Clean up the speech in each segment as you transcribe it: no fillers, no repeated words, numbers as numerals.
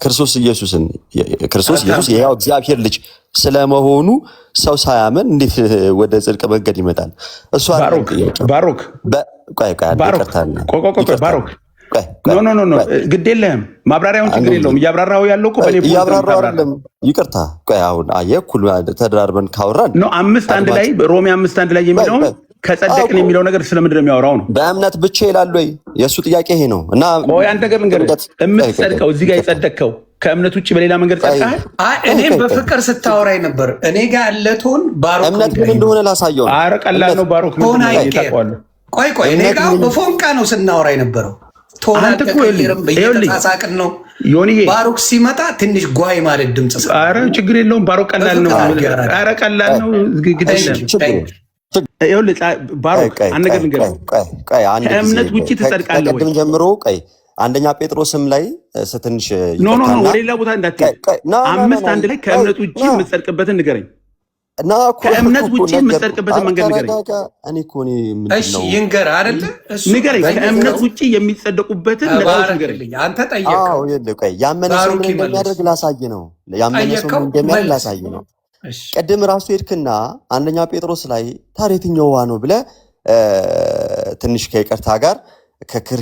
ክርስቶስ ኢየሱስ የሕያው እግዚአብሔር ልጅ ስለመሆኑ ሰው ሳያምን እንዴት ወደ ጽድቅ መንገድ ይመጣል? እሱ ባሮክ ኖ ግድ የለህም ማብራሪያውን ችግር የለውም። እያብራራው ያለው እኮ በኔ ይቅርታ አሁን እኩል ተደራርበን ካወራን ነው 5:1 ላይ ሮሜ 5:1 ላይ የሚለውን ከጸደቅን የሚለው ነገር ስለምንድን ነው የሚያወራው ነው? በእምነት ብቻ ይላል ወይ? የእሱ ጥያቄ ይሄ ነው። እና አንድ ነገር ልንገርህ፣ የምትጸድቀው እዚህ ጋር የጸደቅከው ከእምነት ውጭ በሌላ መንገድ ጸድቀሃል? እኔም በፍቅር ስታወራኝ ነበር። እኔ ጋር ያለቶን ባሮክ እምነት ምን እንደሆነ ላሳየው ነው። ኧረ ቀላል ነው ባሮክ። ቆይ እኔ ጋር በፎንቃ ነው ስናወራ የነበረው። ተሳቅን ነው ባሮክ ሲመጣ ትንሽ ጓይ ማለት ድምፅ ሰ ኧረ ችግር የለውም ባሮክ ቀላል ነው። ኧረ ቀላል ነው ግድ የለም። ባሮክ አንድ ነገር ልንገርህ፣ ከእምነት ውጭ ትጸድቃለህ ወይ? ጀምሮ አንደኛ ጴጥሮስም ላይ ስትንሽ ኖ ወደ ሌላ ቦታ እንዳትሄድ 5:1 ላይ ከእምነት ውጭ የምትጸድቅበትን ንገረኝ። ከእምነት ውጭ የምትጸድቅበትን መንገድ ንገረኝ። እሺ ይንገርህ አይደለ? ንገረኝ። ከእምነት ውጭ የሚጸደቁበትን ንገረኝ። አንተ ጠየቀው። ያመነ ሰው እንደሚያደርግ ላሳይ ነው። ያመነ ሰው እንደሚያደርግ ላሳይ ነው። ቀደም ራሱ ሄድክና አንደኛ ጴጥሮስ ላይ ታዲያ የትኛው ነው ብለህ ትንሽ ከይቅርታ ጋር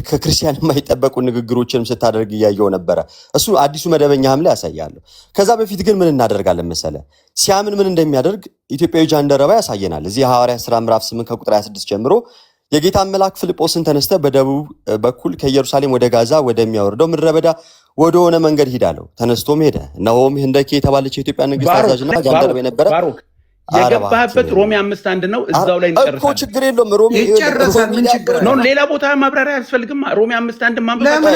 ከክርስቲያን የማይጠበቁ ንግግሮችንም ስታደርግ እያየው ነበረ። እሱ አዲሱ መደበኛም ላይ ያሳያለሁ። ከዛ በፊት ግን ምን እናደርጋለን መሰለ? ሲያምን ምን እንደሚያደርግ ኢትዮጵያዊ ጃንደረባ ያሳየናል። እዚህ ሐዋርያት ሥራ ምዕራፍ 8 ከቁጥር 26 ጀምሮ የጌታ መልአክ ፊልጶስን ተነስተ በደቡብ በኩል ከኢየሩሳሌም ወደ ጋዛ ወደሚያወርደው ምድረ በዳ ወደሆነ መንገድ ሂዳለው። ተነስቶም ሄደ። እነሆም ህንደኬ የተባለች የኢትዮጵያ ንግሥት አዛዥና ጃንደረባ የነበረ የገባህበት ሮሜ 5:1 ነው። እዛው ላይ እንጨርሳለን እኮ ችግር የለውም። ሮሜ ይጨርሳል። ምን ችግር ነው? ሌላ ቦታ ማብራሪያ አያስፈልግም። ሮሜ 5:1 ማንበብ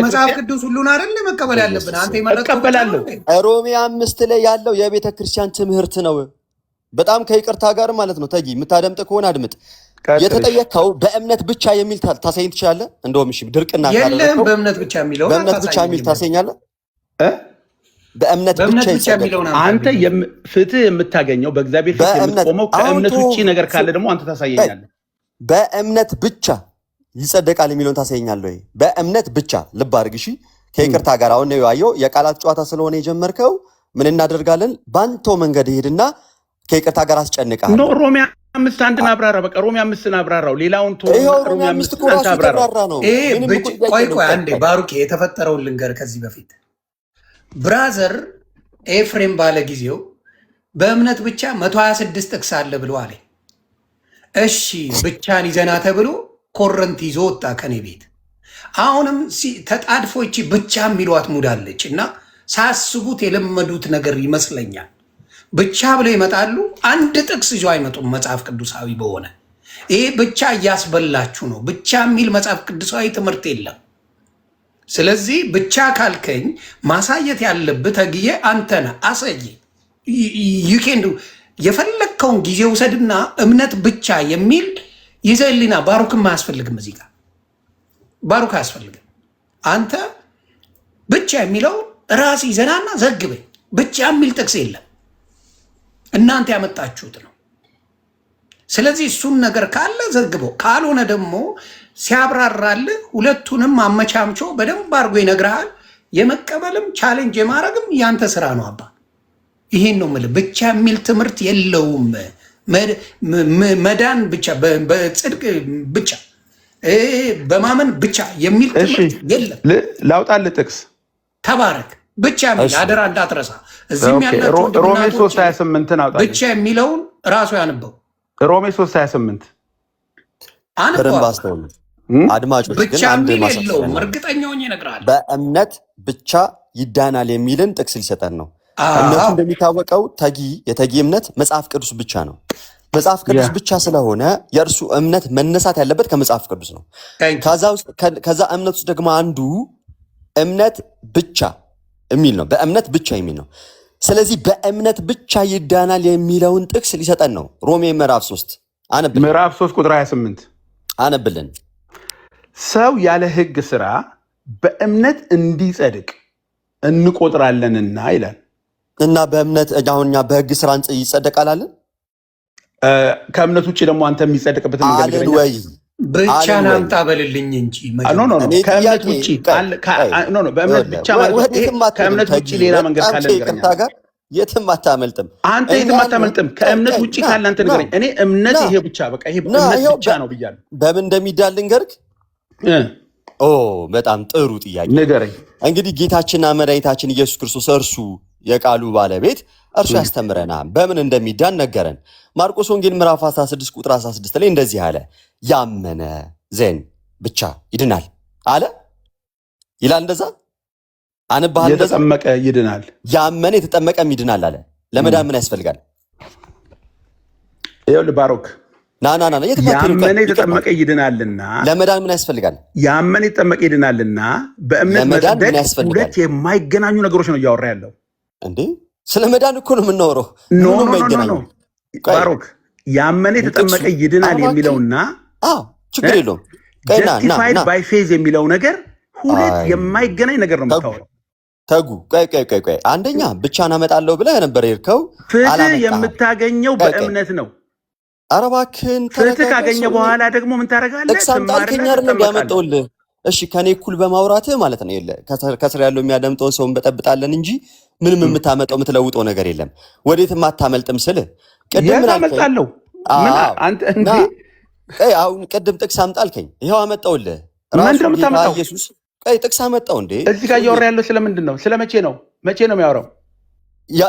መጽሐፍ ቅዱስ ሁሉን አይደል መቀበል ያለብን? አንተ እቀበላለሁ። ሮሜ 5 ላይ ያለው የቤተ ክርስቲያን ትምህርት ነው። በጣም ከይቅርታ ጋር ማለት ነው። ተጊ የምታደምጥ ከሆነ አድምጥ። የተጠየቀው በእምነት ብቻ የሚል ታሳይን ትችላለህ? እንደውም እሺ ድርቅና የለም በእምነት ብቻ የሚለው የሚል ታሳይኛለህ? በእምነት ብቻ የሚለው አንተ ፍትህ የምታገኘው በእግዚአብሔር ፊት የምትቆመው ከእምነት ውጪ ነገር ካለ ደግሞ አንተ ታሳየኛለህ። በእምነት ብቻ ይጸደቃል የሚለውን ታሳየኛለህ ወይ? በእምነት ብቻ ልብ አድርግ እሺ። ከይቅርታ ጋር አሁን ነው ያየው የቃላት ጨዋታ ስለሆነ የጀመርከው ምን እናደርጋለን? ባንተው መንገድ ሄድና ከይቅርታ ጋር አስጨንቃለህ። ኖ ሮሜ 5:1 አብራራ። በቃ ሮሜ 5 አብራራው። ሌላውን ሮሜ 5 ኮራስ ተብራራ ነው። ቆይ አንዴ ባሩኬ የተፈጠረውን ልንገር። ከዚህ በፊት ብራዘር ኤፍሬም ባለ ጊዜው በእምነት ብቻ 126 ጥቅስ አለ ብሎ አለ። እሺ ብቻን ይዘና ተብሎ ኮረንት ይዞ ወጣ ከኔ ቤት። አሁንም ተጣድፎች ብቻ የሚሏት ሙዳለች እና ሳስቡት የለመዱት ነገር ይመስለኛል። ብቻ ብለው ይመጣሉ። አንድ ጥቅስ ይዞ አይመጡም። መጽሐፍ ቅዱሳዊ በሆነ ይሄ ብቻ እያስበላችሁ ነው። ብቻ የሚል መጽሐፍ ቅዱሳዊ ትምህርት የለም። ስለዚህ ብቻ ካልከኝ ማሳየት ያለብህ ተግዬ አንተ ነህ። አሳይ ዩኬንዱ የፈለግከውን ጊዜ ውሰድና እምነት ብቻ የሚል ይዘህልኝና ባሩክም አያስፈልግም። እዚህ ጋር ባሩክ አያስፈልግም። አንተ ብቻ የሚለው ራስ ይዘናና ዘግበኝ። ብቻ የሚል ጥቅስ የለም። እናንተ ያመጣችሁት ነው። ስለዚህ እሱን ነገር ካለ ዘግበው፣ ካልሆነ ደግሞ ሲያብራራልህ ሁለቱንም አመቻምቾ በደንብ አድርጎ ይነግርሃል። የመቀበልም ቻሌንጅ የማድረግም ያንተ ስራ ነው አባ። ይሄን ነው የምልህ። ብቻ የሚል ትምህርት የለውም። መዳን ብቻ፣ በጽድቅ ብቻ፣ በማመን ብቻ የሚል ትምህርት የለም። ላውጣልህ ጥቅስ ተባረክ። ብቻ የሚል አደራ እንዳትረሳ። እዚህም ያላችሁ ሮሜ 3:28 አውጣልህ። ብቻ የሚለውን ራሱ ያነበው ሮሜ 3:28 አንባስተው አድማጮች ብቻ የሚል የለውም። እርግጠኛ ሆኜ እነግርሃለሁ። በእምነት ብቻ ይዳናል የሚልን ጥቅስ ሊሰጠን ነው። እምነቱ እንደሚታወቀው የተጊ እምነት መጽሐፍ ቅዱስ ብቻ ነው። መጽሐፍ ቅዱስ ብቻ ስለሆነ የእርሱ እምነት መነሳት ያለበት ከመጽሐፍ ቅዱስ ነው። ከዛ እምነት ውስጥ ደግሞ አንዱ እምነት ብቻ የሚል ነው። በእምነት ብቻ የሚል ነው። ስለዚህ በእምነት ብቻ ይዳናል የሚለውን ጥቅስ ሊሰጠን ነው። ሮሜ ምዕራፍ 3 አንብልን። ምዕራፍ 3 ቁጥር 28 አንብልን። ሰው ያለ ሕግ ስራ በእምነት እንዲጸድቅ እንቆጥራለንና ይላል። እና በእምነት አሁን እኛ በሕግ ስራ ይጸደቃል አለን። ከእምነት ውጭ ደግሞ አንተ የሚጸደቅበት አለን ወይ? ብቻን አምጣ በልልኝ እንጂ ከእምነት ውጭ በእምነት ብቻ ማለት ከእምነት ውጭ ሌላ መንገድ ካለ ጋር የትም አታመልጥም። አንተ የትም አታመልጥም። ከእምነት ውጭ ካለ አንተ ንገረኝ። እኔ እምነት ይሄ ብቻ በቃ ይሄ እምነት ብቻ ነው ብያለሁ። በምን እንደሚዳል ልንገርህ። በጣም ጥሩ ጥያቄ ንገረኝ። እንግዲህ ጌታችንና መድኃኒታችን ኢየሱስ ክርስቶስ እርሱ የቃሉ ባለቤት እርሱ ያስተምረናል። በምን እንደሚዳን ነገረን። ማርቆስ ወንጌል ምዕራፍ 16 ቁጥር 16 ላይ እንደዚህ አለ፣ ያመነ ዘንድ ብቻ ይድናል አለ ይላል። እንደዛ አንባህ የተጠመቀ ይድናል፣ ያመነ የተጠመቀም ይድናል አለ። ለመዳን ምን ያስፈልጋል? ይኸውልህ ባሮክ ያመነ የተጠመቀ ይድናልና ለመዳን ምን ያስፈልጋል? ያመነ የተጠመቀ ይድናልና በእምነት መጽደቅ ሁለት የማይገናኙ ነገሮች ነው እያወራ ያለው እንዴ። ስለ መዳን እኮ ነው የምናወራው። ባሮክ ያመነ የተጠመቀ ይድናል የሚለውና ችግር የለውም ጀስቲፋይድ ባይ ፌዝ የሚለው ነገር ሁለት የማይገናኝ ነገር ነው የምታወራው። ተጉ ቆይ አንደኛ ብቻን አመጣለሁ ብለህ ነበር የሄድከው። ፍትህ የምታገኘው በእምነት ነው። ኧረ እባክህን ፍትህ ካገኘ በኋላ ደግሞ ምን ታደርጋለህ? ጥቅስ አምጣልከኝ አይደለም ያመጣሁልህ። እሺ ከኔ እኩል በማውራትህ ማለት ነው። የለ ከስር ያለው የሚያደምጠውን ሰው እንበጠብጣለን እንጂ ምንም የምታመጣው የምትለውጠው ነገር የለም። ወዴትም አታመልጥም ስልህ ቅድም ምን አመጣለሁ? አንተ እንዴ አሁን ቅድም ጥቅስ አምጣልከኝ፣ ይኸው አመጣሁልህ። ምንድን ነው የምታመጣው? ኢየሱስ ጥቅስ አመጣው እንዴ። እዚህ ጋር እያወራ ያለው ስለምንድን ነው? ስለመቼ ነው? መቼ ነው የሚያወራው?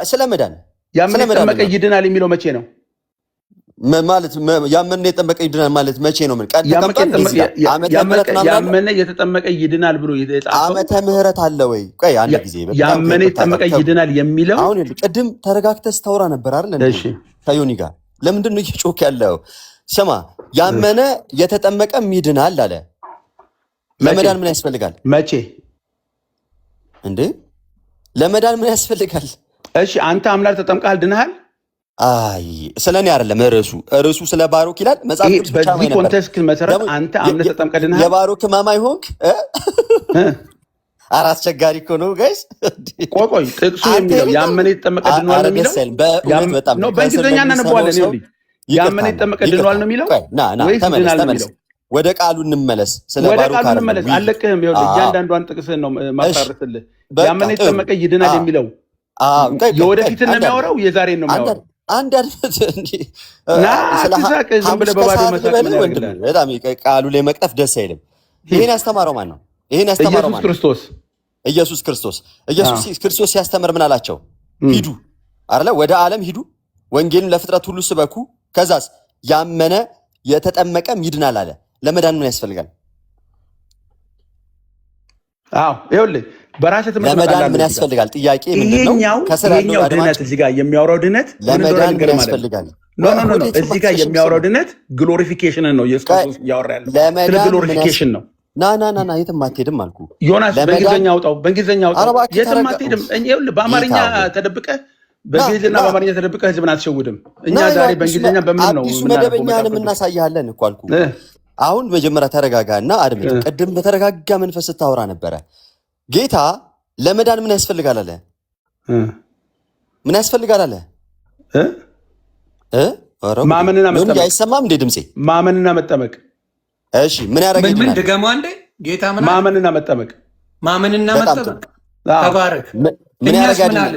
ስለ መዳን። ያመነ የተጠመቀ ይድናል የሚለው መቼ ነው ማለት? ያመነ የተጠመቀ ይድናል ማለት መቼ ነው? ምን ያመነ የተጠመቀ ይድናል ብሎ የጻፈው ዓመተ ምህረት አለ ወይ? ቆይ አንድ ጊዜ ያመነ የተጠመቀ ይድናል የሚለው አሁን ቅድም ተረጋግተህ ስታወራ ነበር አይደል? እሺ ከዮኒ ጋር ለምንድን ነው እየጮክ ያለው? ስማ ያመነ የተጠመቀም ይድናል አለ። ለመዳን ምን ያስፈልጋል? መቼ እንዴ ለመዳን ምን ያስፈልጋል? እሺ አንተ አምላክ ተጠምቀሃል ድነሃል? አይ ስለኔ አይደለም ርዕሱ ስለ ባሮክ ይላል መጽሐፍ ቅዱስ ብቻ ነው። በዚህ ኮንቴክስት መሰረት አንተ አምላክ ተጠምቀህ ድነሃል? የባሮክ ማማይ ሆንክ? አስቸጋሪ እኮ ነው ጋይስ። ቆይ ጥቅሱ የሚለው ያመነ የተጠመቀ ድኗል ነው የሚለው? በእንግሊዝኛ እናነበዋለን። ይኸውልህ ያመነ የተጠመቀ ድኗል ነው የሚለው ወይስ ድናል ነው የሚለው? ወደ ቃሉ እንመለስ። ወደ ቃሉ እንመለስ። አለቅህም። ይኸውልህ እያንዳንዷን ጥቅስህን ነው ማፍራረስልህ። ያመነ የተጠመቀ ይድናል የሚለው የወደፊትን ነው የሚያወራው? የዛሬን ነው የሚያወራው? አንድ አድመት እንጂ አትሳቅ። ዝም ብለህ በባዶ መሳቅ ምን ያደርግልሃል? በጣም ቃሉ ላይ መቅጠፍ ደስ አይልም። ይሄን ያስተማረው ማን ነው? ይሄን ያስተማረው ማን ነው? ኢየሱስ ክርስቶስ። ኢየሱስ ክርስቶስ ሲያስተምር ምን አላቸው? ሂዱ አይደለ? ወደ ዓለም ሂዱ፣ ወንጌልን ለፍጥረት ሁሉ ስበኩ፣ ከዛስ ያመነ የተጠመቀም ይድናል አለ። ለመዳን ምን ያስፈልጋል? ይኸውልህ በራስህ ትምህርት ለመዳን ምን ያስፈልጋል? ጥያቄ ምንድነው? ይሄኛው ድነት እዚህ ጋር የሚያወራው ድነት ለመዳን ምን ያስፈልጋል? ኖ እዚህ ጋር የሚያወራው ድነት ግሎሪፊኬሽን ነው። ኢየሱስ ክርስቶስ እያወራ ያለው ስለ ግሎሪፊኬሽን ነው። ና የትም አትሄድም አልኩ። ዮናስ በእንግሊዝኛ አውጣው፣ በእንግሊዝኛ አውጣው። የትም አትሄድም። ይኸውልህ በአማርኛ ተደብቀህ በእንግሊዝና በአማርኛ ተደብቀህ ህዝብን አትሸውድም። እኛ ዛሬ በእንግሊዝኛ በምን ነው አዲሱ መደበኛንም እናሳያለን እኮ አልኩ። አሁን መጀመሪያ ተረጋጋና አድምጥ። ቅድም በተረጋጋ መንፈስ ስታወራ ነበረ። ጌታ ለመዳን ምን ያስፈልጋል አለ? ምን ያስፈልጋል አለ? ማመንና መጠመቅ። አይሰማም እንዴ ድምጼ? ማመንና መጠመቅ። እሺ ምን ያደርጋል? ምን ድገማ እንዴ? ጌታ ምን? ማመንና መጠመቅ። ማመንና መጠመቅ። ተባረክ። ምን ያደርጋል?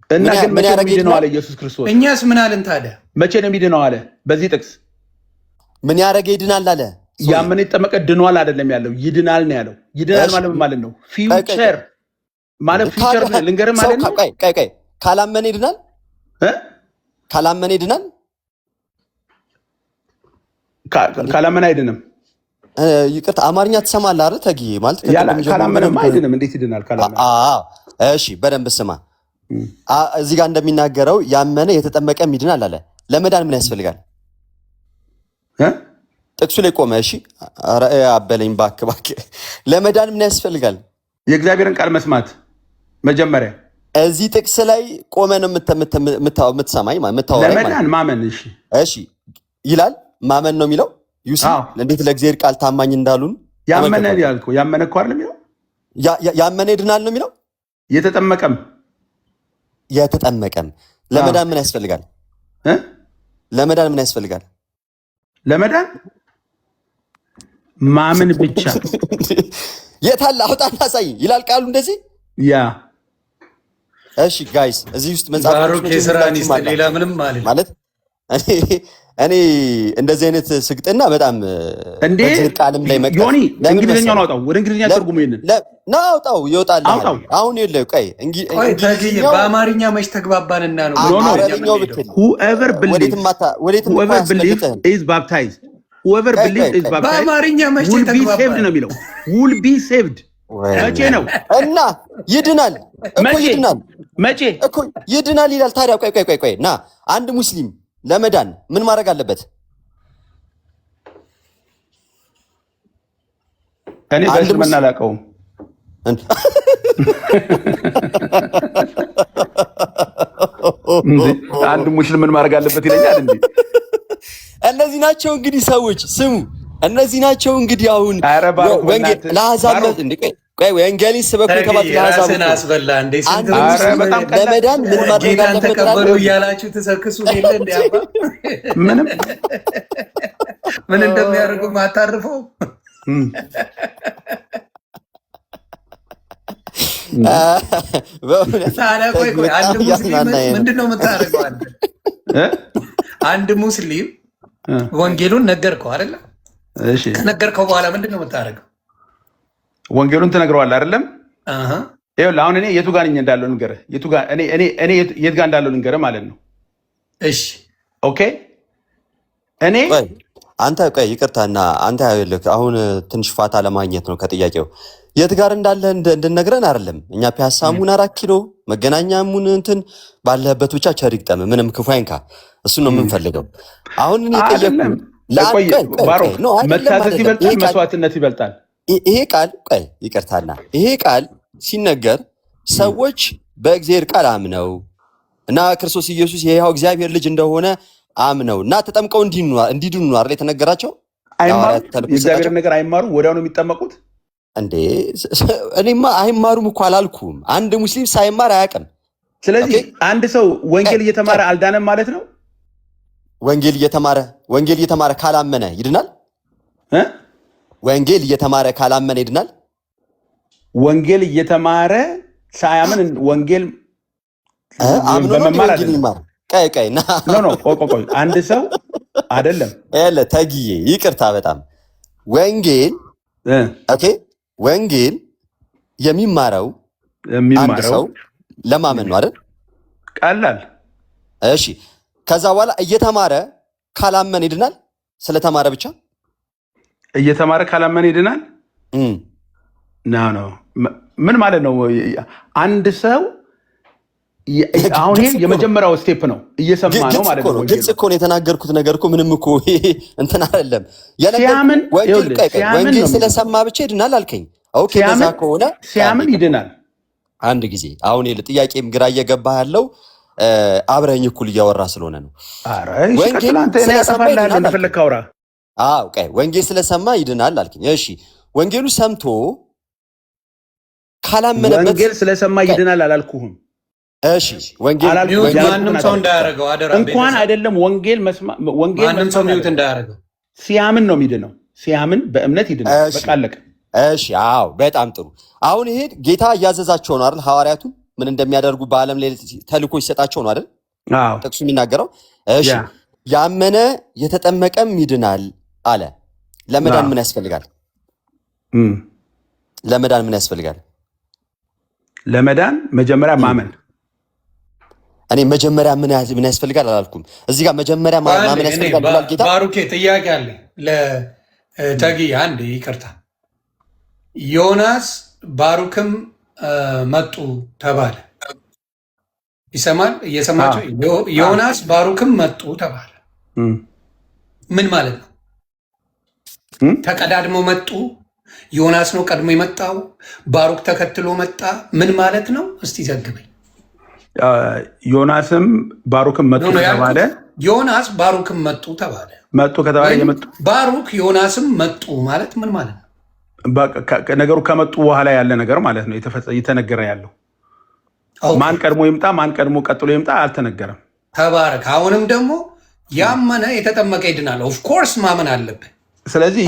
እና ግን መቼ ነው የሚድነው አለ ኢየሱስ ክርስቶስ። እኛስ ምን አልን ታዲያ? መቼ ነው የሚድነው አለ? በዚህ ጥቅስ ምን ያደረገ ይድናል አለ? ያመነ የተጠመቀ ድኗል አይደለም ያለው፣ ይድናል ነው ያለው። ይድናል ማለት ነው ፊውቸር ማለት ፊውቸር ልንገርህ ማለት ነው። ቆይ ካላመነ ይድናል? ካላመነ ይድናል? ካላመነ አይድንም። ይቅርታ አማርኛ ትሰማለህ አይደል? ተጊ ማለት ካላመነማ አይድንም። እንዴት ይድናል ካላመነ? እሺ በደንብ ስማ። እዚህ ጋር እንደሚናገረው ያመነ የተጠመቀም ይድናል አለ። ለመዳን ምን ያስፈልጋል? ጥቅሱ ላይ ቆመ። እሺ አበለኝ እባክህ። ለመዳን ምን ያስፈልጋል? የእግዚአብሔርን ቃል መስማት መጀመሪያ። እዚህ ጥቅስ ላይ ቆመ ነው የምትሰማኝ የምታወራኝ? ለመዳን ማመን። እሺ ይላል። ማመን ነው የሚለው። ዩሲ እንዴት ለእግዚአብሔር ቃል ታማኝ እንዳሉን ያመነ ያልከው ያመነ እኮ አይደል የሚለው? ያመነ ይድናል ነው የሚለው። የተጠመቀም ለመዳን ምን ያስፈልጋል? ለመዳን ምን ያስፈልጋል? ለመዳን ማመን ብቻ። የታለ አውጣና አሳይ ይላል ቃሉ እንደዚህ። ያ እሺ ጋይስ እዚህ ውስጥ መጽሐፍ ባሩክ የስራን ይስጥ ሌላ ምንም ማለት እኔ እንደዚህ አይነት ስግጥና በጣም እንዴ ቃልም ላይ መቀ ዮኒ እንግሊዝኛው ነው አውጣው፣ ወደ እንግሊዝኛ ተርጉሙ። ይሄንን ነው አውጣው ይወጣል። አሁን የለ ቆይ በአማርኛ መች ተግባባንና ነው አማርኛው ብትል whoever believes is baptized whoever believes is baptized በአማርኛ መች ተግባባን ነው የሚለው will be saved መቼ ነው እና ይድናል እኮ ይድናል መቼ እኮ ይድናል ይላል። ታዲያ ቆይ ና አንድ ሙስሊም ለመዳን ምን ማድረግ አለበት? እኔ በእስልምና አላውቀውም። አንድ ሙስሊም ምን ማድረግ አለበት ይለኛል እንዴ? እነዚህ ናቸው እንግዲህ ሰዎች ስሙ፣ እነዚህ ናቸው እንግዲህ አሁን ወንጌል ለአሕዛብ እንዴ ቆይ ወንጌልን ስበኩ ተባለ ለአሕዛብ አስበላ እንዴ ለመዳን ምን ማድረግ አለበት? ተቀበሉ እያላችሁ ተሰክሱ የለ እንዴ አባ ምን እንደሚያደርጉ ማታርፈው ምንድን ነው የምታደርገው? አንድ ሙስሊም ወንጌሉን ነገርከው አይደለ? ከነገርከው በኋላ ምንድን ነው የምታደርገው? ወንጌሉን ትነግረዋለህ አይደለም? ይኸውልህ አሁን እኔ የቱ ጋር ነኝ እንዳለው ንገረህ፣ እኔ የት ጋር እንዳለው ንገረህ ማለት ነው። እሺ ኦኬ። እኔ አንተ ቆይ ይቅርታና አንተ አሁን ትንሽ ፋታ ለማግኘት ነው ከጥያቄው የት ጋር እንዳለ እንድነግረን አይደለም። እኛ ፒያሳሙን 4 ኪሎ መገናኛሙን እንትን ባለህበት ብቻ ቸር ይግጠም፣ ምንም ክፉ አይንካ። እሱን ነው የምንፈልገው። አሁን እኔ መታዘዝ ይበልጣል፣ መስዋዕትነት ይበልጣል። ይሄ ቃል ቆይ ይቅርታና ይሄ ቃል ሲነገር ሰዎች በእግዚአብሔር ቃል አምነው እና ክርስቶስ ኢየሱስ የሕያው እግዚአብሔር ልጅ እንደሆነ አምነው እና ተጠምቀው እንዲድኑ ነው አይደል የተነገራቸው? የእግዚአብሔር ነገር አይማሩ ወዲያው ነው የሚጠመቁት እንዴ? እኔማ አይማሩም እኮ አላልኩም። አንድ ሙስሊም ሳይማር አያውቅም። ስለዚህ አንድ ሰው ወንጌል እየተማረ አልዳነም ማለት ነው። ወንጌል እየተማረ ካላመነ ይድናል። ወንጌል እየተማረ ካላመነ ይድናል። ወንጌል እየተማረ ሳያምን ወንጌል አምኖ ወንጌል ይማር። ቆይ አንድ ሰው አይደለም ተግዬ ይቅርታ በጣም ወንጌል የሚማረው አንድ ሰው ለማመን ነው አይደል? ቀላል። እሺ ከዛ በኋላ እየተማረ ካላመን ይድናል። ስለተማረ ብቻ እየተማረ ካላመን ይድናል። ነው ምን ማለት ነው? አንድ ሰው አሁን ይሄ የመጀመሪያው ስቴፕ ነው፣ እየሰማ ነው ማለት ነው። ግልጽ እኮ ነው የተናገርኩት ነገር እኮ ምንም እኮ እንትን አይደለም። ወንጌል ስለሰማ ብቻ ይድናል አልከኝ። ኦኬ በዛ ከሆነ ሲያምን ይድናል። አንድ ጊዜ አሁን ጥያቄም ግራ እየገባ ያለው አብረኝ እኩል እያወራ ስለሆነ ነው። ወንጌል ስለሰማ ይድናል አልከኝ። እሺ ወንጌሉ ሰምቶ ካላመነበት ወንጌል ስለሰማ ይድናል አላልኩህም። እሺ ወንጌል ማንም ሰው እንዳያረገው አደራ። እንኳን አይደለም ወንጌል ማንም ሰው ሚውት እንዳያረገው። ሲያምን ነው የሚድነው። ሲያምን በእምነት ይድናል። በቃ አለቀ። እሺ አዎ በጣም ጥሩ። አሁን ይሄ ጌታ እያዘዛቸው ነው አይደል? ሐዋርያቱ ምን እንደሚያደርጉ በዓለም ላይ ተልእኮ ይሰጣቸው ነው አይደል? አዎ ጥቅሱ የሚናገረው። እሺ ያመነ የተጠመቀም ይድናል አለ። ለመዳን ምን ያስፈልጋል? ለመዳን ምን ያስፈልጋል? ለመዳን መጀመሪያ ማመን። እኔ መጀመሪያ ምን ያስፈልጋል አላልኩም። እዚህ ጋር መጀመሪያ ማመን ያስፈልጋል ብሏል ጌታ። ባሩኬ ጥያቄ አለ ለተጊ አንድ ይቅርታ። ዮናስ ባሩክም መጡ ተባለ። ይሰማል? እየሰማቸው ዮናስ ባሩክም መጡ ተባለ። ምን ማለት ነው? ተቀዳድመው መጡ? ዮናስ ነው ቀድሞ የመጣው? ባሩክ ተከትሎ መጣ? ምን ማለት ነው? እስቲ ዘግበኝ። ዮናስም ባሩክም መጡ ተባለ። ዮናስ ባሩክም መጡ ተባለ። መጡ ከተባለ የመጡ ባሩክ ዮናስም መጡ ማለት ምን ማለት ነው? ነገሩ ከመጡ በኋላ ያለ ነገር ማለት ነው እየተነገረ ያለው። ማን ቀድሞ ይምጣ ማን ቀድሞ ቀጥሎ ይምጣ አልተነገረም። ተባረክ። አሁንም ደግሞ ያመነ የተጠመቀ ይድናል። ኦፍኮርስ ማመን አለብህ። ስለዚህ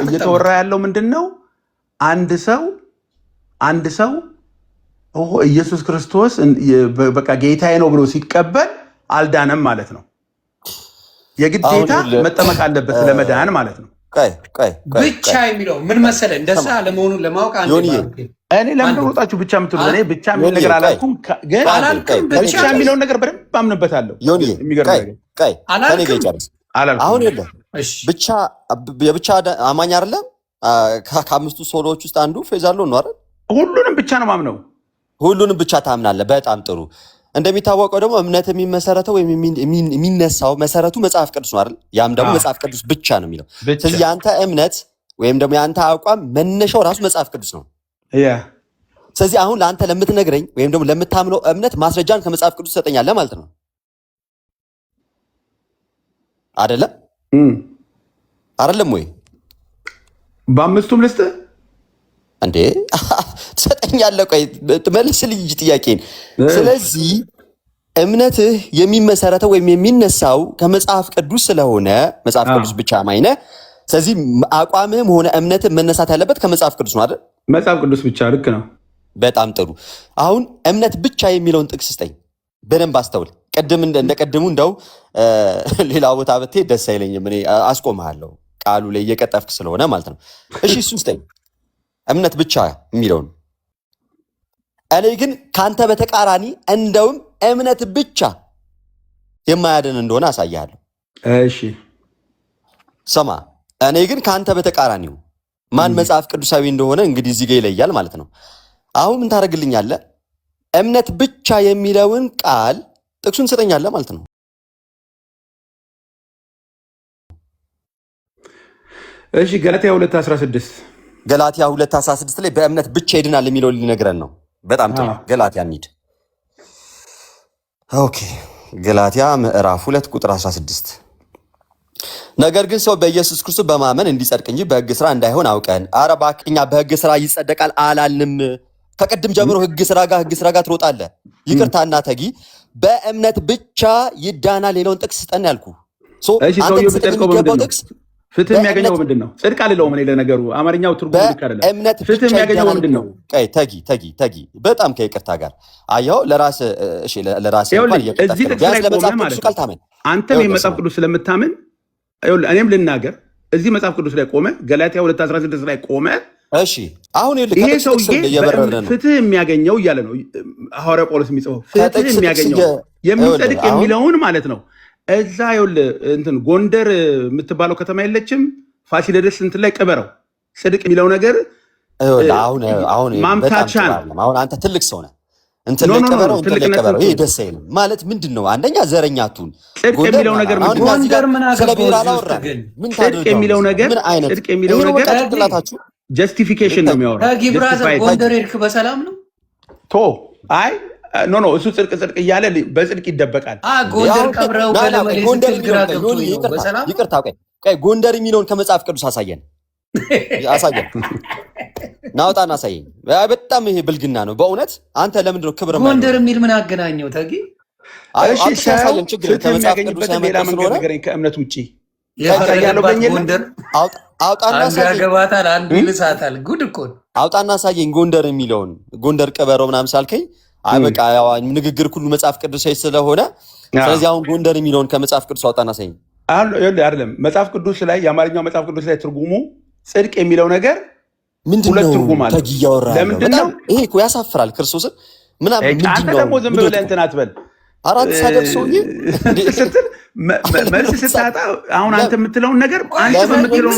እየተወራ ያለው ምንድን ነው? አንድ ሰው ኢየሱስ ክርስቶስ በቃ ጌታዬ ነው ብሎ ሲቀበል አልዳነም ማለት ነው። የግዴታ መጠመቅ አለበት ለመዳን ማለት ነው። ብቻ የሚለው ምን መሰለህ እንደዛ ለመሆኑን ለማወቅ እኔ ለምን ወጣችሁ ብቻ የምትሉት? እኔ ብቻ የሚል ነገር አላልኩም፣ ግን ብቻ የሚለውን ነገር በደንብ አምንበታለሁ። አሁን የለም የብቻ አማኝ አይደለም። ከአምስቱ ሶሎዎች ውስጥ አንዱ ፌዛሎ ነው አይደል? ሁሉንም ብቻ ነው ማምነው። ሁሉንም ብቻ ታምናለህ። በጣም ጥሩ። እንደሚታወቀው ደግሞ እምነት የሚመሰረተው ወይም የሚነሳው መሰረቱ መጽሐፍ ቅዱስ ነው አይደል? ያም ደግሞ መጽሐፍ ቅዱስ ብቻ ነው የሚለው። ስለዚህ የአንተ እምነት ወይም ደግሞ የአንተ አቋም መነሻው ራሱ መጽሐፍ ቅዱስ ነው። ስለዚህ አሁን ለአንተ ለምትነግረኝ ወይም ደግሞ ለምታምነው እምነት ማስረጃን ከመጽሐፍ ቅዱስ ትሰጠኛለህ ማለት ነው አይደለም? አይደለም ወይ? በአምስቱም ልስጥ እንዴ? ትሰጠኛለህ? ቆይ ትመልስልኝ እንጂ ጥያቄን። ስለዚህ እምነትህ የሚመሰረተው ወይም የሚነሳው ከመጽሐፍ ቅዱስ ስለሆነ መጽሐፍ ቅዱስ ብቻ ማይነ። ስለዚህ አቋምህም ሆነ እምነትህ መነሳት ያለበት ከመጽሐፍ ቅዱስ ነው አይደል? መጽሐፍ ቅዱስ ብቻ። ልክ ነው። በጣም ጥሩ። አሁን እምነት ብቻ የሚለውን ጥቅስ ስጠኝ። በደንብ አስተውል። ቅድም እንደቀድሙ እንደው ሌላ ቦታ ብትሄድ ደስ አይለኝም። እኔ አስቆምሃለሁ ቃሉ ላይ እየቀጠፍክ ስለሆነ ማለት ነው። እሺ እሱን ስጠኝ፣ እምነት ብቻ የሚለውን። እኔ ግን ካንተ በተቃራኒ እንደውም እምነት ብቻ የማያድን እንደሆነ አሳያለሁ። እሺ ስማ፣ እኔ ግን ካንተ በተቃራኒው ማን መጽሐፍ ቅዱሳዊ እንደሆነ እንግዲህ እዚህ ጋር ይለያል ማለት ነው። አሁን ምን ታደርግልኛለህ? እምነት ብቻ የሚለውን ቃል ጥቅሱን ትሰጠኛለህ ማለት ነው። እሺ ገላትያ 2:16 ገላትያ 2:16 ላይ በእምነት ብቻ ይድናል የሚለው ሊነግረን ነው። በጣም ጥሩ። ገላትያ እንሂድ። ኦኬ ገላትያ ምዕራፍ 2 ቁጥር 16 ነገር ግን ሰው በኢየሱስ ክርስቶስ በማመን እንዲጸድቅ እንጂ በሕግ ስራ እንዳይሆን አውቀን። ኧረ እባክህ እኛ በሕግ ስራ ይጸደቃል አላልንም። ከቅድም ጀምሮ ሕግ ስራ ጋር ትሮጣለህ። ይቅርታና ተጊ በእምነት ብቻ ይዳናል ሌላውን ጥቅስ ስጠን ያልኩህ። ጥቅስ ፍትህ የሚያገኘው ምንድን ነው? ጽድቅ አልለውም እኔ ለነገሩ አማርኛው ትርጉም ልክ አይደለም። ፍትህ የሚያገኘው ምንድን ነው? ተጊ በጣም ከይቅርታ ጋር አየኸው። ለራስህ እዚህ ጥቅስ ላይ ቆመህ ማለት ነው። አንተም የመጽሐፍ ቅዱስ ስለምታምን እኔም ልናገር። እዚህ መጽሐፍ ቅዱስ ላይ ቆመህ ገላትያ 2:16 ላይ ቆመህ እሺ አሁን ይሄ ሰውዬ ፍትህ የሚያገኘው እያለ ነው ሐዋርያ ጳውሎስ የሚጽፈው። ፍትህ የሚያገኘው የሚጸድቅ የሚለውን ማለት ነው። እዛ ይኸውልህ እንትን ጎንደር የምትባለው ከተማ የለችም? ፋሲለደስ እንትን ላይ ቅበረው። ጽድቅ የሚለው ነገር ማምታቻ ነው። አሁን አንተ ትልቅ ሰው ነህ። እንትን ላይ ቅበረው ይሄ ደስ አይልም ማለት ምንድን ነው? አንደኛ ዘረኛቱን ጽድቅ የሚለው ነገር ጽድቅ የሚለው ነገር ጀስቲፊኬሽን ነው የሚያወራው። ብራዘር ጎንደር ሄድክ በሰላም ነው? አይ ኖ እሱ ጽድቅ እያለ በጽድቅ ይደበቃል። ጎንደር ቀብረው ይቅርታ፣ ጎንደር የሚለውን ከመጽሐፍ ቅዱስ አሳየን። ናውጣና አሳየኝ። በጣም ይሄ ብልግና ነው በእውነት። አንተ ለምንድን ነው ክብር ጎንደር የሚል ምን አገናኘው? ተጊ ሌላ መንገድ ንገረኝ ከእምነት ውጭ ጎንደር ያገባታል፣ አንዱ ይልሳታል። ጉድ እኮ አውጣና አሳየኝ ጎንደር የሚለውን። ጎንደር ቅበረው ምናምን ሳልከኝ በቃ ንግግር ሁሉ መጽሐፍ ቅዱሳዊ ስለሆነ ስለዚህ አሁን ጎንደር የሚለውን ከመጽሐፍ ቅዱስ አውጣና አሳየኝ። አይደለም መጽሐፍ ቅዱስ ላይ የአማርኛው መጽሐፍ ቅዱስ ላይ ትርጉሙ ጽድቅ የሚለው ነገር ምንድን ነው? ለምንድን ነው ይሄ? እኮ ያሳፍራል። ክርስቶስን አንተ ደግሞ ዝም ብለህ እንትን አትበል። አራት ሳደርግ ሰውዬ ስትል መልስ ስታጣ አሁን አንተ የምትለውን ነገር አንተ በምትለው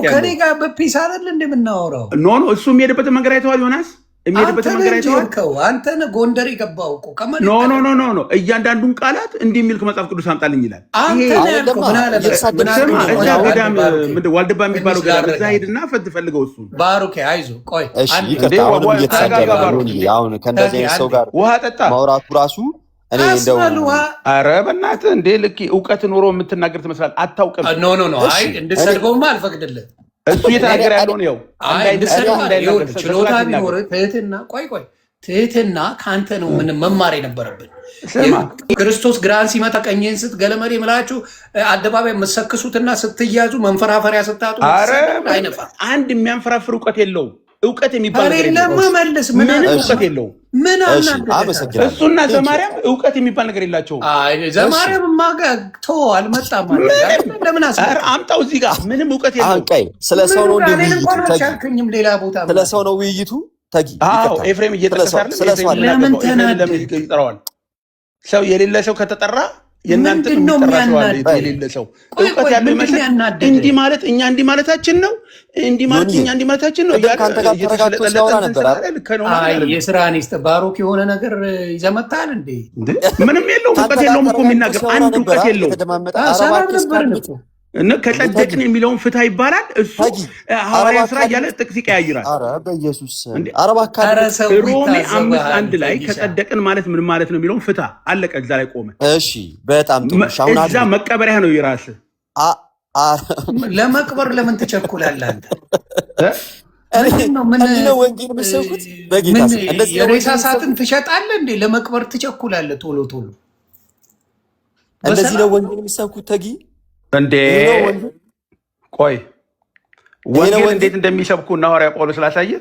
ከኔ ጋር በፒስ አይደል እንደምናወራው? ኖ እሱ የሚሄድበትን መንገድ አይተዋል። ዮናስ የሚሄድበትን መንገድ አይተዋል። አንተ ነህ ጎንደር የገባው እኮ ኖ እያንዳንዱን ቃላት እንዲህ የሚል ከመጽሐፍ ቅዱስ አምጣልኝ ይላል። ዋልድባ የሚባለው ገዳም እዛ ሄድና ፈልገው እሱ ባሩኬ አይዞህ ቆይ ከእንደዚህ ሰው ጋር ውሃ ጠጣ ማውራቱ ራሱ ኧረ በእናትህ እንዴ ልክ እውቀት ኖሮ የምትናገር ትመስላለህ። አታውቅም። አይ እንድትሰድበውማ አልፈቅድልህም። እሱ እየተናገረ ያለውን ይኸው ችሎታ ቢኖርህ ትህትና ትህትና ከአንተ ነው ምን መማር የነበረብን። ክርስቶስ ግራን ሲመታ ቀኝህን ስትገለመድ ምላችሁ አደባባይ የምትሰክሱትና ስትያዙ መንፈራፈሪያ ስታጡ አይነፋ። አንድ የሚያንፈራፍር እውቀት የለውም። እውቀት የሚባል ለመመለስ ምንም እውቀት የለውም። ምን እሱና ዘማርያም እውቀት የሚባል ነገር የላቸውም። ዘማርያም ማጋቶ አልመጣም። ለምን አምጣው እዚህ ጋር ምንም እውቀት የለውም። ስለ ሰው ነው ቻልከኝም ሌላ ቦታ ስለ ሰው ነው ውይይቱ። ተጊ ኤፍሬም እየጠቀሳል ለምን ይጠራዋል። ሰው የሌለ ሰው ከተጠራ የእናንተ የሌለ ሰው እውቀት ያለው ይመስል እንዲህ ማለት እኛ እንዲህ ማለታችን ነው እንዲህ ማለት እኛ እንዲህ ማለታችን ነው። የስራ ኒስት ባሮክ የሆነ ነገር ይዘመታል እንዴ? ምንም የለውም። እውቀት የለውም እኮ የሚናገር አንድ እውቀት የለውም። ከጸደቅን የሚለውን ፍትህ ይባላል። እሱ ሐዋርያ ስራ እያለ ጥቅስ ይቀያይራል። በኢየሱስ ሮሜ 5:1 ላይ ከጸደቅን ማለት ምን ማለት ነው የሚለውን ፍትህ አለቀ። እዛ ላይ ቆመ። እሺ በጣም ጥሩ። እዛ መቀበሪያ ነው የራስህ። ለመቅበር ለምን ትቸኩላለህ አንተ? ወንጌል የምትሰብኩት የሬሳ ሳጥን ትሸጣለህ እንዴ? ለመቅበር ትቸኩላለህ ቶሎ ቶሎ። እንደዚህ ነው ወንጌል የምትሰብኩት ተጊ እንዴ? ቆይ ወንጌል እንዴት እንደሚሰብኩ እና ሐዋርያ ጳውሎስ ላሳየ።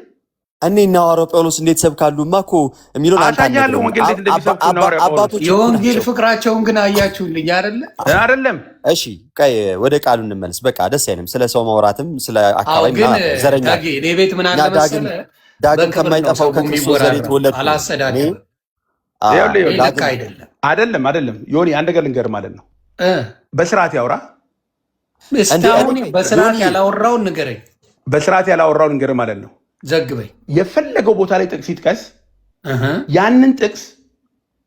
እኔ እና ሐዋርያ ጳውሎስ እንዴት ሰብካሉማ እኮ የሚሉን አሳያለሁ። ወንጌል እንዴት እንደሚሰብኩ እና ሐዋርያ ጳውሎስ የወንጌል ፍቅራቸውን ግን አያችሁልኝ አይደለም? እሺ ቆይ ወደ ቃሉ እንመለስ። በቃ ደስ አይልም ስለ ሰው ማውራትም ስለ አካባቢ ዘረኛ እኔ ቤት ምን አለ መሰለህ ዳግም ከማይጠፋው ከክርስቶስ ዘር የተወለድኩ አላሰዳደም። አይደለም ዮኒ አንድ ነገር ልንገርህ ማለት ነው። በስርዓት ያውራ። እስካሁን በስርዓት ያላወራውን ንገረኝ። በስርዓት ያላወራውን ንገረኝ ማለት ነው። ዘግበኝ። የፈለገው ቦታ ላይ ጥቅስ ይጥቀስ። ያንን ጥቅስ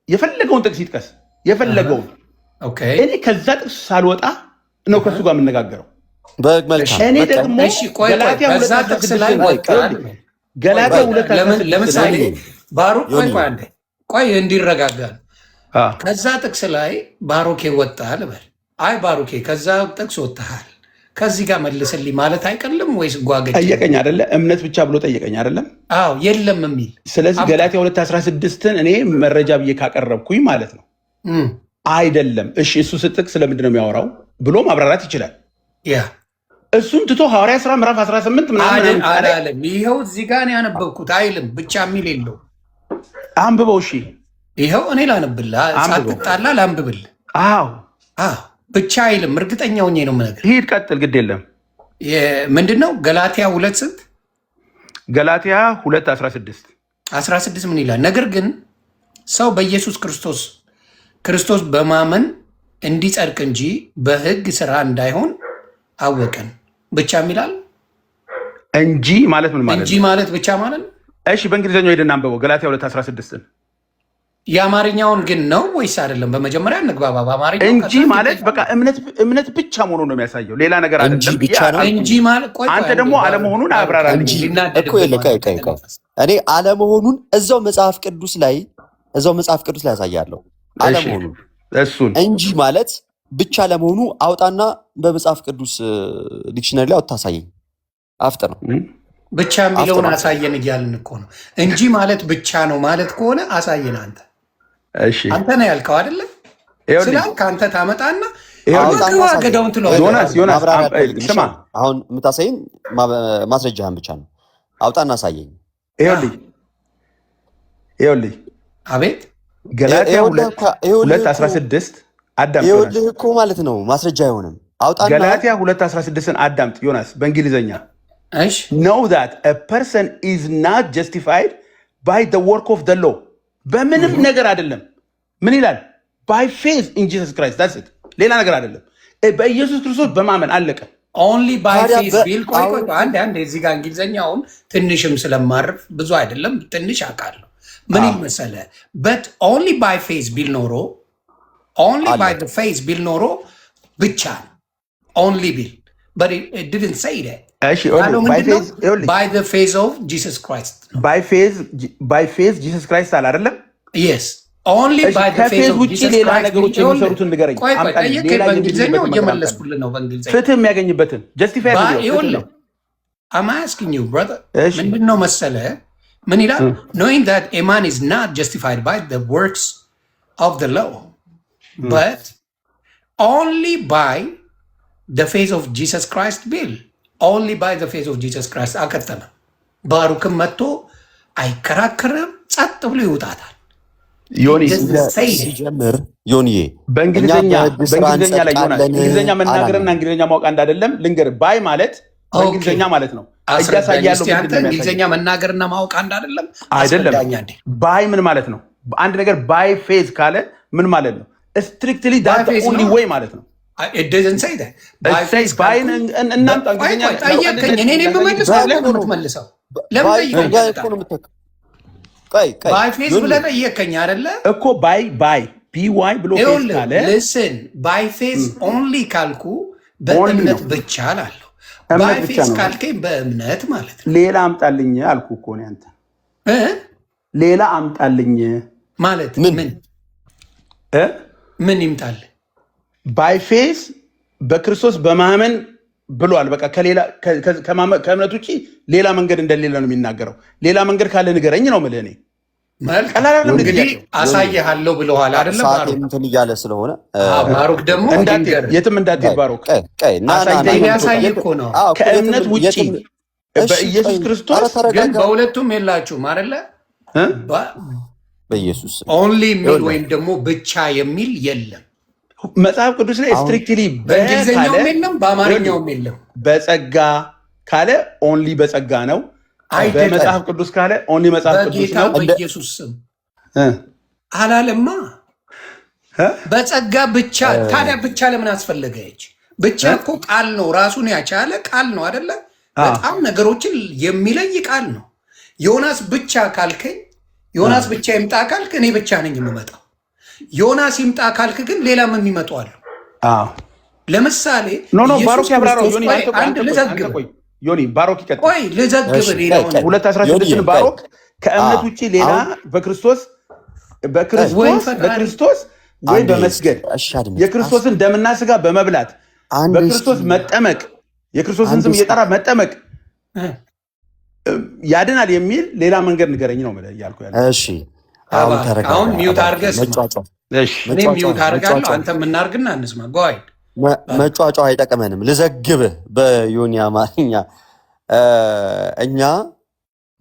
የፈለገውን ጥቅስ ይጥቀስ። የፈለገውን እኔ ከዛ ጥቅስ ሳልወጣ ነው ከሱ ጋር የምነጋገረው። እኔ ደግሞ ገላትያ 2 ለምሳሌ ባሩክ ቆይ እንዲረጋጋ ከዛ ጥቅስ ላይ ባሮኬ ወጣ ልበል። አይ ባሮኬ ከዛ ጥቅስ ወጥተሃል ከዚህ ጋር መልስልኝ ማለት አይቀልም ወይስ ጓገጭ? ጠየቀኝ አይደለ? እምነት ብቻ ብሎ ጠየቀኝ አይደለም? አዎ የለም የሚል ስለዚህ ገላትያ 2:16ን እኔ መረጃ ብዬ ካቀረብኩኝ ማለት ነው አይደለም። እሺ እሱ ጥቅስ ስለምንድን ነው የሚያወራው ብሎ ማብራራት ይችላል። ያ እሱን ትቶ ሐዋርያ ሥራ ምዕራፍ 18 ምናምን አላለም። ይኸው እዚህ ጋር ነው ያነበብኩት አይልም ብቻ የሚል የለው። አንብበው። እሺ ይኸው እኔ ላነብልህ፣ ሳትጣላ ላንብብልህ። አዎ ብቻ አይልም። እርግጠኛ ሆኜ ነው የምነግርህ። ሂድ ቀጥል፣ ግድ የለም። ምንድነው ገላትያ 2 ስንት? ገላትያ 2:16 ምን ይላል? ነገር ግን ሰው በኢየሱስ ክርስቶስ በማመን እንዲጸድቅ እንጂ በሕግ ስራ እንዳይሆን አወቀን። ብቻ የሚላል እንጂ ማለት ምን ማለት? እንጂ ማለት ብቻ ማለት ነው። እሺ በእንግሊዝኛው ሄደን አንብበው ገላትያ 2:16 የአማርኛውን ግን ነው ወይስ አይደለም? በመጀመሪያ እንግባባ። በአማርኛው እንጂ ማለት በቃ እምነት ብቻ መሆኑን ነው የሚያሳየው፣ ሌላ ነገር አይደለም። እንጂ ማለት አንተ ደግሞ አለመሆኑን አብራራ። እኔ አለመሆኑን እዛው መጽሐፍ ቅዱስ ላይ ያሳያለሁ። አለመሆኑን እሱን እንጂ ማለት ብቻ ለመሆኑ አውጣና በመጽሐፍ ቅዱስ ዲክሽነሪ ላይ አውጥታሳየኝ። አፍጥ ነው ብቻ የሚለውን አሳየን እያልን እኮ ነው። እንጂ ማለት ብቻ ነው ማለት ከሆነ አሳየን አንተ። እሺ አንተ ነው ያልከው አይደለ? ስላልክ አንተ ታመጣና ገዳውን ዮናስ ስማ፣ አሁን የምታሳየኝ ማስረጃህን ብቻ ነው። አውጣና አሳየኝ። ይኸውልህ አቤት ገላትያ 2:16 አዳምጥ። ይኸውልህ እኮ ማለት ነው ማስረጃ አይሆንም። አውጣና ገላትያ 2:16ን አዳምጥ ዮናስ በእንግሊዝኛ know that a person is not justified by the work of the law በምንም ነገር አይደለም። ምን ይላል? by faith in Jesus Christ, that's it። ሌላ ነገር አይደለም። በኢየሱስ ክርስቶስ በማመን አለቀ። only by faith ቢል ቆይ አንድ እዚህ ጋር እንግሊዝኛውን ትንሽም ስለማርፍ ብዙ አይደለም ትንሽ አውቃለሁ። ምን ይመሰለ but only by faith ቢል ኖሮ only by the faith ቢል ኖሮ ብቻ only ቢል but it didn't say that. by the faith of Jesus Christ. by faith Jesus Christ አለ አይደለም? yes only by the faith of Jesus ሌላ ነገሮች የሚሰሩትን ንገረኝ። በእንግሊዝኛው እየመለስኩልህ ነው። በእንግሊዝኛ ፍትህ የሚያገኝበትን justify I'm asking you brother ምንድን ነው መሰለህ ምን ይላል? knowing that a man is not justified by the works of the law, but only by the face of Jesus Christ will. Only by the face of Jesus Christ አከተመ። ባሩክም መጥቶ አይከራከርም፣ ጸጥ ብሎ ይውጣታል። ዮኒ ሲጀምር ዮኒዬ በእንግሊዝኛ ላይ ዮናስ እንግሊዝኛ መናገርና እንግሊዝኛ ማወቅ አንድ አይደለም። ልንገር ባይ ማለት በእንግሊዝኛ ማለት ነው። እንግሊዝኛ መናገርና ማወቅ አንድ አይደለም። ባይ ምን ማለት ነው? አንድ ነገር ባይ ፌዝ ካለ ምን ማለት ነው? ስትሪክትሊ ዳት ኦንሊ ዌይ ማለት ነው። It doesn't say that. እናንተ እንግሊዝኛ ጠየቀኝ፣ እኔ የምመልሰው ለምን የምትመልሰው? ለምን ጠይቀኝ? ባይ ፌዝ ብለህ ጠየቀኝ አይደለ እኮ ባይ ቢዋይ ብሎ ፌዝ ካለ listen ባይ ፌዝ ኦንሊ ካልኩ በእምነት ብቻ እላለሁ። ባይ ፌዝ ካልከኝ በእምነት ማለት ነው። ሌላ አምጣልኝ አልኩ እኮ ነው። አንተ ሌላ አምጣልኝ ማለት ምን ይምጣል? ባይ ፌዝ በክርስቶስ በማመን ብሏል። በቃ ከእምነት ውጭ ሌላ መንገድ እንደሌለ ነው የሚናገረው። ሌላ መንገድ ካለ ንገረኝ ነው የምልህ እኔ። እንግዲህ አሳይሃለሁ ብለዋል አይደለም? እንትን እያለ ስለሆነ ባሩክ ደግሞ የትም እንዳትሄድ ባሩክ ያሳይ እኮ ነው። ከእምነት ውጭ በኢየሱስ ክርስቶስ ግን በሁለቱም የላችሁም አይደለ? በኢየሱስ ኦንሊ የሚል ወይም ደግሞ ብቻ የሚል የለም መጽሐፍ ቅዱስ ላይ ስትሪክትሊ በእንግሊዝኛውም የለም በአማርኛውም የለም። በጸጋ ካለ ኦንሊ በጸጋ ነው። በመጽሐፍ ቅዱስ ካለ ኦንሊ መጽሐፍ ቅዱስ ነው። በኢየሱስ ስም አላለማ በጸጋ ብቻ። ታዲያ ብቻ ለምን አስፈለገች? ብቻ እኮ ቃል ነው፣ ራሱን ያቻለ ቃል ነው አይደለ? በጣም ነገሮችን የሚለይ ቃል ነው። ዮናስ ብቻ ካልከኝ፣ ዮናስ ብቻ ይምጣ ካልክ እኔ ብቻ ነኝ የምመጣው። ዮናስ ይምጣ ካልክ ግን ሌላም የሚመጡ አሉ። ለምሳሌ ባሮክ ያብራራው አንድ ልዘግብ ዮኒ ባሮክ ይቀጥል። ቆይ ልዘግብ ሌላውን 2:16 ባሮክ ከእምነት ውጪ ሌላ በክርስቶስ ወይ በመስገድ የክርስቶስን ደምና ስጋ በመብላት በክርስቶስ መጠመቅ የክርስቶስን ስም እየጠራ መጠመቅ ያድናል የሚል ሌላ መንገድ ንገረኝ ነው እያልኩ ያለው። እሺ አሁን ሚውት አድርገህ እኔ ሚውት አድርጋለሁ። አንተ የምናርግና እንስማ። ጎይ መጫጫው አይጠቅመንም። ልዘግብህ በዮኒ አማርኛ እኛ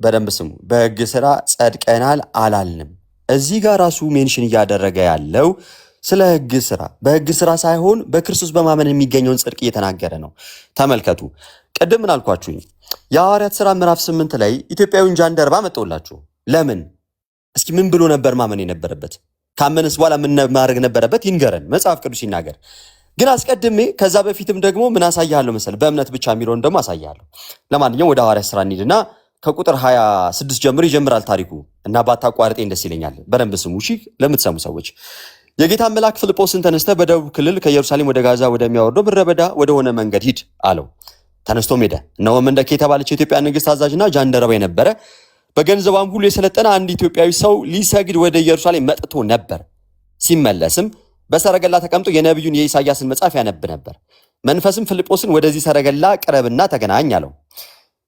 በደንብ ስሙ። በሕግ ስራ ጸድቀናል አላልንም። እዚህ ጋር ራሱ ሜንሽን እያደረገ ያለው ስለ ሕግ ስራ በሕግ ስራ ሳይሆን በክርስቶስ በማመን የሚገኘውን ጽድቅ እየተናገረ ነው። ተመልከቱ። ቅድም ምን አልኳችሁኝ? የሐዋርያት ሥራ ምዕራፍ 8 ላይ ኢትዮጵያዊውን ጃንደረባ መጥቶላችሁ ለምን? እስኪ ምን ብሎ ነበር ማመን የነበረበት? ካመንስ በኋላ ምን ማድረግ ነበረበት? ይንገረን፣ መጽሐፍ ቅዱስ ይናገር። ግን አስቀድሜ ከዛ በፊትም ደግሞ ምን አሳያለሁ መሰለህ? በእምነት ብቻ የሚለውን ደግሞ አሳያለሁ። ለማንኛውም ወደ ሐዋርያት ሥራ እንሂድና ከቁጥር 26 ጀምሮ ይጀምራል ታሪኩ እና ባታቋርጤኝ ደስ ይለኛል። በደንብ ስሙ እሺ፣ ለምትሰሙ ሰዎች። የጌታ መልአክ ፊልጶስን ተነስተ በደቡብ ክልል ከኢየሩሳሌም ወደ ጋዛ ወደሚያወርደው ምድረ በዳ ወደሆነ መንገድ ሂድ አለው። ተነስቶም ሄደ። እነሆም መንደኬ የተባለች የኢትዮጵያ ንግሥት አዛዥና ጃንደረባ የነበረ በገንዘቧም ሁሉ የሰለጠነ አንድ ኢትዮጵያዊ ሰው ሊሰግድ ወደ ኢየሩሳሌም መጥቶ ነበር። ሲመለስም በሰረገላ ተቀምጦ የነቢዩን የኢሳያስን መጽሐፍ ያነብ ነበር። መንፈስም ፊልጶስን ወደዚህ ሰረገላ ቅረብና ተገናኝ አለው።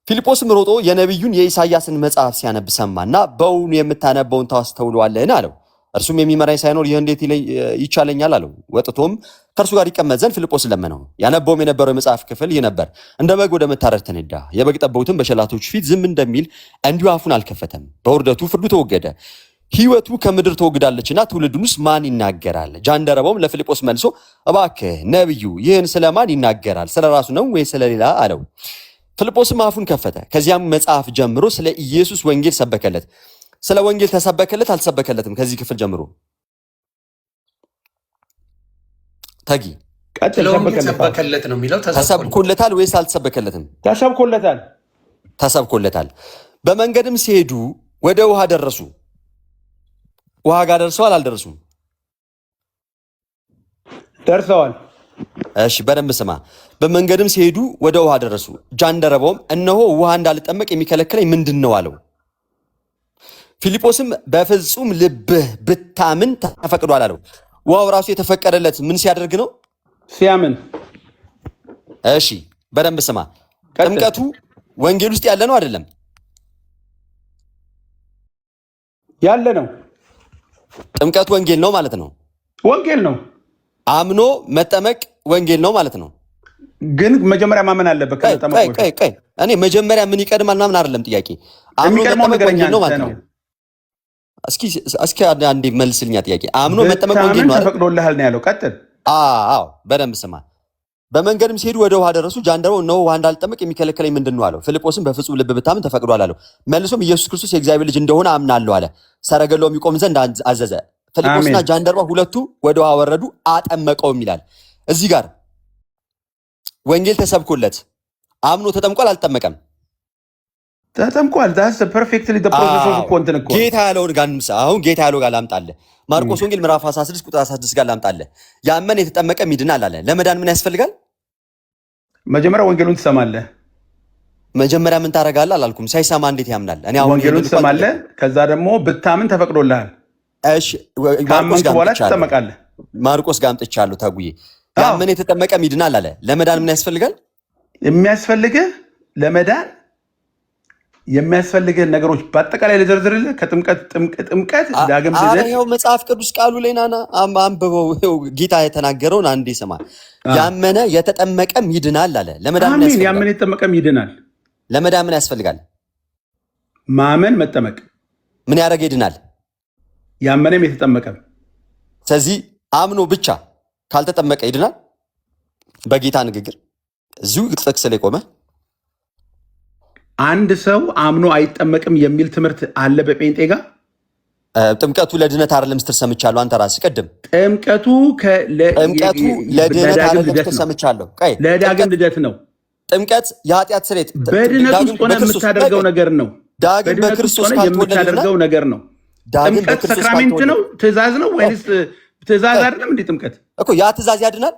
ፊልጶስም ሮጦ የነቢዩን የኢሳያስን መጽሐፍ ሲያነብ ሰማና በውኑ የምታነበውን ታስተውለዋለህን አለው። እርሱም የሚመራኝ ሳይኖር ይህ እንዴት ይቻለኛል አለው። ወጥቶም ከእርሱ ጋር ይቀመጥ ዘንድ ፊልጶስ ለመነው። ያነበውም የነበረው የመጽሐፍ ክፍል ይህ ነበር። እንደ በግ ወደ መታረድ ተነዳ። የበግ ጠቦትም በሸላቶች ፊት ዝም እንደሚል እንዲሁ አፉን አልከፈተም። በውርደቱ ፍርዱ ተወገደ። ሕይወቱ ከምድር ተወግዳለችና ትውልዱንስ ማን ይናገራል? ጃንደረባውም ለፊልጶስ መልሶ እባክህ ነቢዩ ይህን ስለማን ይናገራል? ስለ ራሱ ነው ወይ ስለሌላ አለው። ፊልጶስም አፉን ከፈተ። ከዚያም መጽሐፍ ጀምሮ ስለ ኢየሱስ ወንጌል ሰበከለት። ስለ ወንጌል ተሰበከለት አልተሰበከለትም? ከዚህ ክፍል ጀምሮ ተጊ ሰበከለት ነው የሚለው። ተሰብኮለታል ወይስ አልተሰበከለትም? ተሰብኮለታል። በመንገድም ሲሄዱ ወደ ውሃ ደረሱ። ውሃ ጋር ደርሰዋል አልደረሱም? ደርሰዋል። እሺ በደንብ ስማ። በመንገድም ሲሄዱ ወደ ውሃ ደረሱ። ጃንደረባውም እነሆ ውሃ እንዳልጠመቅ የሚከለክለኝ ምንድን ነው አለው። ፊልጶስም በፍጹም ልብህ ብታምን ተፈቅዷል አለው። ውሃው ራሱ የተፈቀደለት ምን ሲያደርግ ነው? ሲያምን። እሺ በደንብ ስማ። ጥምቀቱ ወንጌል ውስጥ ያለ ነው አይደለም? ያለ ነው። ጥምቀት ወንጌል ነው ማለት ነው። ወንጌል ነው። አምኖ መጠመቅ ወንጌል ነው ማለት ነው። ግን መጀመሪያ ማመን አለበት። እኔ መጀመሪያ ምን ይቀድማል ምናምን አይደለም ጥያቄ። አምኖ መጠመቅ ወንጌል ነው ማለት ነው። እስኪ አንዴ መልስልኛ ጥያቄ። አምኖ መጠመቅ ወንጌል ነው ተፈቅዶልሃል ነው ያለው። ቀጥል። አዎ በደንብ ስማ። በመንገድም ሲሄዱ ወደ ውሃ ደረሱ። ጃንደረባው እነሆ ውሃ እንዳልጠመቅ የሚከለክለኝ ምንድን ነው አለው። ፊልጶስም በፍጹም ልብ ብታምን ተፈቅዷል አለው። መልሶም ኢየሱስ ክርስቶስ የእግዚአብሔር ልጅ እንደሆነ አምናለሁ አለ። ሰረገላውም ይቆም ዘንድ አዘዘ። ፊልጶስና ጃንደረባው ሁለቱ ወደ ውሃ ወረዱ፣ አጠመቀውም ይላል። እዚህ ጋር ወንጌል ተሰብኮለት አምኖ ተጠምቋል አልተጠመቀም? ተጠምቋል። ፐርፌክትሊ ጌታ ያለውን ጋር አሁን ጌታ ያለው ጋር ላምጣልህ። ማርቆስ ወንጌል ምዕራፍ 16 ቁጥር 16 ጋር ላምጣልህ። ያመነ የተጠመቀ ይድናል አለ። ለመዳን ምን ያስፈልጋል? መጀመሪያ ወንጌሉን ትሰማለህ። መጀመሪያ ምን ታደርጋለህ አላልኩም። ሳይሰማ እንዴት ያምናል? እኔ አሁን ወንጌሉን ትሰማለህ፣ ከዛ ደግሞ ብታምን ተፈቅዶልሃል። እሺ ማርቆስ ጋር ትጠመቃለህ። ማርቆስ ጋር አምጥቻለሁ። ተጉዬ ያመነ የተጠመቀ ይድናል አለ። ለመዳን ምን ያስፈልጋል? የሚያስፈልግህ ለመዳን የሚያስፈልግህ ነገሮች በአጠቃላይ ልዘርዝርልህ። ከጥምቀት ዳግም ልደት ይኸው መጽሐፍ ቅዱስ ቃሉ ላይ ናና አንብበው። ጌታ የተናገረውን አንዴ ስማ። ያመነ የተጠመቀም ይድናል አለ። ለመዳን ምን ያስፈልጋል? ያመነ የተጠመቀም ይድናል። ለመዳን ምን ያስፈልጋል? ማመን፣ መጠመቅ። ምን ያደረገ ይድናል? ያመነም የተጠመቀም። ስለዚህ አምኖ ብቻ ካልተጠመቀ ይድናል? በጌታ ንግግር እዚሁ ጥቅስ ላይ ቆመ። አንድ ሰው አምኖ አይጠመቅም የሚል ትምህርት አለ በጴንጤ ጋር። ጥምቀቱ ለድነት አይደለም ስትል ሰምቻለሁ። አንተ ራስህ ቅድም ጥምቀቱ ለድነት አይደለም ስትል ሰምቻለሁ። ለዳግም ልደት ነው። ጥምቀት የኃጢአት ስርየት በድነት ውስጥ ሆነ የምታደርገው ነገር ነው። ዳግም በክርስቶስ የምታደርገው ነገር ነው። ጥምቀት ሰክራሜንት ነው፣ ትእዛዝ ነው ወይስ ትእዛዝ አይደለም? እንዴ ጥምቀት እኮ ያ ትእዛዝ ያድናል።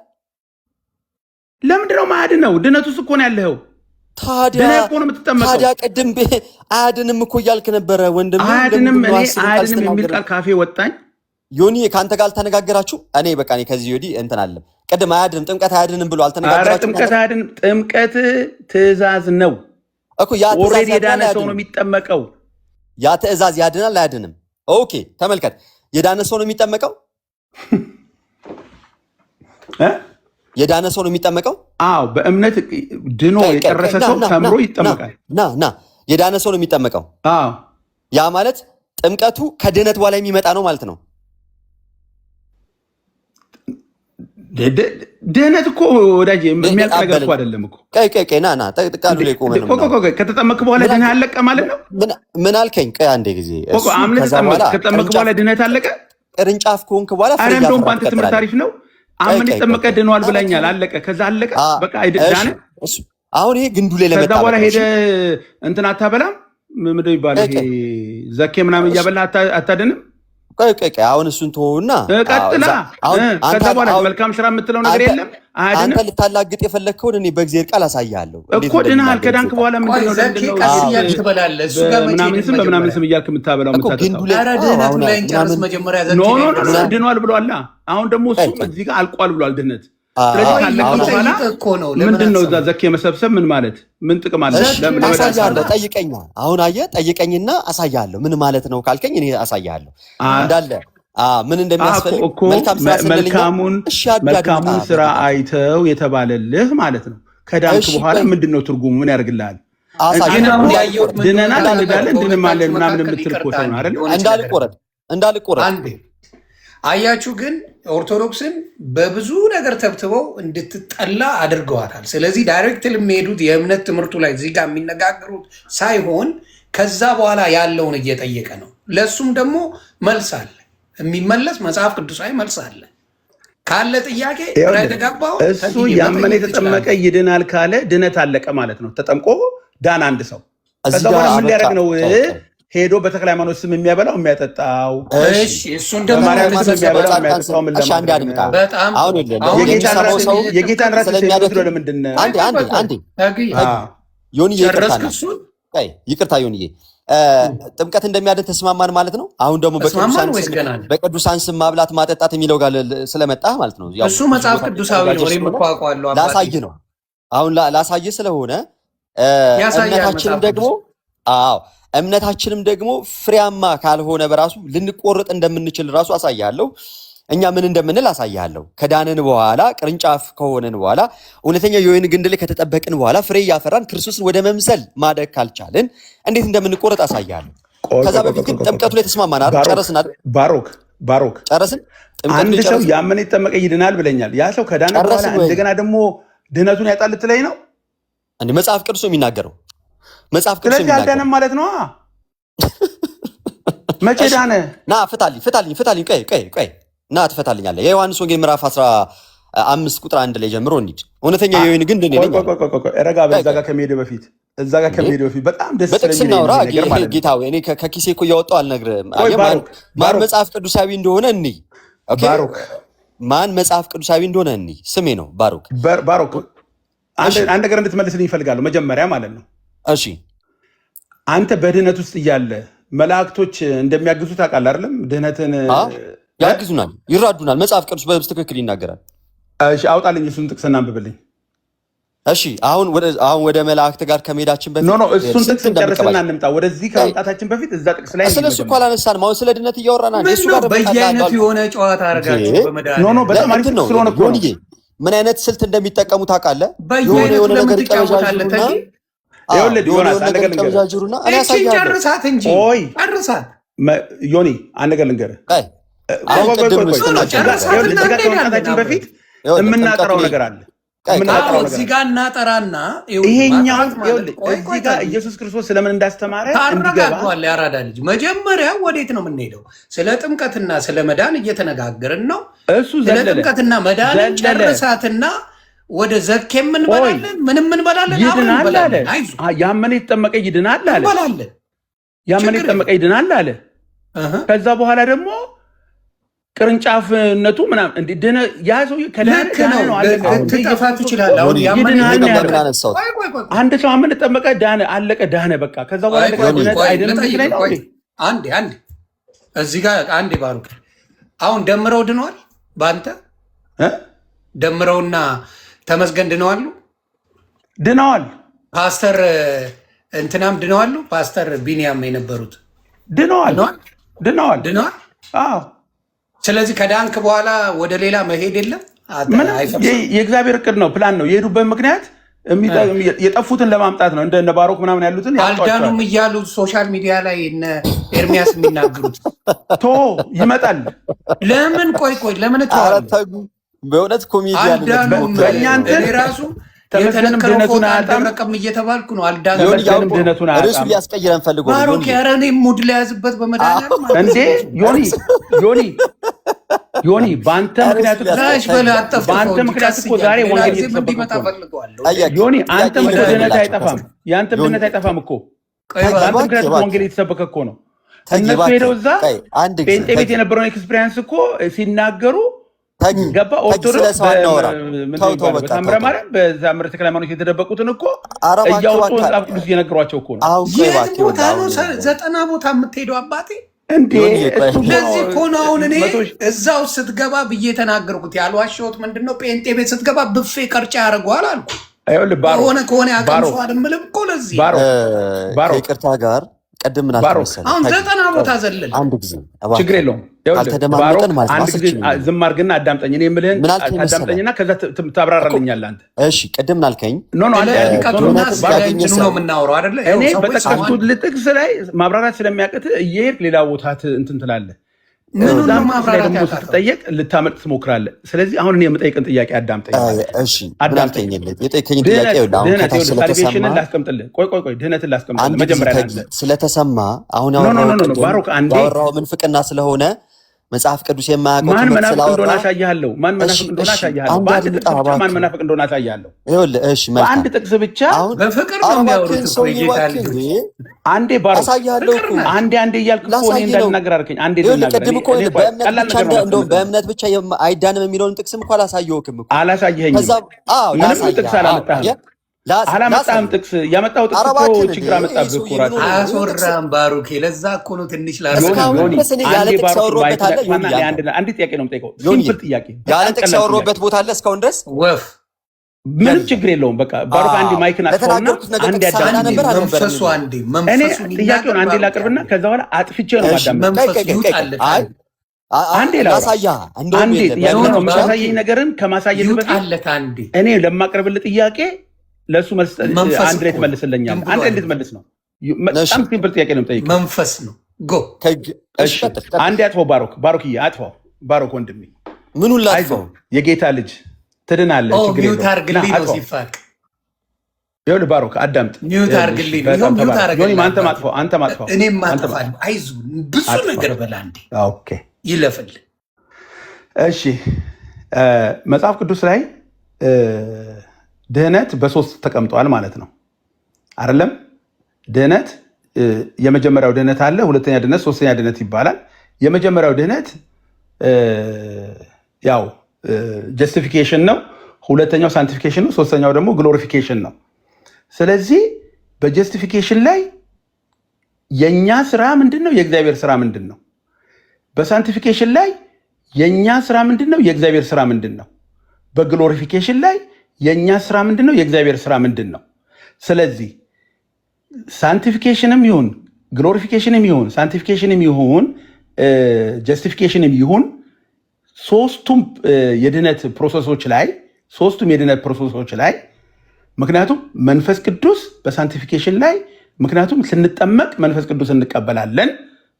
ለምንድን ነው ማያድነው? ድነቱስ እኮ ነው ያለኸው። ታዲያ ቅድም አያድንም እኮ እያልክ ነበረ ወንድም። አያድንም የሚል ቃል ካፌ ወጣኝ። ዮኒ ከአንተ ጋር አልተነጋገራችሁ? እኔ በቃ ከዚህ ወዲህ እንትን አለም። ቅድም አያድንም ጥምቀት አያድንም ብሎ አልተነጋገራችሁ? ጥምቀት አያድንም። ጥምቀት ትእዛዝ ነው እኮ። ያ ኦልሬዲ የዳነ ሰው ነው የሚጠመቀው። ያ ትእዛዝ ያድናል አያድንም? ኦኬ ተመልከት። የዳነ ሰው ነው የሚጠመቀው። የዳነ ሰው ነው የሚጠመቀው። አዎ በእምነት ድኖ የጨረሰ ሰው ተምሮ ይጠመቃል። ና የዳነ ሰው ነው የሚጠመቀው። አዎ ያ ማለት ጥምቀቱ ከድህነት በኋላ የሚመጣ ነው ማለት ነው። ድህነት እኮ ወዳጅ የሚያልቅ ነገር እኮ አይደለም እኮ። ና ቃሉ ላይ ቆመ ነው። ከተጠመቅ በኋላ ድህነት አለቀ ማለት ነው። ምን አልከኝ? አንዴ ጊዜ ከተጠመቅ በኋላ ድህነት አለቀ። ቅርንጫፍ ከሆንክ በኋላ ፍሬ ያፈራል። እንደውም በአንተ ትምህርት ታሪፍ ነው። አምን ይጠመቀ ድኗል ብለኛል። አለቀ። ከዛ አለቀ በቃ ዳነ። አሁን ይሄ ግንዱ ላይ ለመጣ ከዛ በኋላ ሄደ እንትን አታበላም። ምንድነው ይባላል ይሄ ዘኬ ምናምን እያበላ አታደንም። አሁን እሱን ተወውና ቀጥላ። ከዛ በኋላ መልካም ስራ የምትለው ነገር የለም። አንተ ልታላግጥ የፈለግከውን እኔ በእግዚአብሔር ቃል አሳያለሁ እኮ። ድናሃል። ከዳንክ በኋላ ምንድነው በምናምን ስም እያልክ የምታበላው የምታጠጣው? ድኗል ብሏላ። አሁን ደግሞ እሱ እዚህ ጋር አልቋል ብሏል ድነት። ስለዚህ ካለቀ በኋላ ምንድነው እዛ ዘኬ መሰብሰብ ምን ማለት ምን ጥቅም አለ? አሳያለሁ። ጠይቀኛ። አሁን አየህ፣ ጠይቀኝና አሳያለሁ። ምን ማለት ነው ካልከኝ እኔ አሳያለሁ እንዳለ ምን እንደሚያስፈልግ መልካሙን ስራ አይተው የተባለልህ ማለት ነው። ከዳንክ በኋላ ምንድነው ትርጉሙ? ምን ያደርግልሃል? ድነናል እንዳለን ድንማለን ምናምን የምትል እኮ ሰው ነው አይደል? እንዳልቆረጥ አያችሁ። ግን ኦርቶዶክስን በብዙ ነገር ተብትበው እንድትጠላ አድርገዋታል። ስለዚህ ዳይሬክትል የሚሄዱት የእምነት ትምህርቱ ላይ እዚህ ጋር የሚነጋገሩት ሳይሆን ከዛ በኋላ ያለውን እየጠየቀ ነው። ለእሱም ደግሞ መልስ አለ፣ የሚመለስ መጽሐፍ ቅዱሳዊ መልስ አለ። ካለ ጥያቄ ተጋባው። እሱ ያመነ የተጠመቀ ይድናል ካለ ድነት አለቀ ማለት ነው። ተጠምቆ ዳን አንድ ሰው። ከዛ በኋላ ምን ሊያደርግ ነው? ሄዶ በተክለ ሃይማኖት ስም የሚያበላው የሚያጠጣው፣ እሱን ደግሞ የጌታን ራስ የሚያደርገው ለምንድን ነው? ይቅርታ ዮኒዬ፣ ጥምቀት እንደሚያድን ተስማማን ማለት ነው። አሁን ደግሞ በቅዱሳን ስም ማብላት ማጠጣት የሚለው ጋር ስለመጣ ማለት ነው። እሱ መጽሐፍ ቅዱሳዊ ነው። ላሳይ ነው አሁን ላሳይ ስለሆነ እምነታችንም ደግሞ እምነታችንም ደግሞ ፍሬያማ ካልሆነ በራሱ ልንቆርጥ እንደምንችል ራሱ አሳያለሁ። እኛ ምን እንደምንል አሳያለሁ። ከዳንን በኋላ ቅርንጫፍ ከሆነን በኋላ እውነተኛ የወይን ግንድ ላይ ከተጠበቅን በኋላ ፍሬ እያፈራን ክርስቶስን ወደ መምሰል ማደግ ካልቻልን እንዴት እንደምንቆርጥ አሳያለሁ። ከዛ በፊት ግን ጥምቀቱ ላይ ተስማማን አይደል? ጨረስን አይደል? ባሮክ ጨረስን። አንድ ሰው ያመነ ይጠመቀ ይድናል ብለኛል። ያ ሰው ከዳነ በኋላ እንደገና ደግሞ ድህነቱን ያጣል ልትለኝ ነው እንዴ? መጽሐፍ ቅዱስ ነው የሚናገረው። መጽሐፍ ቅዱስ ስለዚህ አልዳነም ማለት ነው። መቼ ዳነ? ና ፍታልኝ። ቆይ ና ትፈታልኛለህ። የዮሐንስ ወንጌል ምዕራፍ 15 ቁጥር 1 ላይ ጀምሮ እንሂድ። እውነተኛ የወይን ግንድ እኔ ነኝ። ረጋ በዛ ጋር ከመሄድ በፊት በጣም ደስ ስለሚል ነገር ማለት ጌታ ወይ እኔ ከኪሴ እኮ እያወጣሁ አልነግርህም። ማን መጽሐፍ ቅዱሳዊ እንደሆነ እንይ። ኦኬ ማን መጽሐፍ ቅዱሳዊ እንደሆነ እንይ። ስሜ ነው ባሮክ። አንድ ነገር እንድትመልስልኝ ይፈልጋለሁ መጀመሪያ ማለት ነው። እሺ አንተ በድህነት ውስጥ እያለ መላእክቶች እንደሚያግዙ ታውቃለህ አይደለም? ድህነትን ያግዙናል፣ ይራዱናል። መጽሐፍ ቅዱስ በትክክል ይናገራል። እሺ አውጣልኝ፣ እሱን ጥቅስ እናንብብልኝ። እሺ አሁን ወደ መላእክት ጋር ከመሄዳችን በፊት እሱን ጥቅስ ጨርስና እንምጣ። ወደዚህ ከመምጣታችን በፊት እዛ ጥቅስ ላይ ስለሱ እኮ አላነሳንም። አሁን ስለ ድነት እያወራን አይደል? እሱ ጋር በየአይነቱ የሆነ ጨዋታ አደረጋችሁ በመድኃኒዓለም። በጣም አሪፍ ነው ስለሆነ እኮ ነው። ምን አይነት ስልት እንደሚጠቀሙ ታውቃለህ? የሆነ ነገር ይቀበዛሉና ይቀበዛጁሩና እኔ ያሳያለሁ። ጨርሳት እንጂ ጨርሳት። ዮኒ አንድ ነገር ልንገርህ። ከመምጣታችን በፊት የምናጠራው ነገር አለ። እዚህ ጋር እናጠራና ይሄኛው እዚህ ጋር ኢየሱስ ክርስቶስ ስለምን እንዳስተማረ ታረጋግጧል። ያራዳ ልጅ መጀመሪያ ወዴት ነው የምንሄደው? ስለ ጥምቀትና ስለ መዳን እየተነጋገርን ነው። ስለ ጥምቀትና መዳንን ጨርሳትና ወደ ዘኬም እንበላለን፣ ምንም እንበላለን። ይድናል አለ። ያመነ የተጠመቀ ይድናል አለ። ያመነ የተጠመቀ ይድናል አለ። ከዛ በኋላ ደግሞ ቅርንጫፍነቱ ምናምን እንዴ ደነ ያ ሰው ከዳነ ነው አለቀ። ትጠፋት ይችላል። አሁን አንድ ሰው አመነ ተጠመቀ ዳነ አለቀ ዳነ በቃ። ከዛ በኋላ ለከደነ አይደለም ትክክለኛ ነው። አንዴ እዚህ ጋር አንዴ ባሩክ አሁን ደምረው ድነዋል። ባንተ ደምረውና ተመስገን ድነዋል። ፓስተር እንትናም ድነዋል። ፓስተር ቢኒያም የነበሩት ድነዋል። አዎ ስለዚህ ከዳንክ በኋላ ወደ ሌላ መሄድ የለም። የእግዚአብሔር እቅድ ነው፣ ፕላን ነው። የሄዱበት ምክንያት የጠፉትን ለማምጣት ነው። እንደ ባሮክ ምናምን ያሉትን አልዳኑም እያሉ ሶሻል ሚዲያ ላይ እነ ኤርሚያስ የሚናገሩት ይመጣል። ለምን ቆይ ለምን በእውነት ኮሜዲያን ራሱ የተነከረው ፎቶ አልደረቀም እየተባልኩ ነው። ርዕሱ ሊያስቀይረን ፈልጎ ባሮክ ያረኔ ሙድ ለያዝበት በመድኃኒዓለም እንዴ ዮኒ በአንተ ምክንያት እኮ ዛሬ ወንጌል እየተሰበከ ዮኒ አንተም ድህነት አይጠፋም። የአንተም ድህነት አይጠፋም እኮ በአንተ ምክንያት ወንጌል እየተሰበከ እኮ ነው። እነሱ ሄደው እዛ ጴንጤ ቤት የነበረውን ኤክስፔሪንስ እኮ ሲናገሩ ገባ ኦርቶዶክስ በታምረ ማርያም በዛምረ ተክለ ሃይማኖት የተደበቁትን እኮ እያወጡ መጽሐፍ ቅዱስ እየነገሯቸው እኮ ነው። የት ቦታ ነው 90 ቦታ የምትሄደው አባቴ? እንዴ እንደዚህ እኮ ነው። አሁን እኔ እዛው ስትገባ ብዬ ተናገርኩት። ያልዋሸሁት ምንድነው ጴንጤ ቤት ስትገባ ብፌ ቀርጫ ያደርገዋል አልኩ። ከሆነ ያቀምሱ አይደለም እኮ ለዚህ ከይቅርታ ጋር ቀደም ምን አልመሰለህ? አሁን 90 ቦታ ዘለል አንድ ጊዜ ችግር የለውም። አልተደማመጠን ማለት አንድ ጊዜ ዝም አድርግና አዳምጠኝ። እኔ የምልህን አዳምጠኝና ከዛ ታብራራልኛለህ አንተ። እሺ ቅድም ምን አልከኝ? ነው የምናወራው አይደለ? እኔ በጠቀስኩት ጥቅስ ላይ ማብራራት ስለሚያቅት እየሄድክ ሌላ ቦታ እንትን ትላለህ። እዛም ላይ ደግሞ ስትጠየቅ ልታመልጥ ትሞክራለህ። ስለዚህ አሁን እኔ የምጠይቅን ጥያቄ አዳምጠኝ። ሳልቬሽንን ላስቀምጥልህ። ቆይ ድህነትን ላስቀምጥልህ መጀመሪያ ስለተሰማ አሁን ባሮክ አንዴ ያወራው ምንፍቅና ስለሆነ መጽሐፍ ቅዱስ የማያውቀው ማን መናፍቅ እንደሆነ አሳያለሁ። ማን መናፍቅ እንደሆነ አሳያለሁ። በአንድ ጥቅስ ብቻ ማን መናፍቅ እንደሆነ አሳያለሁ። በአንድ ጥቅስ ብቻ በፍቅር ነው የሚያወሩት እኮ የጌታ ልጅ። አንዴ ባሮክ አሳያለሁ እኮ አንዴ እያልክ እኮ እኔ እንዳልናገር አልከኝ። አንዴ በእምነት ብቻ አይዳንም የሚለውን ጥቅስም እኮ አላሳየሁህም እኮ። አላሳየኸኝም። ምንም ጥቅስ አላመጣህም። አላመጣህም ጥቅስ። ያመጣው ጥቅስ እኮ ችግር አመጣብህ እኮ ራስህ። አያስወራም ባሩኬ። ለዛ እኮ ነው ትንሽ አንድ ጥያቄ ነው የምጠይቀው። ሲምፕል ጥያቄ። ያለ ጥቅስ ያወራሁበት ቦታ አለ እስካሁን ድረስ ወፍ ምንም ችግር የለውም። በቃ ባሩክ አንዴ ማይክን አጥፋውና አንዴ ያዳምጥ። እኔ ጥያቄውን አንዴ ላቅርብና ከዛ በኋላ አጥፍቼ ነው ማዳመጥ። አንዴ ላሳያ አንዴ ጥያቄውን ማሳየኝ ነገርን ከማሳየት በፊት እኔ ለማቅረብልህ ጥያቄ ለሱ መልስ አንድ ላይ ትመልስልኛለህ። አንዴ እንዴት መልስ ነው? በጣም ሲምፕል ጥያቄ ነው የምጠይቀው። መንፈስ ነው ጎ እሺ፣ አንዴ አጥፋው። ባሩክዬ አጥፋው። ባሩክ ወንድሜ ምኑን ላጥፋው? የጌታ ልጅ ትድናለህ። ችግር የለውም። ሚውት አድርግልኝ ነው ሲፋቅ። ይኸውልህ ባሩክ አዳምጥ። ሚውት አድርግልኝ ነው። ሚውት አድርግልኝ። አንተ ማጥፋው። እኔም ማጥፋለሁ። አይዞህ ብዙ ነገር በላ እንዴ። ኦኬ ይለፍል። እሺ መጽሐፍ ቅዱስ ላይ ድህነት በሶስት ተቀምጧል ማለት ነው አይደለም? ድህነት የመጀመሪያው ድህነት አለ፣ ሁለተኛ ድህነት፣ ሶስተኛ ድህነት ይባላል። የመጀመሪያው ድህነት ያው ጀስቲፊኬሽን ነው፣ ሁለተኛው ሳንቲፊኬሽን ነው፣ ሶስተኛው ደግሞ ግሎሪፊኬሽን ነው። ስለዚህ በጀስቲፊኬሽን ላይ የኛ ስራ ምንድን ነው? የእግዚአብሔር ስራ ምንድን ነው? በሳንቲፊኬሽን ላይ የኛ ስራ ምንድን ነው? የእግዚአብሔር ስራ ምንድን ነው? በግሎሪፊኬሽን ላይ የኛ ስራ ምንድን ነው? የእግዚአብሔር ስራ ምንድን ነው? ስለዚህ ሳንቲፊኬሽንም ይሁን ግሎሪፊኬሽንም ይሁን ሳንቲፊኬሽንም ይሁን ጀስቲፊኬሽንም ይሁን ሶስቱም የድነት ፕሮሰሶች ላይ ምክንያቱም መንፈስ ቅዱስ በሳንቲፊኬሽን ላይ ምክንያቱም ስንጠመቅ መንፈስ ቅዱስ እንቀበላለን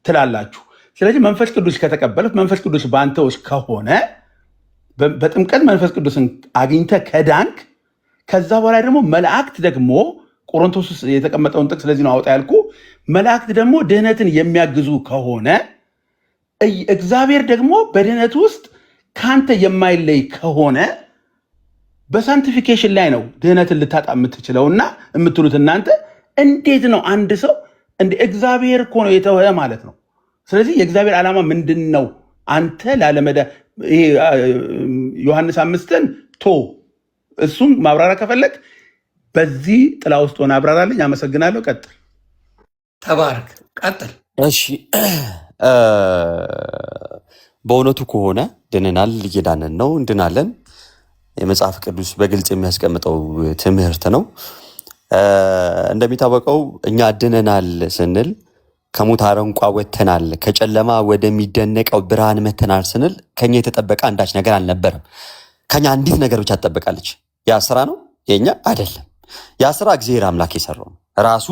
ትላላችሁ። ስለዚህ መንፈስ ቅዱስ ከተቀበሉት መንፈስ ቅዱስ በአንተ ውስጥ ከሆነ በጥምቀት መንፈስ ቅዱስን አግኝተ ከዳንክ ከዛ በኋላ ደግሞ መላእክት ደግሞ ቆሮንቶስ ውስጥ የተቀመጠውን ጥቅስ ስለዚህ ነው አውጣ ያልኩ። መላእክት ደግሞ ድህነትን የሚያግዙ ከሆነ እግዚአብሔር ደግሞ በድህነት ውስጥ ከአንተ የማይለይ ከሆነ በሳንቲፊኬሽን ላይ ነው ድህነትን ልታጣ የምትችለውና የምትሉት እናንተ እንዴት ነው? አንድ ሰው እንደ እግዚአብሔር እኮ ነው የተወ ማለት ነው። ስለዚህ የእግዚአብሔር ዓላማ ምንድን ነው? አንተ ላለመዳ ዮሐንስ 5ን እሱም ማብራሪያ ከፈለግ በዚህ ጥላ ውስጥ ሆነ አብራራልኝ። አመሰግናለሁ። ቀጥል። ተባረክ። ቀጥል። እሺ በእውነቱ ከሆነ ድነናል፣ እየዳንን ነው፣ እንድናለን። የመጽሐፍ ቅዱስ በግልጽ የሚያስቀምጠው ትምህርት ነው። እንደሚታወቀው እኛ ድነናል ስንል ከሙት አረንቋ ወጥተናል፣ ከጨለማ ወደሚደነቀው ብርሃን መተናል ስንል ከኛ የተጠበቀ አንዳች ነገር አልነበረም። ከኛ አንዲት ነገር ብቻ ትጠበቃለች። ያ ስራ ነው፣ የኛ አይደለም። ያ ስራ እግዚአብሔር አምላክ የሰራው ነው። ራሱ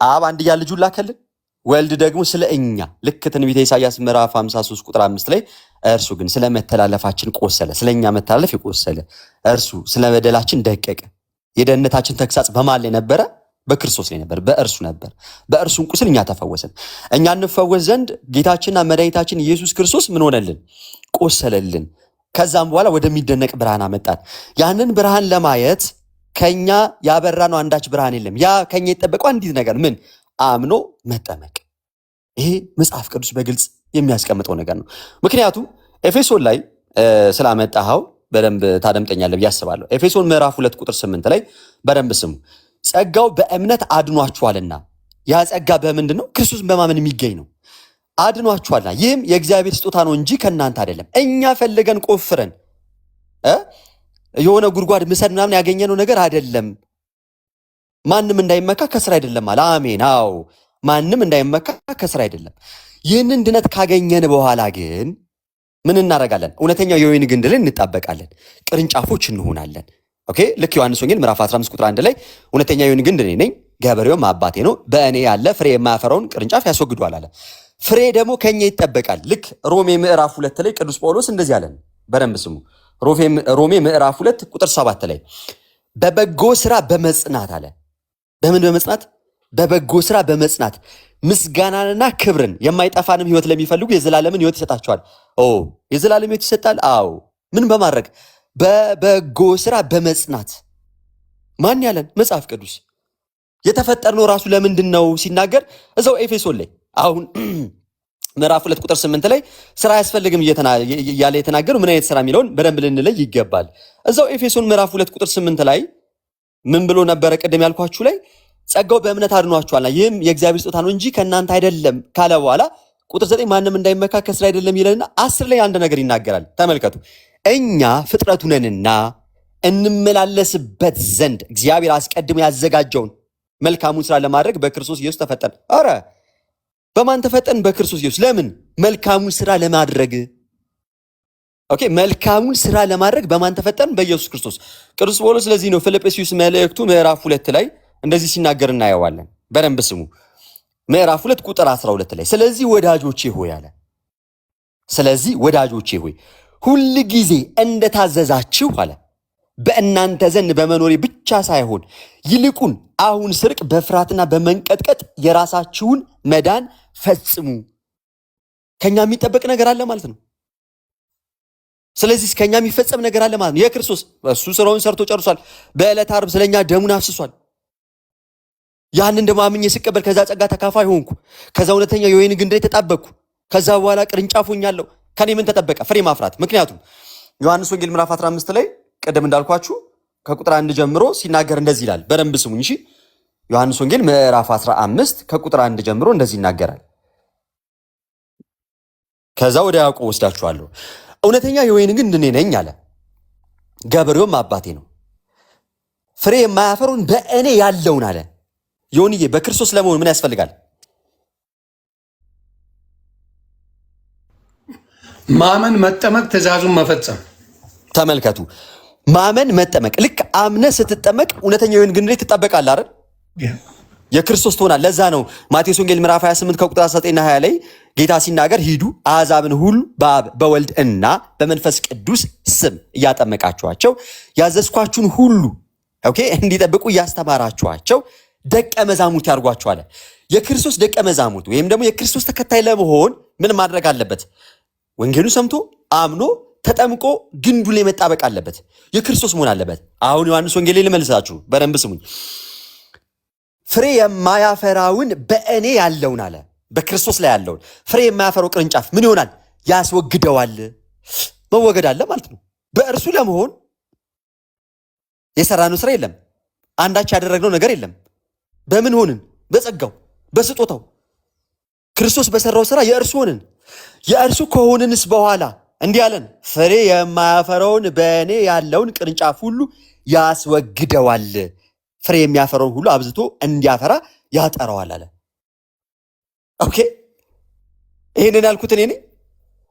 አብ አንድያ ልጁን ላከልን፣ ወልድ ደግሞ ስለ እኛ ልክ ትንቢተ ኢሳይያስ ምዕራፍ 53 ቁጥር 5 ላይ እርሱ ግን ስለ መተላለፋችን ቆሰለ፣ ስለኛ መተላለፍ የቆሰለ እርሱ ስለ በደላችን ደቀቀ። የደህንነታችን ተግሳጽ በማን ላይ ነበረ? በክርስቶስ ላይ ነበር፣ በእርሱ ነበር። በእርሱም ቁስል እኛ ተፈወስን። እኛ እንፈወስ ዘንድ ጌታችንና መድኃኒታችን ኢየሱስ ክርስቶስ ምን ሆነልን? ቆሰለልን። ከዛም በኋላ ወደሚደነቅ ብርሃን አመጣን። ያንን ብርሃን ለማየት ከኛ ያበራነው አንዳች ብርሃን የለም። ያ ከኛ የተጠበቀው አንዲት ነገር ምን? አምኖ መጠመቅ። ይሄ መጽሐፍ ቅዱስ በግልጽ የሚያስቀምጠው ነገር ነው። ምክንያቱም ኤፌሶን ላይ ስላመጣኸው በደንብ ታደምጠኛለህ ብዬ አስባለሁ። ኤፌሶን ምዕራፍ 2 ቁጥር 8 ላይ በደንብ ስሙ። ጸጋው በእምነት አድኗችኋልና። ያ ጸጋ በምንድን ነው? ክርስቶስን በማመን የሚገኝ ነው። አድኗችኋልና ይህም የእግዚአብሔር ስጦታ ነው እንጂ ከእናንተ አይደለም። እኛ ፈልገን ቆፍረን የሆነ ጉድጓድ ምሰድ ምናምን ያገኘነው ነገር አይደለም። ማንም እንዳይመካ ከስራ አይደለም አለ። አሜን። አዎ ማንም እንዳይመካ ከስራ አይደለም። ይህንን ድነት ካገኘን በኋላ ግን ምን እናደርጋለን? እውነተኛው የወይን ግንድ ላይ እንጣበቃለን፣ ቅርንጫፎች እንሆናለን። ኦኬ። ልክ ዮሐንስ ወንጌል ምዕራፍ 15 ቁጥር 1 ላይ እውነተኛ የወይን ግንድ እኔ ነኝ፣ ገበሬውም አባቴ ነው፣ በእኔ ያለ ፍሬ የማያፈራውን ቅርንጫፍ ያስወግዷል አለ። ፍሬ ደግሞ ከኛ ይጠበቃል። ልክ ሮሜ ምዕራፍ 2 ላይ ቅዱስ ጳውሎስ እንደዚህ አለን። በደንብ ስሙ። ሮሜ ምዕራፍ 2 ቁጥር 7 ላይ በበጎ ስራ በመጽናት አለ። በምን በመጽናት? በበጎ ስራ በመጽናት ምስጋናንና ክብርን የማይጠፋንም ህይወት ለሚፈልጉ የዘላለምን ህይወት ይሰጣቸዋል። የዘላለም ህይወት ይሰጣል። አዎ ምን በማድረግ? በበጎ ስራ በመጽናት። ማን ያለን? መጽሐፍ ቅዱስ። የተፈጠርነው ራሱ ለምንድን ነው ሲናገር እዛው ኤፌሶን ላይ አሁን ምዕራፍ 2 ቁጥር 8 ላይ ስራ አያስፈልግም እያለ የተናገረው ምን አይነት ስራ የሚለውን በደንብ ልንለይ ይገባል። እዛው ኤፌሶን ምዕራፍ 2 ቁጥር 8 ላይ ምን ብሎ ነበረ? ቅድም ያልኳችሁ ላይ ጸጋው በእምነት አድኗችኋልና ይህም የእግዚአብሔር ስጦታ ነው እንጂ ከእናንተ አይደለም ካለ በኋላ ቁጥር 9 ማንም እንዳይመካ ከስራ አይደለም ይለንና 10 ላይ አንድ ነገር ይናገራል። ተመልከቱ። እኛ ፍጥረቱ ነንና እንመላለስበት ዘንድ እግዚአብሔር አስቀድሞ ያዘጋጀውን መልካሙን ስራ ለማድረግ በክርስቶስ ኢየሱስ ተፈጠን። አረ በማን ተፈጠን? በክርስቶስ ኢየሱስ። ለምን? መልካሙን ስራ ለማድረግ። ኦኬ፣ መልካሙን ስራ ለማድረግ በማን ተፈጠን? በኢየሱስ ክርስቶስ። ቅዱስ ጳውሎስ ስለዚህ ነው ፊልጵስዩስ መልእክቱ ምዕራፍ 2 ላይ እንደዚህ ሲናገር እናየዋለን። በደንብ ስሙ። ምዕራፍ 2 ቁጥር 12 ላይ ስለዚህ ወዳጆቼ ሆይ አለ። ስለዚህ ወዳጆቼ ሆይ ሁል ጊዜ እንደታዘዛችሁ አለ በእናንተ ዘንድ በመኖሬ ብቻ ሳይሆን ይልቁን አሁን ስርቅ በፍርሃትና በመንቀጥቀጥ የራሳችሁን መዳን ፈጽሙ። ከኛ የሚጠበቅ ነገር አለ ማለት ነው። ስለዚህ ከኛ የሚፈጸም ነገር አለ ማለት ነው። የክርስቶስ እሱ ስራውን ሰርቶ ጨርሷል። በዕለተ ዓርብ ስለኛ ደሙን አፍስሷል። ያንን ደግሞ አምኜ ስቀበል ከዛ ጸጋ ተካፋይ ሆንኩ። ከዛ እውነተኛ የወይን ግንድ ላይ ተጣበቅኩ። ከዛ በኋላ ቅርንጫፍ ሆኛለሁ። ከኔ ምን ተጠበቀ? ፍሬ ማፍራት። ምክንያቱም ዮሐንስ ወንጌል ምዕራፍ 15 ላይ ቀደም እንዳልኳችሁ ከቁጥር 1 ጀምሮ ሲናገር እንደዚህ ይላል። በደንብ ስሙኝ እሺ። ዮሐንስ ወንጌል ምዕራፍ 15 ከቁጥር 1 ጀምሮ እንደዚህ ይናገራል። ከዛ ወደ ያዕቆብ ወስዳችኋለሁ። እውነተኛ የወይን ግንድ እኔ ነኝ አለ፣ ገበሬውም አባቴ ነው። ፍሬ የማያፈሩን በእኔ ያለውን አለ። ዮኒዬ በክርስቶስ ለመሆን ምን ያስፈልጋል? ማመን፣ መጠመቅ፣ ትእዛዙን መፈጸም። ተመልከቱ፣ ማመን፣ መጠመቅ። ልክ አምነ ስትጠመቅ እውነተኛ የወይን ግንድ ላይ ትጠበቃለህ አይደል? የክርስቶስ ትሆናል። ለዛ ነው ማቴዎስ ወንጌል ምዕራፍ 28 ከቁጥር 19ና 20 ላይ ጌታ ሲናገር ሂዱ አሕዛብን ሁሉ በአብ በወልድ እና በመንፈስ ቅዱስ ስም እያጠመቃችኋቸው ያዘዝኳችሁን ሁሉ ኦኬ እንዲጠብቁ እያስተማራችኋቸው ደቀ መዛሙርት ያርጓቸዋል። የክርስቶስ ደቀ መዛሙርት ወይም ደግሞ የክርስቶስ ተከታይ ለመሆን ምን ማድረግ አለበት? ወንጌሉ ሰምቶ አምኖ ተጠምቆ ግንዱ ላይ መጣበቅ አለበት። የክርስቶስ መሆን አለበት። አሁን ዮሐንስ ወንጌል ላይ ልመልሳችሁ፣ በደንብ ስሙኝ። ፍሬ የማያፈራውን በእኔ ያለውን አለ፣ በክርስቶስ ላይ ያለውን ፍሬ የማያፈራው ቅርንጫፍ ምን ይሆናል? ያስወግደዋል። መወገድ አለ ማለት ነው። በእርሱ ለመሆን የሰራነው ስራ የለም። አንዳች ያደረግነው ነገር የለም። በምን ሆንን? በጸጋው በስጦታው ክርስቶስ በሰራው ስራ የእርሱ ሆንን። የእርሱ ከሆንንስ በኋላ እንዲህ አለን፣ ፍሬ የማያፈራውን በእኔ ያለውን ቅርንጫፍ ሁሉ ያስወግደዋል፣ ፍሬ የሚያፈራውን ሁሉ አብዝቶ እንዲያፈራ ያጠራዋል አለ። ኦኬ፣ ይህንን ያልኩት እኔ ነኝ?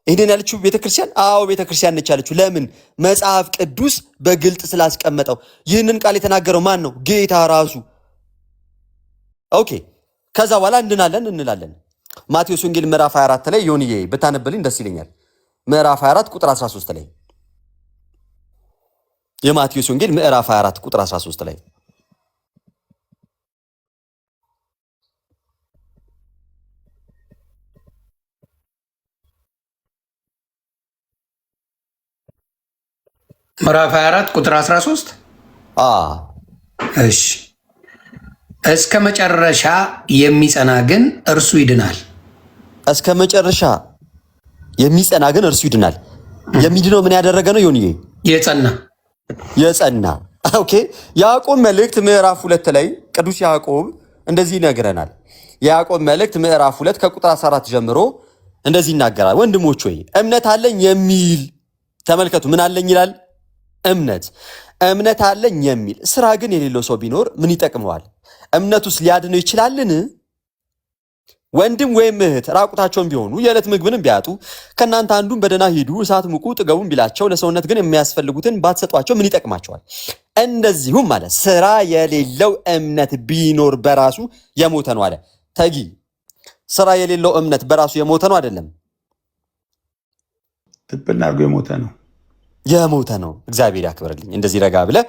ይህንን ያለችው ቤተክርስቲያን? አዎ ቤተክርስቲያን ነች ያለችው። ለምን? መጽሐፍ ቅዱስ በግልጥ ስላስቀመጠው። ይህንን ቃል የተናገረው ማን ነው? ጌታ ራሱ። ኦኬ፣ ከዛ በኋላ እንድናለን እንላለን። ማቴዎስ ወንጌል ምዕራፍ 24 ላይ ዮኒዬ ብታነብልኝ ደስ ይለኛል። ምዕራፍ 24 ቁጥር 13 ላይ የማቴዎስ ወንጌል ምዕራፍ 24 ቁጥር 13 ላይ ምዕራፍ 24 ቁጥር 13 እሺ። እስከ መጨረሻ የሚጸና ግን እርሱ ይድናል። እስከ መጨረሻ የሚጸና ግን እርሱ ይድናል። የሚድነው ምን ያደረገ ነው? ዮኒዬ የጸና። ኦኬ፣ ያዕቆብ መልእክት ምዕራፍ 2 ላይ ቅዱስ ያዕቆብ እንደዚህ ይነግረናል። የያዕቆብ መልእክት ምዕራፍ 2 ከቁጥር 14 ጀምሮ እንደዚህ ይናገራል። ወንድሞች ሆይ እምነት አለኝ የሚል ተመልከቱ። ምን አለኝ ይላል? እምነት አለኝ የሚል ስራ ግን የሌለው ሰው ቢኖር ምን ይጠቅመዋል? እምነቱስ ሊያድነው ይችላልን? ወንድም ወይም እህት ራቁታቸውን ቢሆኑ የዕለት ምግብንም ቢያጡ ከእናንተ አንዱን በደህና ሂዱ እሳት ሙቁ ጥገቡን ቢላቸው ለሰውነት ግን የሚያስፈልጉትን ባትሰጧቸው ምን ይጠቅማቸዋል? እንደዚሁም አለ ስራ የሌለው እምነት ቢኖር በራሱ የሞተ ነው አለ። ተጊ ስራ የሌለው እምነት በራሱ የሞተ ነው አይደለም? ትብና አድርጎ የሞተ ነው። እግዚአብሔር ያክብርልኝ። እንደዚህ ረጋ ብለህ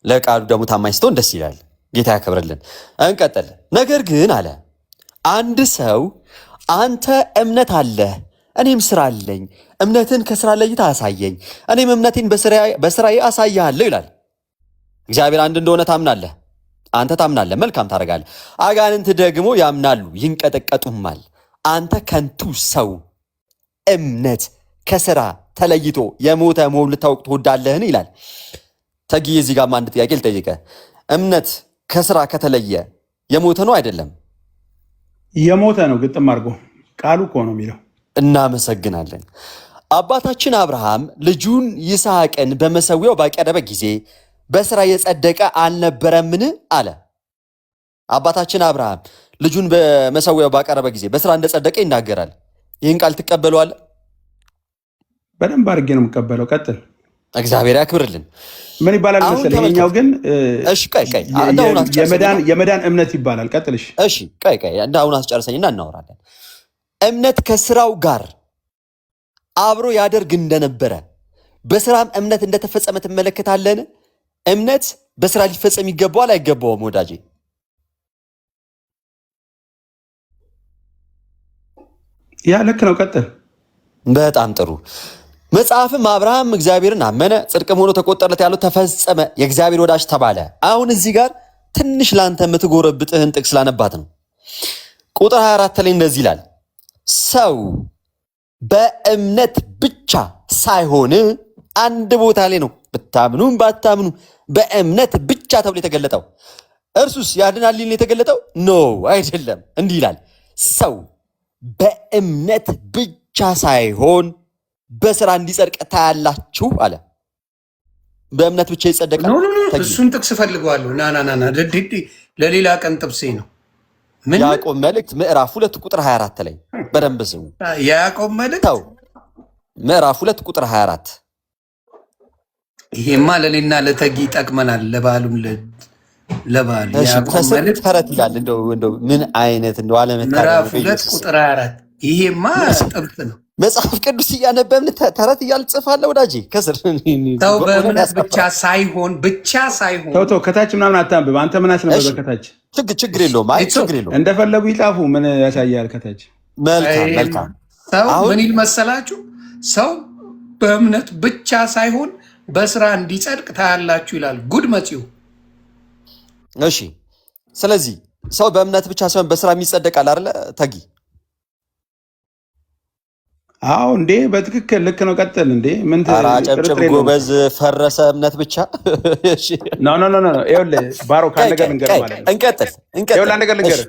ለቃሉ ደግሞ ታማኝ ስትሆን ደስ ይላል። ጌታ ያክብርልን። እንቀጥል። ነገር ግን አለ አንድ ሰው አንተ እምነት አለህ እኔም ስራ አለኝ፣ እምነትን ከስራ ለይታ አሳየኝ፣ እኔም እምነቴን በስራዬ አሳያለሁ ይላል። እግዚአብሔር አንድ እንደሆነ ታምናለህ፣ አንተ ታምናለህ፣ መልካም ታደርጋለህ። አጋንንት ደግሞ ያምናሉ ይንቀጠቀጡማል። አንተ ከንቱ ሰው እምነት ከስራ ተለይቶ የሞተ መሆኑን ልታውቅ ትወዳለህን? ይላል። ተጊዬ እዚህ ጋር አንድ ጥያቄ ልጠይቀ። እምነት ከስራ ከተለየ የሞተ ነው አይደለም? የሞተ ነው። ግጥም አድርጎ ቃሉ እኮ ነው የሚለው። እናመሰግናለን። አባታችን አብርሃም ልጁን ይስሐቅን በመሰዊያው ባቀረበ ጊዜ በስራ የጸደቀ አልነበረምን አለ። አባታችን አብርሃም ልጁን በመሰዊያው ባቀረበ ጊዜ በስራ እንደጸደቀ ይናገራል። ይህን ቃል ትቀበለዋለህ? በደንብ አድርጌ ነው የምቀበለው። ቀጥል። እግዚአብሔር ያክብርልን። ምን ይባላል መሰለህ? ይሄኛው ግን የመዳን እምነት ይባላል። ቀጥልሽ። እሺ ቀይ እንደ አሁን አስጨርሰኝና እናወራለን። እምነት ከስራው ጋር አብሮ ያደርግ እንደነበረ በስራም እምነት እንደተፈጸመ ትመለከታለን። እምነት በስራ ሊፈጸም ይገባዋል አይገባውም? ወዳጄ ያ ልክ ነው። ቀጥል። በጣም ጥሩ። መጽሐፍም አብርሃም እግዚአብሔርን አመነ ጽድቅም ሆኖ ተቆጠረለት ያለው ተፈጸመ፣ የእግዚአብሔር ወዳጅ ተባለ። አሁን እዚህ ጋር ትንሽ ላንተ የምትጎረብጥህን ጥቅስ ላነባት ነው። ቁጥር 24 ላይ እንደዚህ ይላል፣ ሰው በእምነት ብቻ ሳይሆን አንድ ቦታ ላይ ነው ብታምኑም ባታምኑ በእምነት ብቻ ተብሎ የተገለጠው። እርሱስ ያድናል ሊል የተገለጠው ኖ አይደለም። እንዲህ ይላል፣ ሰው በእምነት ብቻ ሳይሆን በስራ እንዲጸድቅ ታያላችሁ አለ። በእምነት ብቻ ይጸደቃል? እሱን ጥቅስ ፈልገዋለሁ። ና ለሌላ ቀን ጥብሴ ነው። ያዕቆብ መልእክት ምዕራፍ 2 ቁጥር 24 ላይ በደንብ ስሙ። ያዕቆብ መልእክት ምዕራፍ 2 ቁጥር 24። ይሄማ ለኔና ለተጊ ይጠቅመናል። ለባሉም ለባሉ ያዕቆብ መልእክት ተረት ይላል። እንደው ምን አይነት እንደው አለመታደል። ምዕራፍ 2 ቁጥር 24። ይሄማ ጥብት ነው። መጽሐፍ ቅዱስ እያነበብን ተረት እያልን ጽፋለህ ወዳጄ። ከስር ተው፣ በእምነት ብቻ ሳይሆን ተው፣ ከታች ምናምን አታንብብ። አንተ ምን አስነበበ ከታች? ችግር የለውም። አይ ችግር የለውም። እንደፈለጉ ይጻፉ። ምን ያሳያል ከታች? መልካም። ሰው ምን ይል መሰላችሁ? ሰው በእምነት ብቻ ሳይሆን በስራ እንዲጸድቅ ታያላችሁ ይላል። ጉድ መጪው። እሺ፣ ስለዚህ ሰው በእምነት ብቻ ሳይሆን በስራ የሚጸደቃል አይደለ ተጊ? አዎ እንዴ፣ በትክክል ልክ ነው። ቀጥል። እንዴ ምን ጨብጨብ ጎበዝ። ፈረሰ እምነት ብቻ? እሺ ኖ ይኸውልህ ባሮክ አንድ ነገር ልንገርህ ማለት ነው። እንቀጥል። ይኸውልህ አንድ ነገር ልንገርህ።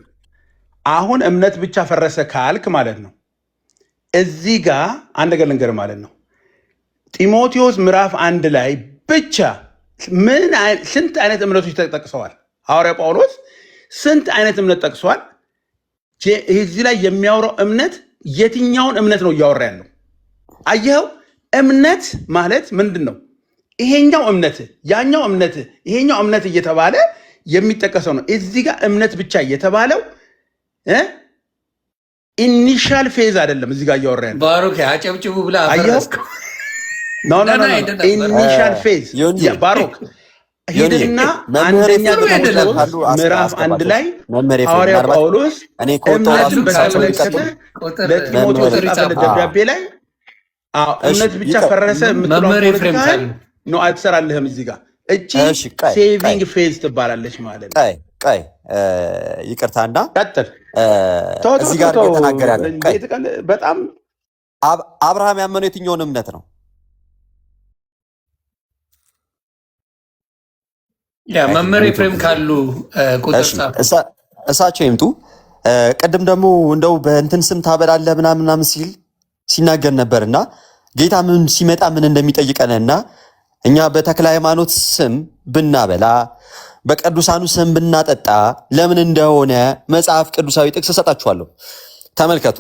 አሁን እምነት ብቻ ፈረሰ ካልክ ማለት ነው እዚህ ጋር አንድ ነገር ልንገርህ ማለት ነው። ጢሞቴዎስ ምዕራፍ 1 ላይ ብቻ ስንት አይነት እምነቶች ተጠቅሰዋል? ሐዋርያ ጳውሎስ ስንት አይነት እምነት ጠቅሷል? እዚህ ላይ የሚያወራው እምነት የትኛውን እምነት ነው እያወራ ያለው? አየኸው? እምነት ማለት ምንድን ነው? ይሄኛው እምነት፣ ያኛው እምነት፣ ይሄኛው እምነት እየተባለ የሚጠቀሰው ነው። እዚህ ጋር እምነት ብቻ እየተባለው ኢኒሻል ፌዝ አይደለም እዚህ ጋር እያወራ ያለው። ባሮክ አጨብጭቡ ብላ አፈረስከው። ኖ ኢኒሻል ፌዝ ባሮክ ሂድና አንደኛ ምዕራፍ 1 ላይ ሐዋርያ ጳውሎስ እምነትን በተመለከተ ለጢሞቴዎስ የጻፈለት ደብዳቤ ላይ እምነት ብቻ ፈረሰ የምትለው ነው አትሰራልህም። እዚህ ጋር እቺ ሴቪንግ ፌዝ ትባላለች ማለት ነው። ቀይ ይቅርታና ቀጥል። እዚህ ጋር እየተናገረ ያለ በጣም አብርሃም ያመነው የትኛውን እምነት ነው? መምህር ኤፍሬም ካሉ ቁጥር እሳቸው ይምጡ። ቅድም ደግሞ እንደው በእንትን ስም ታበላለህ ምናምን ሲል ሲናገር ነበርና ጌታ ምን ሲመጣ ምን እንደሚጠይቀንና እኛ በተክለ ሃይማኖት ስም ብናበላ በቅዱሳኑ ስም ብናጠጣ ለምን እንደሆነ መጽሐፍ ቅዱሳዊ ጥቅስ እሰጣችኋለሁ። ተመልከቱ።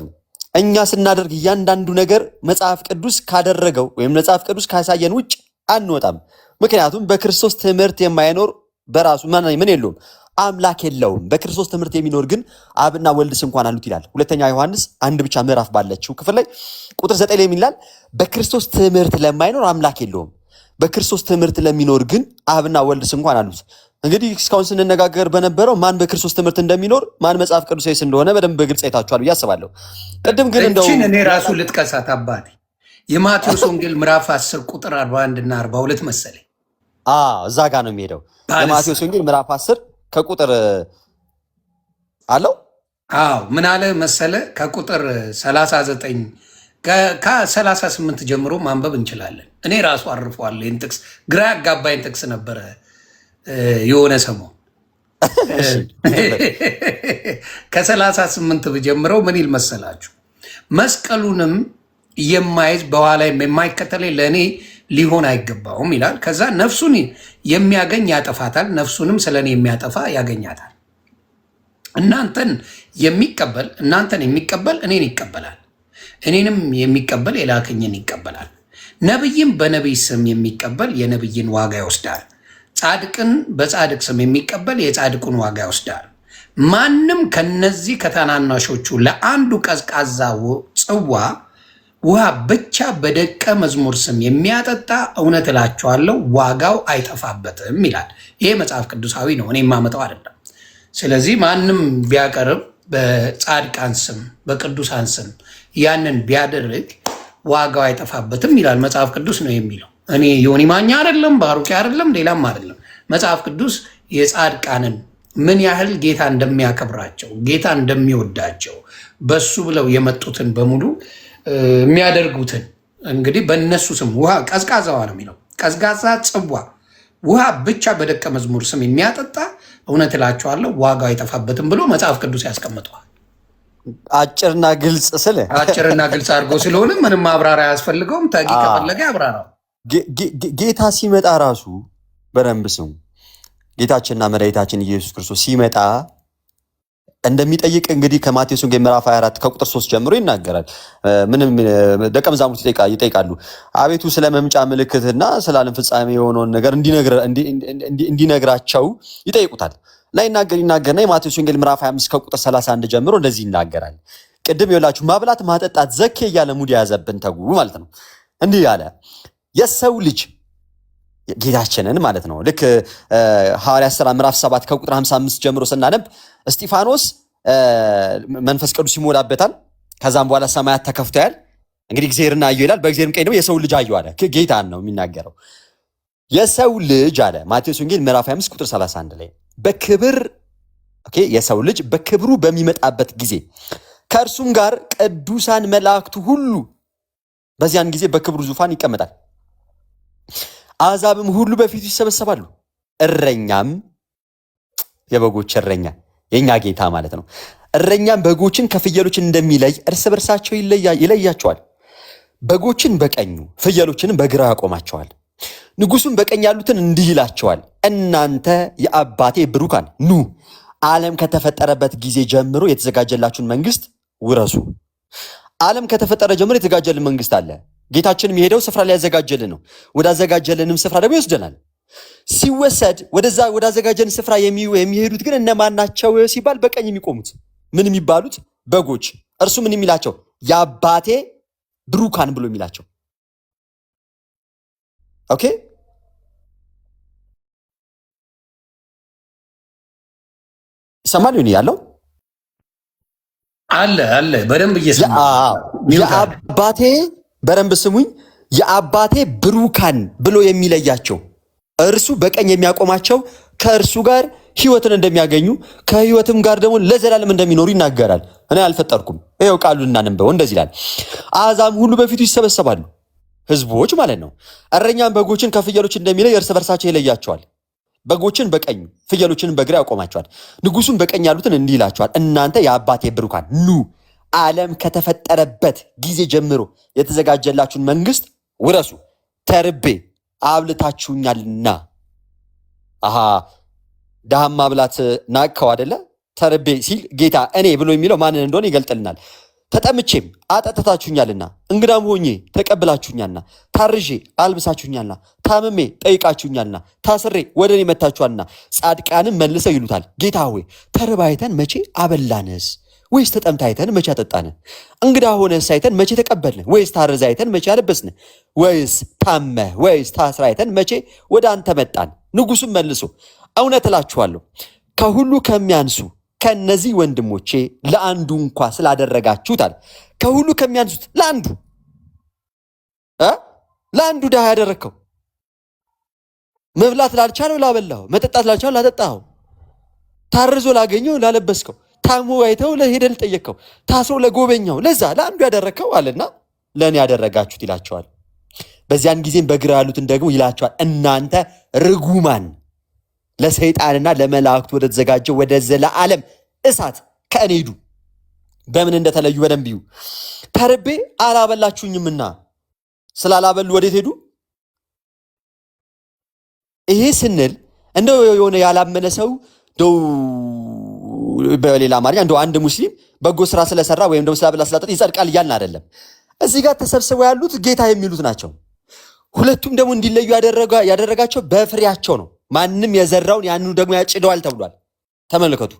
እኛ ስናደርግ እያንዳንዱ ነገር መጽሐፍ ቅዱስ ካደረገው ወይም መጽሐፍ ቅዱስ ካሳየን ውጭ አንወጣም። ምክንያቱም በክርስቶስ ትምህርት የማይኖር በራሱ ምን የለውም፣ አምላክ የለውም። በክርስቶስ ትምህርት የሚኖር ግን አብና ወልድስ እንኳን አሉት ይላል። ሁለተኛ ዮሐንስ 1 ብቻ ምዕራፍ ባለችው ክፍል ላይ ቁጥር 9 ላይ ይላል፣ በክርስቶስ ትምህርት ለማይኖር አምላክ የለውም፣ በክርስቶስ ትምህርት ለሚኖር ግን አብና ወልድስ እንኳን አሉት። እንግዲህ እስካሁን ስንነጋገር በነበረው ማን በክርስቶስ ትምህርት እንደሚኖር ማን መጽሐፍ ቅዱሳዊ እንደሆነ በደንብ በግልጽ አይታችኋል ብዬ አስባለሁ። ቅድም ግን እንደው እኔ ራሱ ልጥቀሳት አባቴ የማቴዎስ ወንጌል ምዕራፍ 10 ቁጥር 41 እና 42 መሰለኝ። እዛ ጋር ነው የሚሄደው። የማቴዎስ ወንጌል ምዕራፍ 10 ከቁጥር አለው። ምን አለ መሰለ? ከቁጥር 39 ከ38 ጀምሮ ማንበብ እንችላለን። እኔ ራሱ አርፈዋለሁ። ይህን ጥቅስ ግራ ያጋባኝ ጥቅስ ነበረ የሆነ ሰሞን። ከ38 ጀምረው ምን ይል መሰላችሁ? መስቀሉንም የማይዝ በኋላ የማይከተለኝ ለእኔ ሊሆን አይገባውም ይላል። ከዛ ነፍሱን የሚያገኝ ያጠፋታል፣ ነፍሱንም ስለ እኔ የሚያጠፋ ያገኛታል። እናንተን የሚቀበል እኔን ይቀበላል፣ እኔንም የሚቀበል የላከኝን ይቀበላል። ነቢይም በነቢይ ስም የሚቀበል የነቢይን ዋጋ ይወስዳል። ጻድቅን በጻድቅ ስም የሚቀበል የጻድቁን ዋጋ ይወስዳል። ማንም ከነዚህ ከታናናሾቹ ለአንዱ ቀዝቃዛ ጽዋ ውሃ ብቻ በደቀ መዝሙር ስም የሚያጠጣ እውነት እላችኋለሁ ዋጋው አይጠፋበትም ይላል። ይሄ መጽሐፍ ቅዱሳዊ ነው፣ እኔ የማመጣው አይደለም። ስለዚህ ማንም ቢያቀርብ በጻድቃን ስም በቅዱሳን ስም ያንን ቢያደርግ ዋጋው አይጠፋበትም ይላል። መጽሐፍ ቅዱስ ነው የሚለው። እኔ ዮኒ ማኛ አይደለም፣ ባሩኪ አይደለም፣ ሌላም አይደለም። መጽሐፍ ቅዱስ የጻድቃንን ምን ያህል ጌታ እንደሚያከብራቸው ጌታ እንደሚወዳቸው በሱ ብለው የመጡትን በሙሉ የሚያደርጉትን እንግዲህ በእነሱ ስም ውሃ ቀዝቃዛ ውሃ ነው የሚለው። ቀዝቃዛ ጽዋ ውሃ ብቻ በደቀ መዝሙር ስም የሚያጠጣ እውነት እላችኋለሁ ዋጋው አይጠፋበትም ብሎ መጽሐፍ ቅዱስ ያስቀምጠዋል። አጭርና ግልጽ አጭርና ግልጽ አድርጎ ስለሆነ ምንም ማብራሪያ አያስፈልገውም። ታጊ ከፈለገ ያብራራው። ጌታ ሲመጣ ራሱ በደንብ ስሙ። ጌታችንና መድኃኒታችን ኢየሱስ ክርስቶስ ሲመጣ እንደሚጠይቅ እንግዲህ ከማቴዎስ ወንጌል ምዕራፍ 24 ከቁጥር 3 ጀምሮ ይናገራል። ምንም ደቀ መዛሙርት ይጠይቃሉ። አቤቱ ስለ መምጫ ምልክትና ስለ ዓለም ፍጻሜ የሆነውን ነገር እንዲነግራቸው ይጠይቁታል። ላይ ይናገርና የማቴዎስ ወንጌል ምዕራፍ 25 ከቁጥር 31 ጀምሮ እንደዚህ ይናገራል። ቅድም ይኸውላችሁ ማብላት ማጠጣት ዘኬ እያለ ሙድ የያዘብን ተጉ ማለት ነው። እንዲህ ያለ የሰው ልጅ ጌታችንን ማለት ነው። ልክ ሐዋርያት ሥራ ምዕራፍ 7 ከቁጥር 55 ጀምሮ ስናነብ እስጢፋኖስ መንፈስ ቅዱስ ይሞላበታል። ከዛም በኋላ ሰማያት ተከፍቶ ያል እንግዲህ እግዚአብሔርን አየሁ ይላል። በእግዚአብሔርም ቀኝ ደግሞ የሰው ልጅ አየሁ አለ። ጌታን ነው የሚናገረው። የሰው ልጅ አለ ማቴዎስ ወንጌል ምዕራፍ 25 ቁጥር 31 ላይ በክብር የሰው ልጅ በክብሩ በሚመጣበት ጊዜ ከእርሱም ጋር ቅዱሳን መላእክቱ ሁሉ በዚያን ጊዜ በክብሩ ዙፋን ይቀመጣል። አሕዛብም ሁሉ በፊቱ ይሰበሰባሉ። እረኛም የበጎች እረኛ የኛ ጌታ ማለት ነው። እረኛም በጎችን ከፍየሎች እንደሚለይ እርስ በርሳቸው ይለያቸዋል። በጎችን በቀኙ ፍየሎችንም በግራ ያቆማቸዋል። ንጉሡም በቀኝ ያሉትን እንዲህ ይላቸዋል፣ እናንተ የአባቴ ብሩካን ኑ፣ ዓለም ከተፈጠረበት ጊዜ ጀምሮ የተዘጋጀላችሁን መንግስት ውረሱ። ዓለም ከተፈጠረ ጀምሮ የተዘጋጀልን መንግስት አለ። ጌታችን የሚሄደው ስፍራ ላይ ያዘጋጀልን ነው። ወዳዘጋጀልንም ስፍራ ደግሞ ይወስደናል። ሲወሰድ ወዳዘጋጀን ስፍራ የሚሄዱት ግን እነማን ናቸው ሲባል በቀኝ የሚቆሙት ምን የሚባሉት በጎች። እርሱ ምን የሚላቸው የአባቴ ብሩካን ብሎ የሚላቸው። ኦኬ ይሰማል ይሁን ያለው አለ በደንብ እየሰማ የአባቴ በደንብ ስሙኝ፣ የአባቴ ብሩካን ብሎ የሚለያቸው እርሱ በቀኝ የሚያቆማቸው ከእርሱ ጋር ህይወትን እንደሚያገኙ ከህይወትም ጋር ደግሞ ለዘላለም እንደሚኖሩ ይናገራል። እኔ አልፈጠርኩም። ይኸው ቃሉን እናንብበው። እንደዚህ ይላል፣ አሕዛብ ሁሉ በፊቱ ይሰበሰባሉ፣ ህዝቦች ማለት ነው። እረኛም በጎችን ከፍየሎች እንደሚለይ እርስ በርሳቸው ይለያቸዋል። በጎችን በቀኝ ፍየሎችን በግራ ያቆማቸዋል። ንጉሡም በቀኝ ያሉትን እንዲህ ይላቸዋል፣ እናንተ የአባቴ ብሩካን ኑ፣ ዓለም ከተፈጠረበት ጊዜ ጀምሮ የተዘጋጀላችሁን መንግስት ውረሱ። ተርቤ አብልታችሁኛልና። አሃ ድሃም ማብላት ናቅከው አደለ? ተርቤ ሲል ጌታ እኔ ብሎ የሚለው ማንን እንደሆነ ይገልጥልናል። ተጠምቼም አጠጥታችሁኛልና፣ እንግዳም ሆኜ ተቀብላችሁኛልና፣ ታርዤ አልብሳችሁኛልና፣ ታምሜ ጠይቃችሁኛልና፣ ታስሬ ወደ እኔ መታችኋልና። ጻድቃንም መልሰው ይሉታል፣ ጌታ ሆይ ተርበህ አይተን መቼ አበላንስ? ወይስ ተጠምተህ አይተን መቼ አጠጣን? እንግዳ ሆነህስ አይተን መቼ ተቀበልን? ወይስ ታርዘህ አይተን መቼ አለበስን? ወይስ ታመህ ወይስ ታስረህ አይተን መቼ ወደ አንተ መጣን? ንጉሡም መልሶ እውነት እላችኋለሁ ከሁሉ ከሚያንሱ ከነዚህ ወንድሞቼ ለአንዱ እንኳ ስላደረጋችሁት አለ። ከሁሉ ከሚያንሱት ለአንዱ ድሃ ያደረግከው፣ መብላት ላልቻለው ላበላኸው፣ መጠጣት ላልቻለው ላጠጣኸው፣ ታርዞ ላገኘው ላለበስከው፣ ታሞ አይተው ለሄደ ልጠየቅከው፣ ታስሮ ለጎበኛው ለዛ ለአንዱ ያደረግከው አለና ለእኔ ያደረጋችሁት ይላቸዋል። በዚያን ጊዜም በግራ ያሉትን ደግሞ ይላቸዋል፣ እናንተ ርጉማን ለሰይጣንና ለመላእክቱ ወደ ተዘጋጀው ወደ ዘለዓለም እሳት ከእኔ ሂዱ። በምን እንደተለዩ በደንብ እዩ። ተርቤ አላበላችሁኝምና ስላላበሉ ወዴት ሄዱ? ይሄ ስንል እንደው የሆነ ያላመነ ሰው እንደው በሌላ አማርኛ እንደው አንድ ሙስሊም በጎ ስራ ስለሰራ ወይም ደግሞ ስላበላ ስላጠጣ ይጸድቃል እያልን አይደለም። እዚህ ጋር ተሰብስበው ያሉት ጌታ የሚሉት ናቸው። ሁለቱም ደግሞ እንዲለዩ ያደረጋቸው በፍሬያቸው ነው። ማንም የዘራውን ያንኑ ደግሞ ያጭደዋል ተብሏል። ተመልከቱ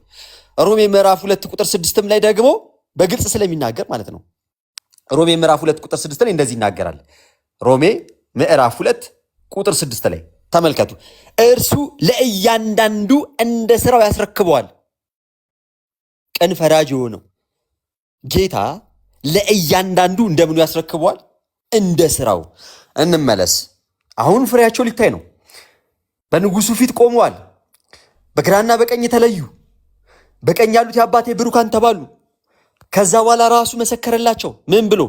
ሮሜ ምዕራፍ 2 ቁጥር 6 ላይ ደግሞ በግልጽ ስለሚናገር ማለት ነው። ሮሜ ምዕራፍ 2 ቁጥር 6 ላይ እንደዚህ ይናገራል። ሮሜ ምዕራፍ 2 ቁጥር 6 ላይ ተመልከቱ። እርሱ ለእያንዳንዱ እንደ ስራው ያስረክበዋል። ቀን ፈራጅ የሆነው ጌታ ለእያንዳንዱ እንደምኑ ያስረክበዋል? እንደ ስራው። እንመለስ። አሁን ፍሬያቸው ሊታይ ነው። በንጉሱ ፊት ቆመዋል። በግራና በቀኝ ተለዩ። በቀኝ ያሉት የአባቴ ብሩካን ተባሉ። ከዛ በኋላ ራሱ መሰከረላቸው። ምን ብሎ?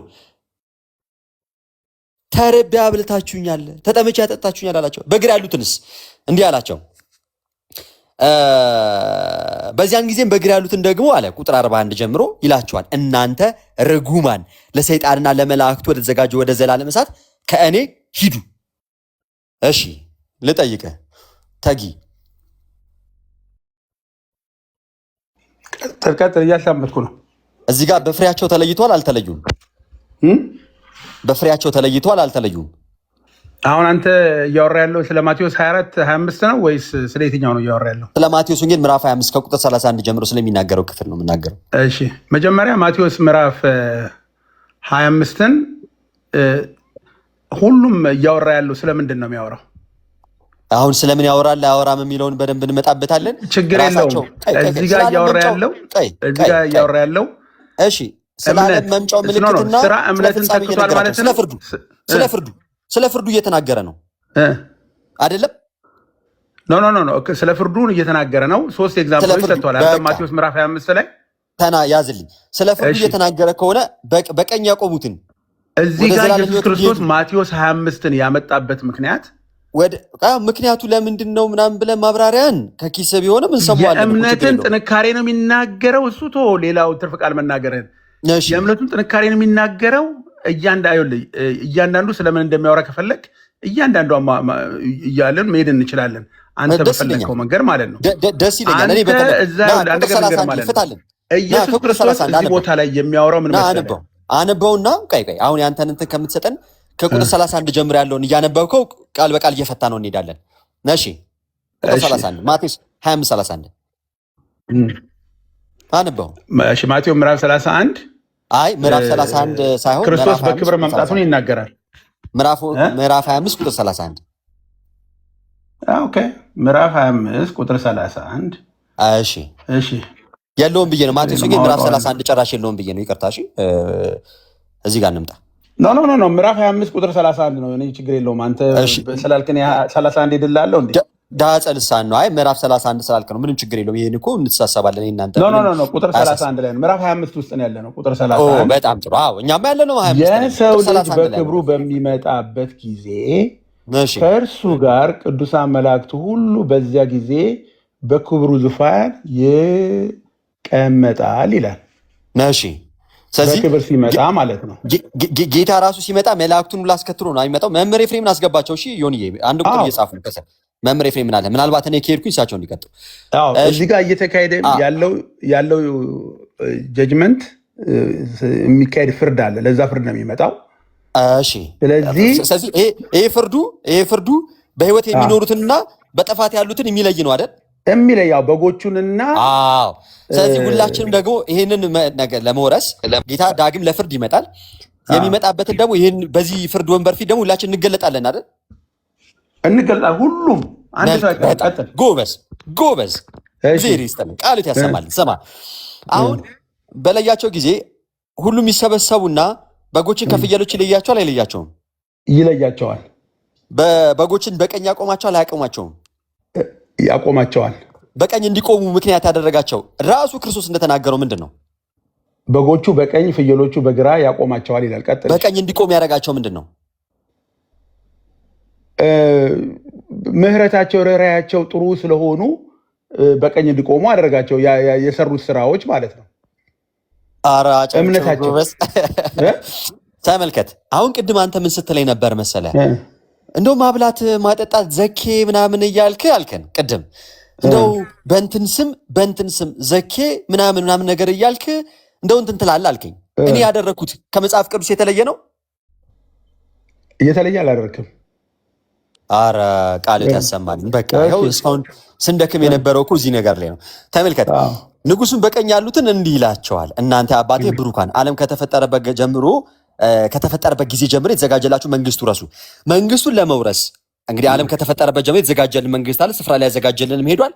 ተርቤ አብልታችሁኛል፣ ተጠምቼ ያጠጣችሁኛል አላቸው። በግራ ያሉትንስ እንዲህ አላቸው። በዚያን ጊዜም በግራ ያሉትን ደግሞ አለ ቁጥር 41 ጀምሮ ይላቸዋል፣ እናንተ ርጉማን ለሰይጣንና ለመላእክቱ ወደ ተዘጋጀው ወደ ዘላለም እሳት ከእኔ ሂዱ። እሺ ልጠይቅህ ተጊ፣ ቀጥል። እያዳመጥኩ ነው። እዚህ ጋር በፍሬያቸው ተለይቷል አልተለዩም? በፍሬያቸው ተለይቷል አልተለዩም? አሁን አንተ እያወራ ያለው ስለ ማቴዎስ 24 25 ነው ወይስ ስለ የትኛው ነው እያወራ ያለው? ስለ ማቴዎስ ወንጌል ምዕራፍ 25 ከቁጥር 31 ጀምሮ ስለሚናገረው ክፍል ነው የምናገረው። እሺ መጀመሪያ ማቴዎስ ምዕራፍ 25ን ሁሉም እያወራ ያለው ስለምንድን ነው የሚያወራው? አሁን ስለምን ያወራል አያወራም የሚለውን በደንብ እንመጣበታለን። ችግር የለውም። እዚህ ጋር እያወራ ያለው እሺ ስለ ዓለም መምጫው ምልክትና ስራ እምነትን ተክቷል ማለት ነው። ስለ ፍርዱ እየተናገረ ነው አይደለም? ኖ ስለ ፍርዱን እየተናገረ ነው። 3 ኤግዛምፕሎች ሰጥቷል። አንተ ማቴዎስ ምዕራፍ 25 ላይ ያዝልኝ። ስለ ፍርዱ እየተናገረ ከሆነ በቀኝ ያቆሙትን እዚህ ጋር ኢየሱስ ክርስቶስ ማቴዎስ 25ን ያመጣበት ምክንያቱ ለምንድን ነው ምናምን ብለን ማብራሪያን ከኪስ ቢሆንም እንሰማዋለን። የእምነትን ጥንካሬ ነው የሚናገረው እሱ። ሌላው ትርፍ ቃል መናገርን የእምነቱን ጥንካሬ ነው የሚናገረው። እያንዳንዱ ስለምን እንደሚያወራ ከፈለግ እያንዳንዱ እያለን መሄድ እንችላለን። አንተ በፈለግከው መንገድ ማለት ነው። ደስ ይለኛል። ኢየሱስ ክርስቶስ እዚህ ቦታ ላይ የሚያወራው ምን መሰለህ? አነበውና አሁን ያንተን እንትን ከምትሰጠን ከቁጥር 31 ጀምሮ ያለውን እያነበብከው ቃል በቃል እየፈታ ነው እንሄዳለን። እሺ ቁጥር 31 ማቴዎስ 25:31 አንበው። እሺ ማቴዎስ ምዕራፍ 31 ምዕራፍ 31 ሳይሆን ክርስቶስ በክብር መምጣቱን ይናገራል። ምዕራፍ 25 ቁጥር 31 ኦኬ። ምዕራፍ 25 ቁጥር 31 እሺ የለውም ብዬ ነው። ማቴዎስ ወንጌል ምዕራፍ 31 ጨራሽ የለውም ብዬ ነው። ይቅርታ። እሺ እዚህ ጋር እንምጣ። ኖ ምዕራፍ 25 ቁጥር 31 ነው። እኔ ችግር የለውም። አንተ ስላልክን 31 ይድላለሁ እንዴ? ዳጸ ልሳን ነው። ምዕራፍ 31 ስላልክ ነው። ምንም ችግር የለውም። ይሄን እኮ እንተሳሰባለን እናንተ። ኖ ቁጥር 31 ላይ ነው። ምዕራፍ 25 ውስጥ ነው ያለ ነው። ቁጥር 31 በጣም ጥሩ። እኛማ ያለ ነው 25። የሰው ልጅ በክብሩ በሚመጣበት ጊዜ ከእርሱ ጋር ቅዱሳን መላእክቱ ሁሉ በዚያ ጊዜ በክብሩ ዙፋን ይቀመጣል ይላል። እሺ ስለዚህ በክብር ሲመጣ ማለት ነው። ጌታ ራሱ ሲመጣ መላእክቱን ሁሉ አስከትሎ ነው የሚመጣው። መምህር ኤፍሬምን አስገባቸው። እሺ ዮኒዬ አንድ ቁጥር እየጻፉ ነው። መምህር ኤፍሬም ምን አለ? ምናልባት እኔ ከሄድኩኝ እሳቸው እንዲቀጥሉ። እዚህ ጋር እየተካሄደ ያለው ጀጅመንት የሚካሄድ ፍርድ አለ። ለዛ ፍርድ ነው የሚመጣው። እሺ ስለዚህ ይሄ ፍርዱ በህይወት የሚኖሩትንና በጥፋት ያሉትን የሚለይ ነው አይደል? የሚለያው በጎቹንና ስለዚህ ሁላችንም ደግሞ ይህንን ነገር ለመውረስ ጌታ ዳግም ለፍርድ ይመጣል። የሚመጣበትን ደግሞ ይህን በዚህ ፍርድ ወንበር ፊት ደግሞ ሁላችን እንገለጣለን አይደል? እንገለጣለን። ሁሉም አንድ ሰው አይቀጥል። ጎበዝ ዜር ይስጠልን፣ ቃሉት ያሰማልን። ስማ አሁን በለያቸው ጊዜ ሁሉም ይሰበሰቡና በጎችን ከፍየሎች ይለያቸዋል አይለያቸውም? ይለያቸዋል። በጎችን በቀኝ ያቆማቸዋል አያቆማቸውም? ያቆማቸዋል። በቀኝ እንዲቆሙ ምክንያት ያደረጋቸው ራሱ ክርስቶስ እንደተናገረው ምንድን ነው? በጎቹ በቀኝ ፍየሎቹ በግራ ያቆማቸዋል ይላል። ቀጥል። በቀኝ እንዲቆሙ ያደረጋቸው ምንድን ነው? ምህረታቸው ርኅራኄያቸው ጥሩ ስለሆኑ በቀኝ እንዲቆሙ አደረጋቸው። የሰሩት ስራዎች ማለት ነው እምነታቸው ተመልከት። አሁን ቅድም አንተ ምን ስትለኝ ነበር መሰለ? እንደው ማብላት ማጠጣት ዘኬ ምናምን እያልክ አልከን ቅድም። እንደው በእንትን ስም ዘኬ ምናምን ነገር እያልክ እንደው እንትን ትላለህ አልከኝ። እኔ ያደረኩት ከመጽሐፍ ቅዱስ የተለየ ነው? የተለየ አላደረክም። አረ ቃልህ ያሰማልን። በቃ ይኸው እስካሁን ስንደክም የነበረው እኮ እዚህ ነገር ላይ ነው። ተመልከት። ንጉሱን በቀኝ ያሉትን እንዲህ ይላቸዋል፣ እናንተ አባቴ ብሩካን ዓለም ከተፈጠረበት ጊዜ ጀምሮ የተዘጋጀላችሁ መንግስቱ ረሱ። መንግስቱን ለመውረስ እንግዲህ ዓለም ከተፈጠረበት ጀምሮ የተዘጋጀልን መንግስት አለ፣ ስፍራ ላይ ያዘጋጀልንም ሄዷል።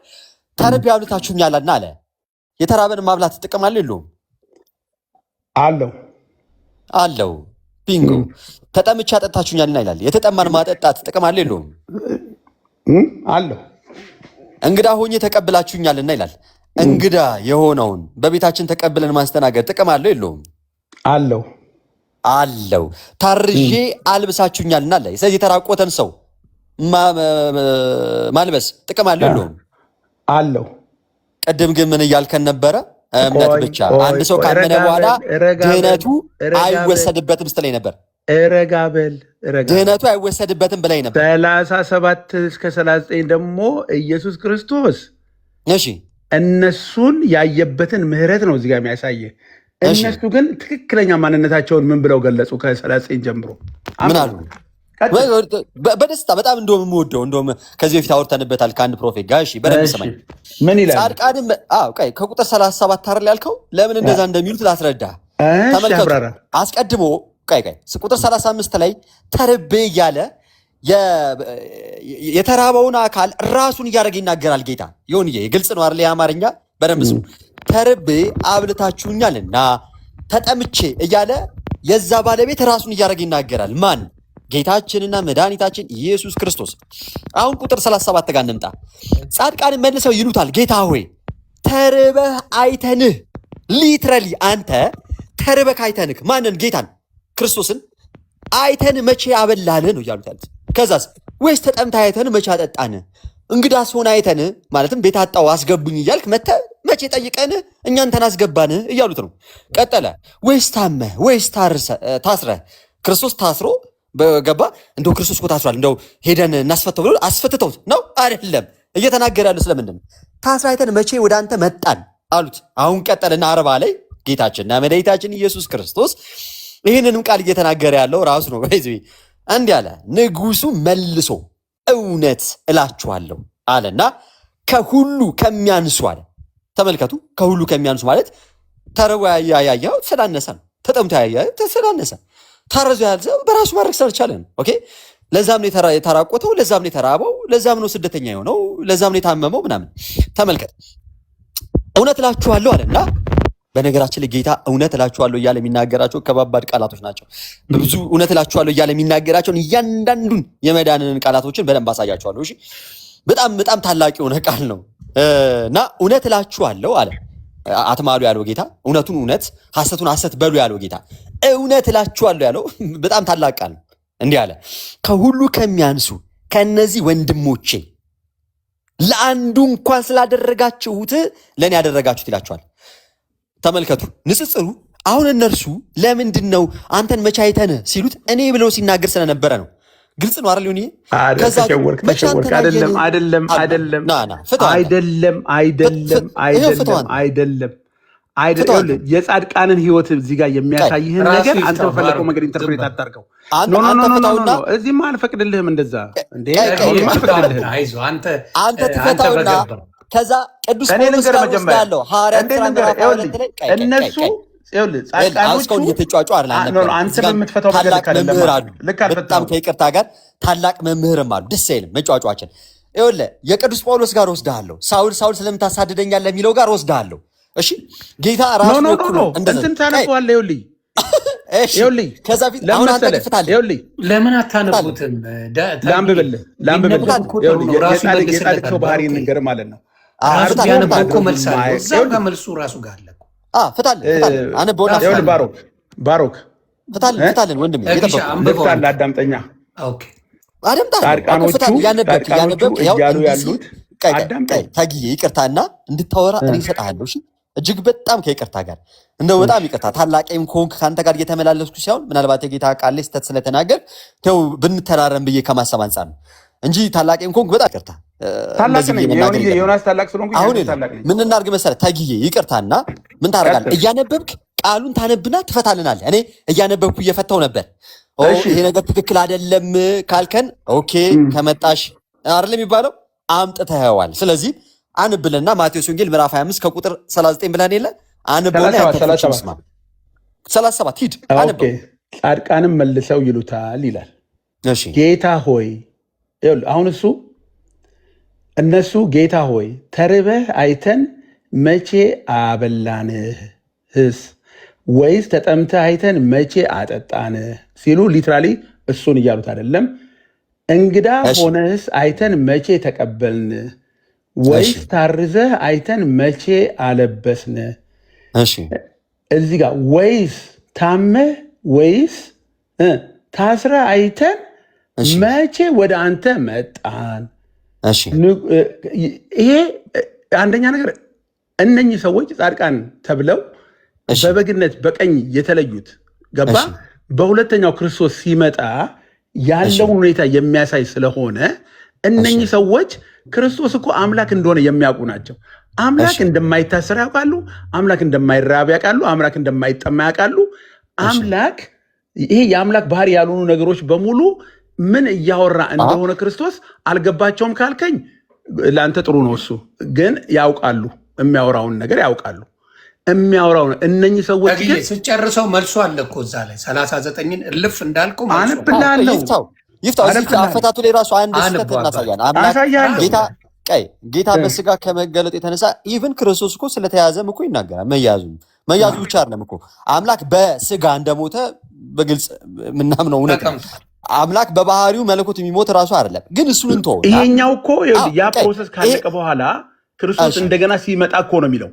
ተርቤ አብልታችሁኛልና አለ። የተራበን ማብላት ጥቅም አለ የለውም? አለው። ቢንጎ። ተጠምቼ አጠጣችሁኛልና ይላል። የተጠማን ማጠጣት ጥቅም አለ የለውም? አለው። እንግዳ ሆኜ ተቀብላችሁኛልና ይላል። እንግዳ የሆነውን በቤታችን ተቀብለን ማስተናገድ ጥቅም አለው የለውም? አለው። ታርዤ አልብሳችሁኛልና አለ። ስለዚህ የተራቆተን ሰው ማልበስ ጥቅም አለው የለውም? አለው። ቅድም ግን ምን እያልከን ነበረ? እምነት ብቻ አንድ ሰው ካመነ በኋላ ድህነቱ አይወሰድበትም ስትለኝ ነበር። ድህነቱ አይወሰድበትም ብለኝ ነበር። 37 እስከ 39 ደግሞ ኢየሱስ ክርስቶስ እሺ እነሱን ያየበትን ምህረት ነው እዚጋ የሚያሳየ። እነሱ ግን ትክክለኛ ማንነታቸውን ምን ብለው ገለጹ? ከ39 ጀምሮ ምን አሉ? በደስታ በጣም እንደውም የምወደው እንደውም ከዚህ በፊት አውርተንበታል ከአንድ ፕሮፌት ጋር። እሺ በደንብ ሰማኝ። ምን ይላል? ጻድቃንም ከቁጥር 37 አይደል ያልከው? ለምን እንደዛ እንደሚሉት ላስረዳ። ተመልከቱ። አስቀድሞ ቁጥር 35 ላይ ተርቤ እያለ የተራበውን አካል ራሱን እያደረገ ይናገራል ጌታ። ይሁንዬ ግልጽ ነው አይደል? የአማርኛ በደንብ ስሙ። ተርቤ አብልታችሁኛልና ተጠምቼ እያለ የዛ ባለቤት ራሱን እያደረገ ይናገራል። ማን? ጌታችንና መድኃኒታችን ኢየሱስ ክርስቶስ። አሁን ቁጥር 37 ጋር እንምጣ። ጻድቃንን መልሰው ይሉታል፣ ጌታ ሆይ ተርበህ አይተንህ። ሊትራሊ አንተ ተርበህ አይተንህ ማንን? ጌታን ክርስቶስን አይተን መቼ አበላንህ ነው እያሉት ያሉት። ከዛስ ወይስ ተጠምተህ አይተን መቼ አጠጣን? እንግዳስ ሆነ አይተን ማለትም ቤት አጣው አስገቡኝ እያልክ መተህ መቼ ጠይቀን እኛን ተናስገባን እያሉት ነው። ቀጠለ። ወይስ ታመህ ወይስ ታስረህ? ክርስቶስ ታስሮ በገባ እንደው ክርስቶስ እኮ ታስሯል እንደው ሄደን እናስፈተው ብሎ አስፈትተውት ነው አይደለም? እየተናገረ ያለው ስለምንድን ነው? ታስራ አይተን መቼ ወደ አንተ መጣን አሉት። አሁን ቀጠልና 40 ላይ ጌታችንና መድኃኒታችን ኢየሱስ ክርስቶስ ይህንንም ቃል እየተናገረ ያለው ራሱ ነው። እንዲህ አለ፣ ንጉሱ መልሶ እውነት እላችኋለሁ አለና ከሁሉ ከሚያንሱ አለ። ተመልከቱ፣ ከሁሉ ከሚያንሱ ማለት ተርቦ ያያያው ስላነሰ ነው። ተጠምቶ ያያያው ስላነሰ፣ ታረዞ ያዘ በራሱ ማድረግ ስላልቻለ ነው። ኦኬ፣ ለዛም ነው የተራቆተው፣ ለዛም ነው የተራበው፣ ለዛም ነው ስደተኛ የሆነው፣ ለዛም ነው የታመመው ምናምን። ተመልከት፣ እውነት እላችኋለሁ አለና በነገራችን ላይ ጌታ እውነት እላችኋለሁ እያለ የሚናገራቸው ከባባድ ቃላቶች ናቸው። ብዙ እውነት እላችኋለሁ እያለ የሚናገራቸውን እያንዳንዱን የመዳንን ቃላቶችን በደንብ አሳያችኋለሁ። እሺ፣ በጣም ታላቅ የሆነ ቃል ነው እና እውነት እላችኋለሁ አለ። አትማሉ ያለው ጌታ፣ እውነቱን እውነት ሐሰቱን ሐሰት በሉ ያለው ጌታ፣ እውነት እላችኋለሁ ያለው በጣም ታላቅ ቃል ነው። እንዲህ አለ፣ ከሁሉ ከሚያንሱ ከእነዚህ ወንድሞቼ ለአንዱ እንኳን ስላደረጋችሁት ለእኔ ያደረጋችሁት ይላችኋል። ተመልከቱ ንጽጽሩ። አሁን እነርሱ ለምንድን ነው አንተን መቼ አይተን ሲሉት እኔ ብለው ሲናገር ስለነበረ ነው። ግልጽ ነው አይደል? ይሁን አይደለም። የጻድቃንን ህይወት እዚህ ጋር የሚያሳይህን ነገር አንተ በፈለከው መንገድ ኢንተርፕሬት አታርገው። እዚህማ አልፈቅድልህም። እንደዛ አንተ ትፈታውና ከዛ ቅዱስ ጳውሎስ ጋር ወስዳለሁ ሐዋርያት ሥራ ምዕራፍ 2 ላይ እነሱ ጻድቃኖቹ እየተጫጩ አይደለም። አንተ በምትፈታው ነገር ልክ አይደለም። በጣም ከይቅርታ ጋር ታላቅ መምህርም አሉ። ደስ አይልም መጫጫችን። ይኸውልህ የቅዱስ ጳውሎስ ጋር ወስዳለሁ። ሳውል ስለምን ታሳድደኛለህ የሚለው ጋር ወስዳለሁ። እሺ ጌታ ራሱ ነው እንትን ታነፈዋለህ። ይኸውልህ ከዛ ፊት አሁን አንተ ግፍታለህ። ለምን አታነቡትም? ላምብልህ የጻድቅ ሰው ባህሪ ነገር ማለት ነው። መልሱ ራሱ ጋር አለ። ባሮክ ፍታልን ወንድሜ፣ አዳምጠኛ። ጻድቃኖቹ እያሉ ያሉት ተግዬ ይቅርታና እንድታወራ እኔ እሰጥሃለሁ። እጅግ በጣም ከይቅርታ ጋር እንደው በጣም ይቅርታ ታላቅም ኮንክ ካንተ ጋር እየተመላለስኩ ሲሆን ምናልባት የጌታ ቃል ላይ ስተት ስለተናገር ተው ብንተራረም ብዬ ከማሰብ አንፃር ነው እንጂ ታላቅም ኮንክ በጣም ይቅርታ። ታላቅ ነኝ ዮናስ ታላቅ ስለሆንኩ ታላቅ ነኝ። ምን እናድርግ መሰለህ ተግዬ ይቅርታና ምን ታደርጋለህ? እያነበብክ ቃሉን ታነብና ትፈታልናለህ። እኔ እያነበብኩ እየፈታው ነበር። ይሄ ነገር ትክክል አይደለም ካልከን ኦኬ ከመጣሽ አይደለም የሚባለው አምጥተኸዋል። ስለዚህ አንብልና ማቴዎስ ወንጌል ምዕራፍ 25 ከቁጥር 39 ብለን የለ አንብቦና 37 ሂድ አንብቦ። ጻድቃንም መልሰው ይሉታል ይላል። እሺ ጌታ ሆይ አሁን እነሱ ጌታ ሆይ ተርበህ አይተን መቼ አበላንህስ? ወይስ ተጠምተህ አይተን መቼ አጠጣንህ? ሲሉ ሊትራሊ እሱን እያሉት አይደለም። እንግዳ ሆነህስ አይተን መቼ ተቀበልን? ወይስ ታርዘህ አይተን መቼ አለበስን? እዚህ ጋር ወይስ ታመህ ወይስ ታስረህ አይተን መቼ ወደ አንተ መጣን? ይሄ አንደኛ ነገር እነኚህ ሰዎች ጻድቃን ተብለው በበግነት በቀኝ የተለዩት ገባ። በሁለተኛው ክርስቶስ ሲመጣ ያለውን ሁኔታ የሚያሳይ ስለሆነ እነኚህ ሰዎች ክርስቶስ እኮ አምላክ እንደሆነ የሚያውቁ ናቸው። አምላክ እንደማይታሰር ያውቃሉ። አምላክ እንደማይራብ ያውቃሉ። አምላክ እንደማይጠማ ያውቃሉ። አምላክ ይሄ የአምላክ ባህሪ ያልሆኑ ነገሮች በሙሉ ምን እያወራ እንደሆነ ክርስቶስ አልገባቸውም ካልከኝ ለአንተ ጥሩ ነው። እሱ ግን ያውቃሉ፣ የሚያወራውን ነገር ያውቃሉ። የሚያወራውን እነኚህ ሰዎች ግን ስጨርሰው መልሶ አለ እኮ እዛ ላይ 39ን እልፍ እንዳልከው አንብላለሁ። ይፍታው አፈታቱ ላይ ራሱ አንድ ስህተት እናሳያለን። አምላክ ጌታ በስጋ ከመገለጥ የተነሳ ኢቭን ክርስቶስ እኮ ስለተያዘም እኮ ይናገራል። መያዙ ብቻ አይደለም እኮ አምላክ በስጋ እንደሞተ በግልጽ ምናምነው እውነት ነው። አምላክ በባህሪው መለኮት የሚሞት ራሱ አይደለም። ግን እሱን እንተው። ይሄኛው እኮ ያ ፕሮሰስ ካለቀ በኋላ ክርስቶስ እንደገና ሲመጣ እኮ ነው የሚለው።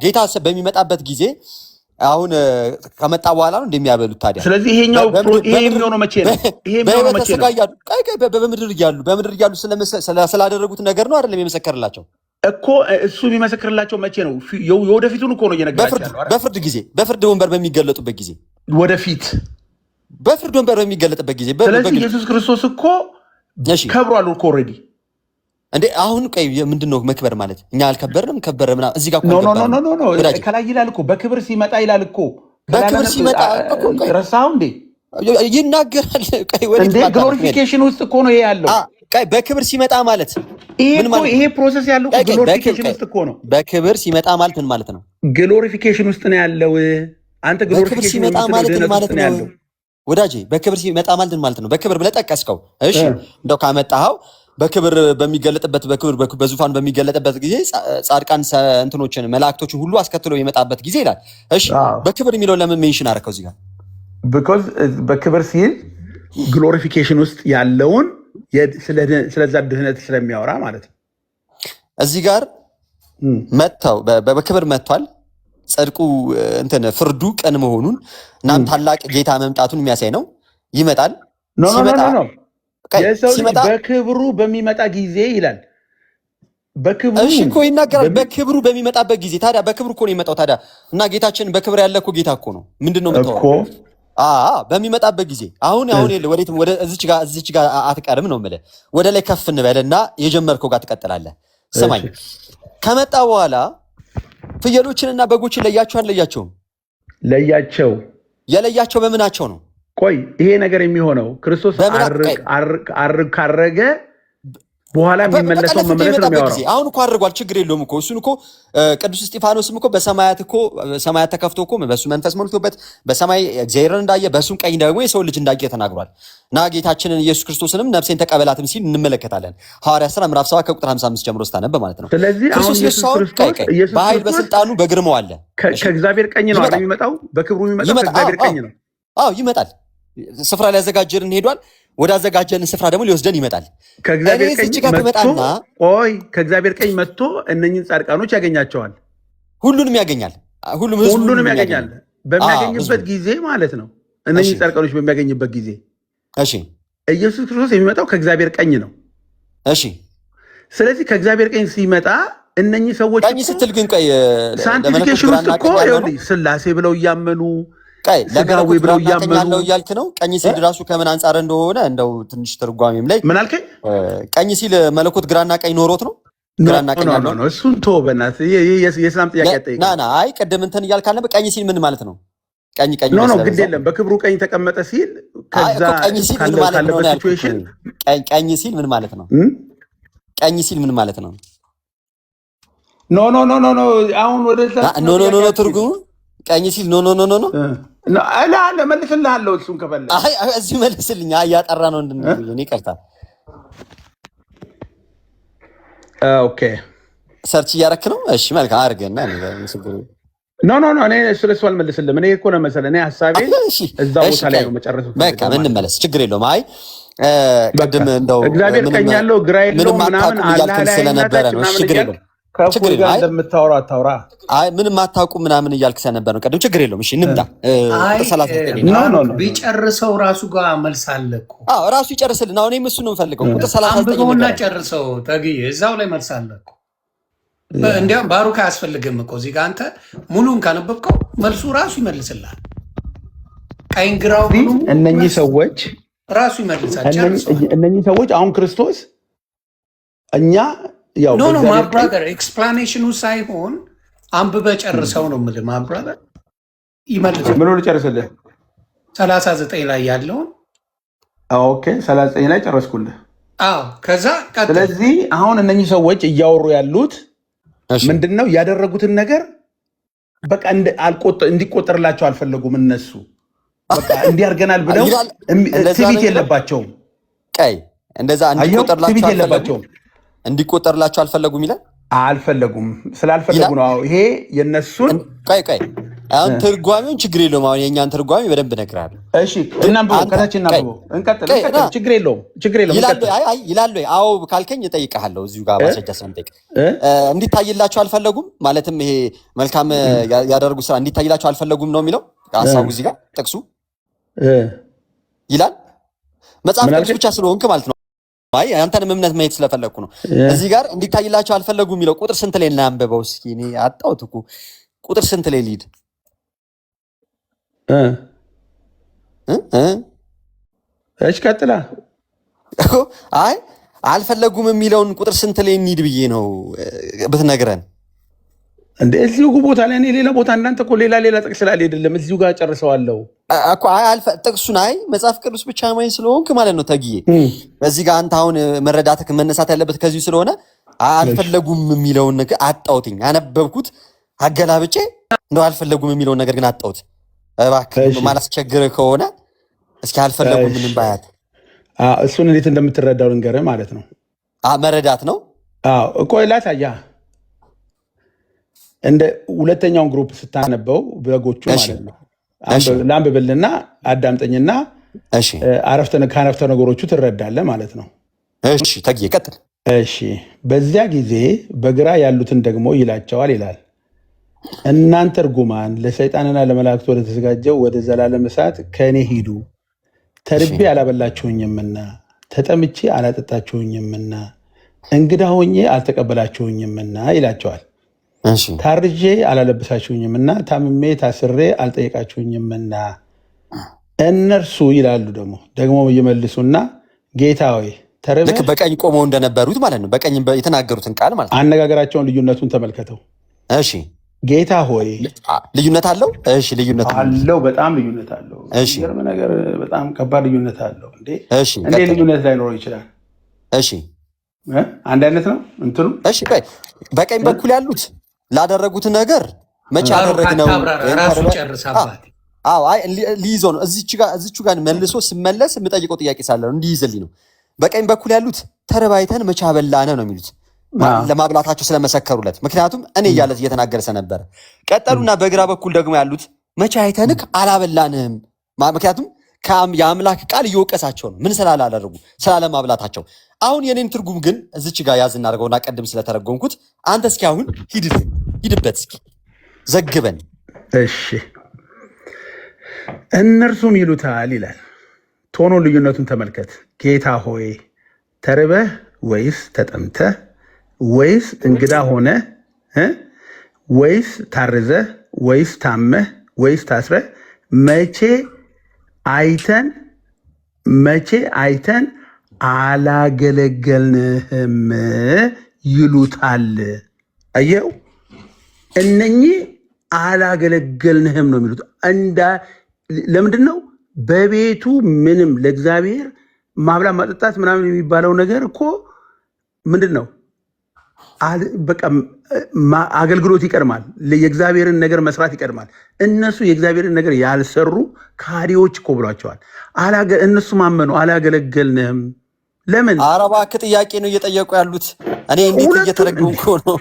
ጌታ በሚመጣበት ጊዜ አሁን ከመጣ በኋላ ነው እንደሚያበሉት ታዲያ። ስለዚህ ይሄ የሚሆነው መቼ ነው? በምድር እያሉ ስላደረጉት ነገር ነው አይደለም የመሰከርላቸው እኮ። እሱ የሚመሰክርላቸው መቼ ነው? የወደፊቱን እኮ ነው እየነገራቸው ያለው። በፍርድ ጊዜ፣ በፍርድ ወንበር በሚገለጡበት ጊዜ፣ ወደፊት በፍርድ ወንበር በሚገለጥበት ጊዜ። ስለዚህ ኢየሱስ ክርስቶስ እኮ ከብሯል እኮ ኦልሬዲ። እንዴ አሁን ምንድነው መክበር ማለት? እኛ አልከበርንም ከበረ ምናምን እዚህ ጋር ከላይ ይላል እኮ በክብር ሲመጣ ይላል እኮ። በክብር ሲመጣ ረሳው እንዴ? ይናገራል። እንዴ ግሎሪፊኬሽን ውስጥ እኮ ነው ይሄ ያለው። በክብር ሲመጣ ማለት ይሄ ፕሮሰስ ያለው ግሎሪፊኬሽን ውስጥ እኮ ነው። በክብር ሲመጣ ማለት ምን ማለት ነው? ግሎሪፊኬሽን ውስጥ ነው ያለው። አንተ ግሎሪፊኬሽን ሲመጣ ማለት ምን ማለት ነው ወዳጄ? በክብር ሲመጣ ማለት ምን ማለት ነው? በክብር ብለህ ጠቀስከው። እሺ እንደው ካመጣኸው በክብር በሚገለጥበት በዙፋን በሚገለጥበት ጊዜ ጻድቃን እንትኖችን መላእክቶችን ሁሉ አስከትሎ የመጣበት ጊዜ ይላል። እሺ በክብር የሚለው ለምን ሜንሽን አደረከው እዚህ ጋር? ቢኮዝ በክብር ሲል ግሎሪፊኬሽን ውስጥ ያለውን ስለዛ ድህነት ስለሚያወራ ማለት ነው። እዚህ ጋር መጥተው በክብር መጥቷል። ጽድቁ ፍርዱ ቀን መሆኑን እናም ታላቅ ጌታ መምጣቱን የሚያሳይ ነው። ይመጣል በክብሩ በሚመጣ ጊዜ ይላል። በክብሩ እኮ ይናገራል። በክብሩ በሚመጣበት ጊዜ ታዲያ በክብሩ እኮ ነው የመጣው ታዲያ። እና ጌታችን በክብር ያለ እኮ ጌታ እኮ ነው። ምንድነው መጣው በሚመጣበት ጊዜ አሁን ወዴትም ወደ እዚች ጋር አትቀርም ነው የምልህ። ወደ ላይ ከፍ እንበልና የጀመርከው ጋር ትቀጥላለህ። ስማኝ፣ ከመጣ በኋላ ፍየሎችንና በጎችን ለያቸው አልለያቸውም? ለያቸው። የለያቸው በምናቸው ነው? ቆይ ይሄ ነገር የሚሆነው ክርስቶስ ካረገ በኋላ የሚመለሰው መመለስ ነው የሚያወራው። አሁን እኮ አድርጓል፣ ችግር የለውም እኮ እሱን እኮ ቅዱስ እስጢፋኖስም እኮ ሰማያት ተከፍቶ እኮ በሱ መንፈስ ሞልቶበት በሰማይ እግዚአብሔርን እንዳየ በሱም ቀኝ ደግሞ የሰው ልጅ እንዳየ ተናግሯል። እና ጌታችንን ኢየሱስ ክርስቶስንም ነፍሴን ተቀበላትም ሲል እንመለከታለን። ሐዋርያት ሥራ ምዕራፍ 7 ከቁጥር 55 ጀምሮ ስታነብ ማለት ነው። ስለዚህ አሁን ኢየሱስ ክርስቶስ በኃይል በስልጣኑ በግርማው አለ። ከእግዚአብሔር ቀኝ ነው የሚመጣው፣ በክብሩ የሚመጣው ከእግዚአብሔር ቀኝ ነው። ይመጣል። ስፍራ ሊያዘጋጀን ሄዷል። ወደ አዘጋጀን ስፍራ ደግሞ ሊወስደን ይመጣል። ከእግዚአብሔር ቀኝ መጥቶ እነኝህን ጻድቃኖች ያገኛቸዋል። ሁሉንም ያገኛል። ሁሉንም ያገኛል። በሚያገኝበት ጊዜ ማለት ነው። እነኝህን ጻድቃኖች በሚያገኝበት ጊዜ ኢየሱስ ክርስቶስ የሚመጣው ከእግዚአብሔር ቀኝ ነው። እሺ። ስለዚህ ከእግዚአብሔር ቀኝ ሲመጣ እነኚህ ሰዎች ቀኝ ስትል ግን ቆይ ሳንቲፊኬሽን ውስጥ እኮ ስላሴ ብለው እያመኑ ቀይ ለመለኮት ብለው እያመኑ እያልክ ነው። ቀኝ ሲል ራሱ ከምን አንጻር እንደሆነ እንደው ትንሽ ትርጓሜም ላይ ምን አልከኝ? ቀኝ ሲል መለኮት ግራና ቀኝ ኖሮት ነው። ግራና ቀኝ አለው ነው። እሱን ተው በእናትህ። የእስላም ጥያቄ አጠይቅ። ና አይ ቅድም እንትን እያልክ አለ። ቀኝ ሲል ምን ማለት ነው? ቀኝ ኖ ግድ የለም በክብሩ ቀኝ ተቀመጠ ሲል ከዛ ቀኝ ሲል ምን ማለት ነው? ቀኝ ሲል ምን ማለት ነው? ቀኝ ሲል ምን ማለት ነው? ኖ አሁን ወደ ኖ ትርጉሙ ቀኝ ሲል ኖ አለ መልስልሃለሁ። እሱን ከፈለክ አይ እዚህ መልስልኝ። እያጠራ ነው እንድንይ ይቀርታ። ኦኬ ሰርች እያደረክ ነው። እሺ መልካም አድርገና ኖ እኔ ስለሱ አልመልስልም። እኔ እኮ ነው መሰለህ እኔ ሐሳቤ እዛ ቦታ ላይ ነው መጨረሱ። በቃ እንመለስ፣ ችግር የለውም። አይ ቅድም እንደው እግዚአብሔር ቀኝ ያለው ግራ የለው ምናምን አላህ ላይ ስለነበረ ነው። ችግር የለውም። ችግር የለውም። እንደምታወራ አታውራ። አይ ምንም አታውቁ ምናምን እያልክ ስለነበረ ነው ቅድም። ችግር የለውም። እሺ እንምጣ። ቢጨርሰው ራሱ ጋር መልስ አለ እኮ። አዎ ራሱ ይጨርስልን። አሁን እሱን ነው የምፈልገው። ቁጥር 39 እና ጨርሰው ተግዬ እዛው ላይ መልስ አለ እኮ። እንዲያውም ባሩክ አያስፈልግም እኮ እዚህ ጋር አንተ ሙሉን ካነበብከው መልሱ ራሱ ይመልስልሃል። ቀኝ ግራው ሙሉ እነኚህ ሰዎች ራሱ ይመልሳል። እነኚህ ሰዎች አሁን ክርስቶስ እኛ ያው ኖ ማይ ብራዘር ኤክስፕላኔሽኑ ሳይሆን አንብበህ ጨርሰው ነው የምልህ። ማይ ብራዘር ይመልሳል። ምን ነው ጨርሰልህ? 39 ላይ ያለውን ኦኬ 39 ላይ ጨረስኩልህ። አዎ ከዛ ቀጥታ ስለዚህ አሁን እነኚህ ሰዎች እያወሩ ያሉት ምንድነው ያደረጉትን ነገር በቃ እንዲቆጠርላቸው አልፈለጉም። እነሱ በቃ እንዲያርገናል ብለው ትዕቢት የለባቸውም። ቀይ እንደዛ እንዲቆጠርላቸው አልፈለጉም ይላል። አልፈለጉም ስላልፈለጉ ነው። ይሄ የነሱን ቀይ አሁን ትርጓሜውን ችግር የለውም። አሁን የእኛን ትርጓሜ በደንብ እነግርሃለሁ። እሺ እናንብበው፣ ከታች እናንብበው። እንቀጥል። ችግር የለውም ይላሉ። አዎ ካልከኝ እጠይቅሃለሁ። እዚሁ ጋር ማስረጃ ስለምጠይቅ እንዲታይላቸው አልፈለጉም ማለትም ይሄ መልካም ያደረጉ ስራ እንዲታይላቸው አልፈለጉም ነው የሚለው ሀሳቡ። እዚህ ጋር ጥቅሱ ይላል መጽሐፍ ቅዱስ ብቻ ስለሆንክ ማለት ነው። አይ አንተንም እምነት ማየት ስለፈለግኩ ነው። እዚህ ጋር እንዲታይላቸው አልፈለጉም የሚለው ቁጥር ስንት ላይ እናንብበው እስኪ። እኔ አጣሁት እኮ ቁጥር ስንት ላይ ልሂድ? እሺ ቀጥላ። አይ አልፈለጉም የሚለውን ቁጥር ስንት ላይ እንሂድ ብዬ ነው ብትነግረን። እንደ እዚሁ ቦታ ላይ እኔ ሌላ ቦታ እናንተ እኮ ሌላ ጥቅስ ላይ አይደለም እዚሁ ጋር ጨርሰዋለሁ እኮ። አይ ጥቅሱን አይ መጽሐፍ ቅዱስ ብቻ ማይ ስለሆንክ ማለት ነው ተግዬ። እዚህ ጋር አንተ አሁን መረዳትክ መነሳት ያለበት ከዚሁ ስለሆነ አልፈለጉም የሚለውን ነገር አጣውትኝ። አነበብኩት አገላብጬ እንደው አልፈለጉም የሚለውን ነገር ግን አጣውት። እባክህ ማላስቸግርህ ከሆነ እስኪ አልፈለጉም ምንም ባያት እሱን እንዴት እንደምትረዳው ልንገርህ ማለት ነው። መረዳት ነው። እኮ ላሳያ እንደ ሁለተኛውን ግሩፕ ስታነበው በጎቹ ማለት ነው። ላንብብልና አዳምጠኝና ከአረፍተ ነገሮቹ ትረዳለህ ማለት ነው። እሺ ተግዬ ቀጥል። እሺ በዚያ ጊዜ በግራ ያሉትን ደግሞ ይላቸዋል ይላል፣ እናንተ እርጉማን ለሰይጣንና ለመላእክት ወደ ተዘጋጀው ወደ ዘላለም እሳት ከእኔ ሂዱ። ተርቤ አላበላችሁኝምና፣ ተጠምቼ አላጠጣችሁኝምና፣ እንግዳ ሆኜ አልተቀበላችሁኝምና ይላቸዋል። ታርዤ አላለበሳችሁኝምና፣ ታምሜ ታስሬ አልጠየቃችሁኝምና። እነርሱ ይላሉ ደግሞ ይመልሱና ጌታ ሆይ ልክ በቀኝ ቆመው እንደነበሩት ማለት ነው። በቀኝ የተናገሩትን ቃል ማለት ነው። አነጋገራቸውን ልዩነቱን ተመልከተው። እሺ ጌታ ሆይ ልዩነት አለው። እሺ ልዩነት አለው፣ በጣም ልዩነት አለው። እሺ ነገር በጣም ከባድ ልዩነት አለው። እሺ እንዴ ልዩነት ላይኖረው ይችላል? እሺ አንድ አይነት ነው እንትኑ። እሺ በቀኝ በኩል ያሉት ላደረጉት ነገር መቼ አደረግነው? ራሱ ጨርሳባት። አዎ አይ ሊይዘው ነው። እዚቹ ጋር መልሶ ስመለስ የምጠይቀው ጥያቄ ሳለ እንዲይዝልኝ ነው። በቀኝ በኩል ያሉት ተረባይተን መቼ አበላነ ነው የሚሉት ለማብላታቸው ስለመሰከሩለት። ምክንያቱም እኔ እያለ እየተናገረ ስለነበረ ቀጠሉና በግራ በኩል ደግሞ ያሉት መቼ አይተንክ አላበላንህም። ምክንያቱም የአምላክ ቃል እየወቀሳቸው ነው። ምን ስላላደረጉ ስላለማብላታቸው። አሁን የኔን ትርጉም ግን እዚች ጋር ያዝ እናድርገውና ቀድም ስለተረጎምኩት አንተ እስኪ አሁን ሂድበት እስኪ ዘግበን። እሺ እነርሱም ይሉታል ይላል። ቶኖ ልዩነቱን ተመልከት። ጌታ ሆይ ተርበህ ወይስ ተጠምተህ ወይስ እንግዳ ሆነ ወይስ ታርዘ ወይስ ታመህ ወይስ ታስረ መቼ አይተን አላገለገልንህም ይሉታል። አየው፣ እነኚህ አላገለገልንህም ነው የሚሉት። ለምንድን ነው በቤቱ ምንም ለእግዚአብሔር ማብላት ማጠጣት ምናምን የሚባለው ነገር እኮ ምንድን ነው? በቃ አገልግሎት ይቀድማል። የእግዚአብሔርን ነገር መስራት ይቀድማል። እነሱ የእግዚአብሔርን ነገር ያልሰሩ ካዲዎች እኮ ብሏቸዋል። እነሱ ማመኑ አላገለገልንህም። ለምን? ኧረ እባክህ ጥያቄ ነው እየጠየቁ ያሉት። እኔ እንዴት እየተረጎምኩ ነው?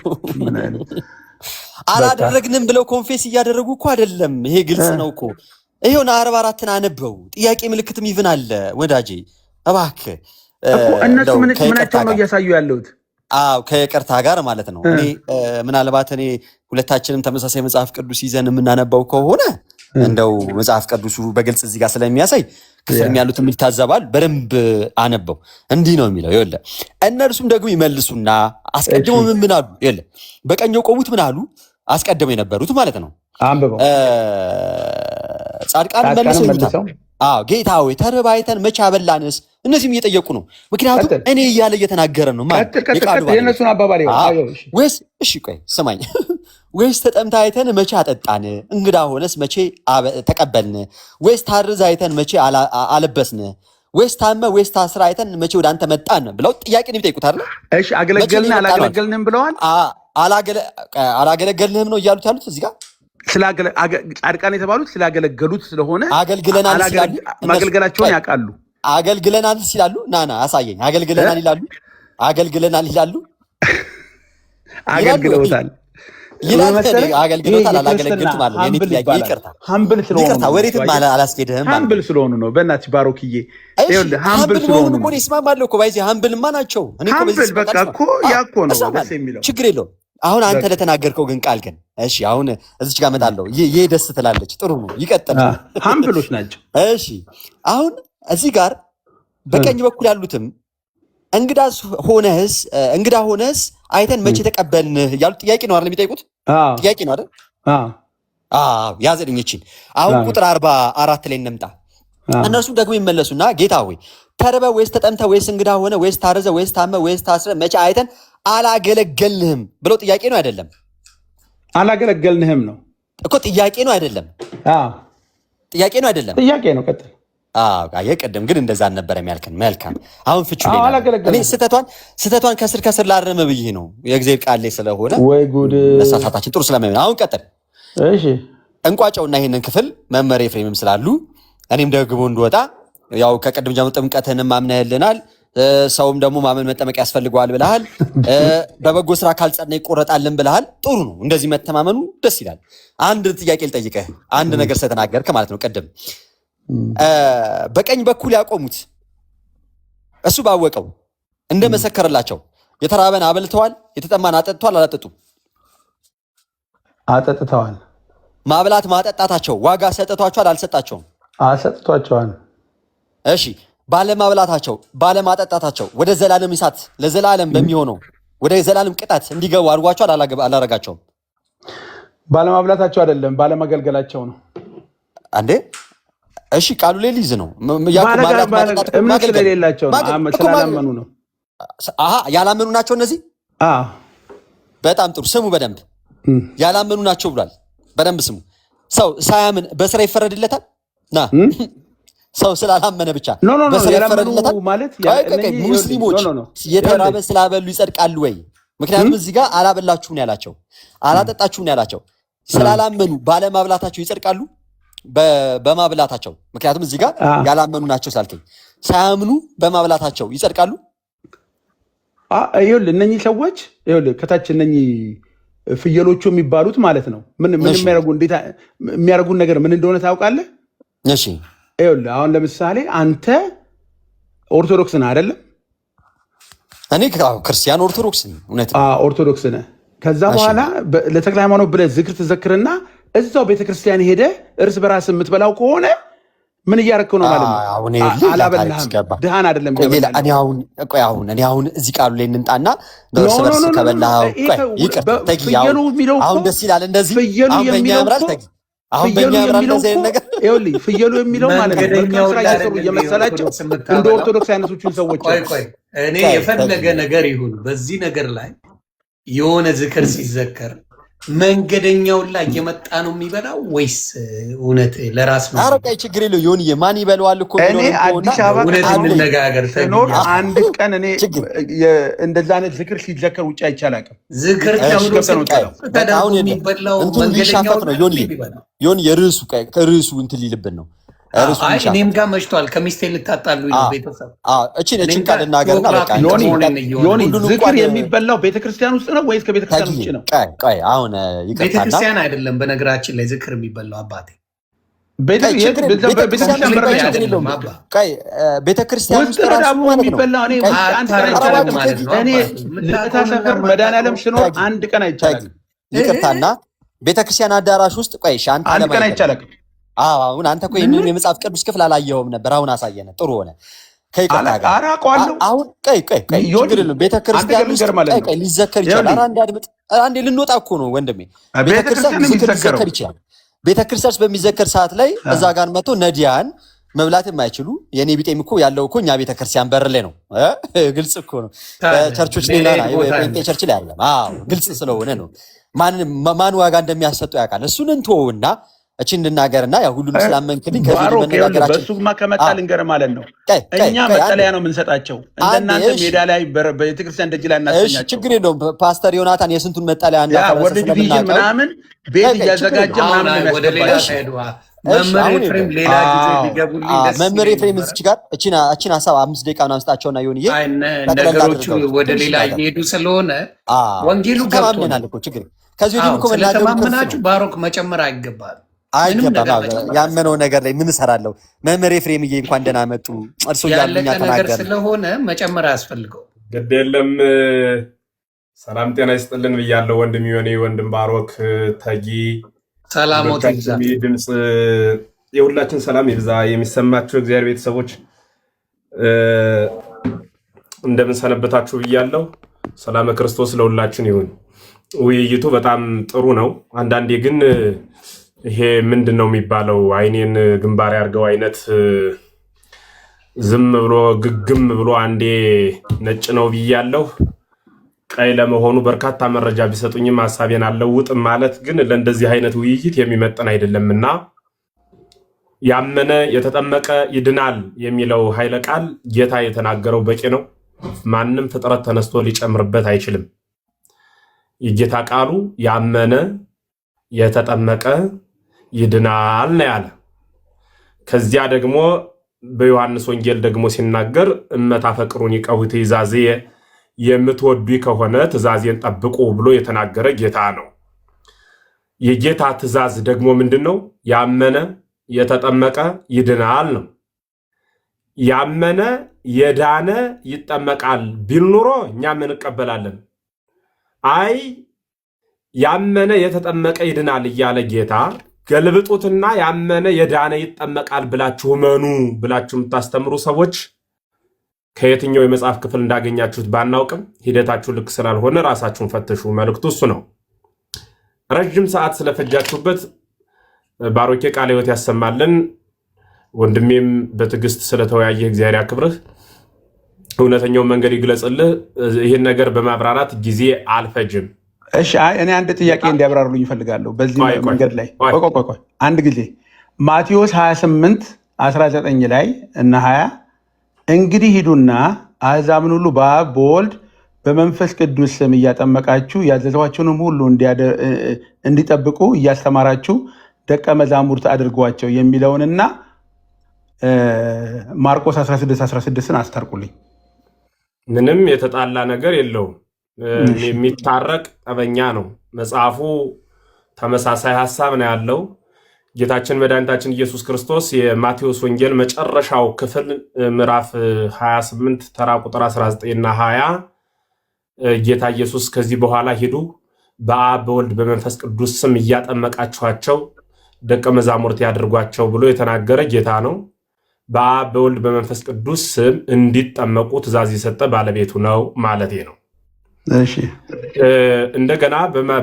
አላደረግንም ብለው ኮንፌስ እያደረጉ እኮ አይደለም። ይሄ ግልጽ ነው እኮ። ይሄውን 44ን አነበው። ጥያቄ ምልክትም ይብን አለ ወዳጄ። እባክህ እነሱ ምናቸው ነው እያሳዩ ያለሁት? አዎ ከይቅርታ ጋር ማለት ነው። እኔ ምናልባት ሁለታችንም ተመሳሳይ መጽሐፍ ቅዱስ ይዘን የምናነባው ከሆነ እንደው መጽሐፍ ቅዱሱ በግልጽ እዚህ ጋር ስለሚያሳይ ክፍልም ያሉት ይታዘባል። በደንብ አነበው። እንዲህ ነው የሚለው። ይኸውልህ እነርሱም ደግሞ ይመልሱና አስቀድመው ምን አሉ? ይኸውልህ በቀኝ የቆሙት ምን አሉ? አስቀድመው የነበሩት ማለት ነው። ጻድቃን መልሰው ይሉታል፣ ጌታ ሆይ ተርበህ አይተን መቼ አበላንስ? እነዚህም እየጠየቁ ነው። ምክንያቱም እኔ እያለ እየተናገረ ነው ማለት የእነሱን አባባል ወይስ እሺ ቆይ ስማኝ፣ ወይስ ተጠምተህ አይተን መቼ አጠጣን? እንግዳ ሆነስ መቼ ተቀበልን? ወይስ ታርዘህ አይተን መቼ አለበስን? ወይስ ታመህ ወይስ ታስረህ አይተን መቼ ወደ አንተ መጣን? ብለው ጥያቄ ነው የሚጠይቁት አይደል? እሺ አገለገልንህ አላገለገልንህም ብለዋል። አላገለገልንህም ነው እያሉት ያሉት እዚህ ጋር ጻድቃን የተባሉት ስላገለገሉት ስለሆነ አገልግለናል ሲላሉ ማገልገላቸውን ያውቃሉ። አገልግለናል ሲላሉ ናና አሳየኝ። አገልግለናል ይላሉ አገልግለውታል አገልግሎታል አላገለግሉትም አለ። የኔ ጥያቄ ይቅርታ ወሬትም አላስኬድህም። ሀምብል ስለሆኑ ነው። በእናትህ ባሮክዬ ሀምብል ስለሆኑ ነው። ይስማማለሁ እኮ ባይዜ ሀምብልማ ናቸው። ሀምብል በቃ እኮ ያኮ ነው ደስ የሚለው። ችግር የለውም። አሁን አንተ ለተናገርከው ግን ቃል ግን እሺ፣ አሁን እዚች ጋር እመጣለሁ። ይሄ ደስ ትላለች። ጥሩ ነው፣ ይቀጥል። ሀምብሎች ናቸው። እሺ፣ አሁን እዚህ ጋር በቀኝ በኩል ያሉትም እንግዳ ሆነህስ አይተን መቼ ተቀበልንህ ያሉት ጥያቄ ነው አይደል? የሚጠይቁት ጥያቄ ነው አይደል? ያዘልኝችን አሁን ቁጥር 44 ላይ እንምጣ። እነርሱም ደግሞ ይመለሱና ጌታ ሆይ ተርበህ ወይስ ተጠምተህ ወይስ እንግዳ ሆነ ወይስ ታርዘህ ወይስ ታመህ ወይስ ታስረህ መቼ አይተን አላገለገልንህም ብለው ጥያቄ ነው አይደለም? አላገለገልንህም ነው እኮ ጥያቄ ነው አይደለም? ጥያቄ ነው አይደለም? ጥያቄ ነው። ቀጥል። የቀደም ግን እንደዛ አልነበረም ያልከን። መልካም። አሁን ፍቹ እኔ ስህተቷን ከስር ላረመ ብዬ ነው የእግዚአብሔር ቃል ላይ ስለሆነ ወይ ጉድ መሳሳታችን ጥሩ ስለማይሆን አሁን ቀጥል። እሺ እንቋጨውና ይሄንን ክፍል መመሪያ ኤፍሬምም ስላሉ እኔም ደግሞ እንደወጣ ያው ከቀደም ጀምሮ ጥምቀትንም አምነህልናል። ሰውም ደግሞ ማመን መጠመቅ ያስፈልገዋል ብለሃል። በበጎ ስራ ካልጸና ይቆረጣልን ብለሃል። ጥሩ ነው። እንደዚህ መተማመኑ ደስ ይላል። አንድ ጥያቄ ልጠይቅህ፣ አንድ ነገር ስለተናገርክ ማለት ነው። ቀደም በቀኝ በኩል ያቆሙት እሱ ባወቀው እንደመሰከረላቸው የተራበን አበልተዋል፣ የተጠማን አጠጥተዋል። አላጠጡም? አጠጥተዋል። ማብላት ማጠጣታቸው ዋጋ ሰጥቷቸዋል? አልሰጣቸውም? አሰጥቷቸዋል። እሺ ባለማብላታቸው ባለማጠጣታቸው ወደ ዘላለም እሳት ለዘላለም በሚሆነው ወደ ዘላለም ቅጣት እንዲገቡ አድርጓቸዋል? አላረጋቸውም? ባለማብላታቸው አይደለም ባለማገልገላቸው ነው። አንዴ እሺ ቃሉ ላይ ሊይዝ ነው። እምነት ስለሌላቸው ስላላመኑ ነው። ያላመኑ ናቸው እነዚህ። በጣም ጥሩ ስሙ፣ በደንብ ያላመኑ ናቸው ብሏል። በደንብ ስሙ። ሰው ሳያምን በስራ ይፈረድለታል? ሰው ስላላመነ ብቻ በስራ ይፈረድለታል? ሙስሊሞች የተራበ ስላበሉ ይጸድቃሉ ወይ? ምክንያቱም እዚህ ጋር አላበላችሁም ነው ያላቸው፣ አላጠጣችሁም ነው ያላቸው። ስላላመኑ ባለማብላታቸው ይጸድቃሉ? በማብላታቸው። ምክንያቱም እዚህ ጋር ያላመኑ ናቸው ስላልከኝ፣ ሳያምኑ በማብላታቸው ይጸድቃሉ? ይኸውልህ እነኚህ ሰዎች ይኸውልህ ከታች እነኚህ ፍየሎቹ የሚባሉት ማለት ነው ምን የሚያደርጉን ነገር ምን እንደሆነ ታውቃለህ? እሺ ይኸውልህ አሁን ለምሳሌ አንተ ኦርቶዶክስ ነህ አይደለም? እኔ ክርስቲያን ኦርቶዶክስ ነኝ። እውነት ኦርቶዶክስ ነህ። ከዛ በኋላ ለተክለ ሃይማኖት ብለህ ዝክር ትዘክርና እዛው ቤተክርስቲያን ሄደ እርስ በራስ የምትበላው ከሆነ ምን እያረከው ነው ማለት ነው? አላበላህም፣ ድሃን አይደለም። እኔ አሁን እዚህ ቃሉ ላይ እንምጣና በእርስ በርስ ከበላኸው አሁን ደስ ይላል። እንደዚህ አሁን በእኛ ያምራል። አሁን በእኛ ያምራል እንደዚህ አይነት ነገር። ይኸውልህ ፍየሉ የሚለው ማለት ነው መልካም ስራ እየሰሩ እየመሰላቸው እንደ ኦርቶዶክስ አይነቶችን ሰዎች እኔ የፈለገ ነገር ይሁን በዚህ ነገር ላይ የሆነ ዝክር ሲዘከር መንገደኛውን ላይ እየመጣ ነው የሚበላው ወይስ እውነት ለራስ ነው? ኧረ ቆይ ችግር የለው ይሁን ማን ይበላዋል እኮ እኔ አዲስ አበባ እንነጋገር ተኖር አንድ ቀን እኔ እንደዛ አይነት ዝክር ሲዘከር ውጭ አይቻላቅም። ዝክር ተብሎ የሚበላው መንገደኛው ነው ይሁን የርዕሱ ከርዕሱ እንትን ሊልብን ነው። እኔም ጋር መሽቷል። ከሚስቴ ልታጣሉኝ ነው ቤተሰብ። እችን ቃል እናገርና በቃ ዮኒ ዝክር የሚበላው ቤተክርስቲያን ውስጥ ነው ወይስ ከቤተክርስቲያን ውጭ ነው? አሁን ቤተክርስቲያን አይደለም በነገራችን ላይ ዝክር የሚበላው አባቴ ቤተክርስቲያን ውስጥ ዳቦ የሚበላው እኔ ለታ ሰፈር መድኃኒዓለም ስኖር አንድ ቀን አይቻልም። ይቅርታና ቤተክርስቲያን አዳራሽ ውስጥ አንድ ቀን አይቻልም። አሁን አንተ እኮ ይሄንን የመጽሐፍ ቅዱስ ክፍል አላየኸውም ነበር። አሁን አሳየነ። ጥሩ ሆነ። ከይቅርታ ጋር አሁን ቤተክርስቲያን ውስጥ ሊዘከር ይችላል። አንዴ ልንወጣ እኮ ነው ወንድሜ። ቤተክርስቲያን ሊዘከር ይችላል። ቤተክርስቲያን በሚዘከር ሰዓት ላይ እዛ ጋር መጥቶ ነዲያን መብላት የማይችሉ የኔ ቢጤም እኮ ያለው እኮ እኛ ቤተክርስቲያን በር ላይ ነው። ግልጽ እኮ ነው። ቸርቾች ሌላ ቸርች ላይ አይደለም። ግልጽ ስለሆነ ነው። ማን ዋጋ እንደሚያሰጠው ያውቃል። እሱን እንተወውና እቺ እንድናገርና ያ ሁሉንም ስላመንክልኝ ከዚህ መነጋገራችን በሱማ ከመጣ ልንገር ማለት ነው። እኛ መጠለያ ነው የምንሰጣቸው። እንደናንተ ሜዳ ላይ በቤተክርስቲያን ደጅ ላይ እናስተኛቸው። ችግር የለውም። ፓስተር ዮናታን የስንቱን መጠለያ እንዳፈረሰ ወርድ ዲቪዥን ምናምን ቤት እያዘጋጀ ምናምን ወደ ሌላ ሄዱዋ መምህር ኤፍሬም ሌላ ጊዜ ሊገቡልኝ ደስ መምህር ኤፍሬም እዚህ ጋር እቺን ሀሳብ 5 ደቂቃ ምናምን ስጣቸውና ዮኒዬ ነገሮቹ ወደ ሌላ እየሄዱ ስለሆነ ወንጌሉ ገብቶናል እኮ ችግር ከዚህ ወዲህ እኮ ስለተማመናችሁ ባሮክ መጨመር አይገባል። አይገባም። ያመነው ነገር ላይ ምን እሰራለሁ? መምህር ኤፍሬምዬ እንኳን ደህና መጡ። እርሱ ያሉኛ ተናገረ ስለሆነ መጨመር አያስፈልገው። ግድ የለም። ሰላም ጤና ይስጥልን ብያለሁ። ወንድም ዮኒ፣ ወንድም ባሮክ፣ ተጊ ሰላሞት ይብዛ። ድምፅ የሁላችን ሰላም ይብዛ። የሚሰማችሁ እግዚአብሔር ቤተሰቦች እንደምን ሰነበታችሁ ብያለሁ። ሰላም ክርስቶስ ለሁላችን ይሁን። ውይይቱ በጣም ጥሩ ነው። አንዳንዴ ግን ይሄ ምንድን ነው የሚባለው አይኔን ግንባር ያርገው አይነት ዝም ብሎ ግግም ብሎ አንዴ ነጭ ነው ብያለሁ ቀይ ለመሆኑ በርካታ መረጃ ቢሰጡኝም ሐሳቤን አልለውጥም ማለት ግን ለእንደዚህ አይነት ውይይት የሚመጥን አይደለምና ያመነ የተጠመቀ ይድናል የሚለው ኃይለ ቃል ጌታ የተናገረው በቂ ነው። ማንም ፍጥረት ተነስቶ ሊጨምርበት አይችልም። የጌታ ቃሉ ያመነ የተጠመቀ ይድናል ነው ያለ። ከዚያ ደግሞ በዮሐንስ ወንጌል ደግሞ ሲናገር እመታፈቅሩን ይቀው ትእዛዜ የምትወዱ ከሆነ ትእዛዜን ጠብቁ ብሎ የተናገረ ጌታ ነው። የጌታ ትእዛዝ ደግሞ ምንድነው? ያመነ የተጠመቀ ይድናል ነው። ያመነ የዳነ ይጠመቃል ቢል ኑሮ እኛ ምን እንቀበላለን? አይ ያመነ የተጠመቀ ይድናል እያለ ጌታ ገልብጡትና ያመነ የዳነ ይጠመቃል ብላችሁ መኑ ብላችሁ የምታስተምሩ ሰዎች ከየትኛው የመጽሐፍ ክፍል እንዳገኛችሁት ባናውቅም ሂደታችሁ ልክ ስላልሆነ ራሳችሁን ፈትሹ። መልእክቱ እሱ ነው። ረጅም ሰዓት ስለፈጃችሁበት ባሮኬ ቃለ ሕይወት ያሰማልን። ወንድሜም በትዕግስት ስለተወያየ እግዚአብሔር ያክብርህ፣ እውነተኛው መንገድ ይግለጽልህ። ይህን ነገር በማብራራት ጊዜ አልፈጅም። እሺ እኔ አንድ ጥያቄ እንዲያብራሩልኝ ይፈልጋለሁ። በዚህ መንገድ ላይ ቆይ አንድ ጊዜ ማቴዎስ 28:19 ላይ እና 20 እንግዲህ ሂዱና አሕዛብን ሁሉ በአብ በወልድ በመንፈስ ቅዱስ ስም እያጠመቃችሁ ያዘዝኋቸውንም ሁሉ እንዲጠብቁ እያስተማራችሁ ደቀ መዛሙርት አድርጓቸው የሚለውንና ማርቆስ 16:16ን አስታርቁልኝ። ምንም የተጣላ ነገር የለውም። የሚታረቅ ጠበኛ ነው። መጽሐፉ ተመሳሳይ ሐሳብ ነው ያለው። ጌታችን መድኃኒታችን ኢየሱስ ክርስቶስ የማቴዎስ ወንጌል መጨረሻው ክፍል ምዕራፍ 28 ተራ ቁጥር 19 እና 20 ጌታ ኢየሱስ ከዚህ በኋላ ሂዱ በአብ በወልድ በመንፈስ ቅዱስ ስም እያጠመቃችኋቸው ደቀ መዛሙርት ያድርጓቸው ብሎ የተናገረ ጌታ ነው። በአብ በወልድ በመንፈስ ቅዱስ ስም እንዲጠመቁ ትእዛዝ የሰጠ ባለቤቱ ነው ማለት ነው። እንደገና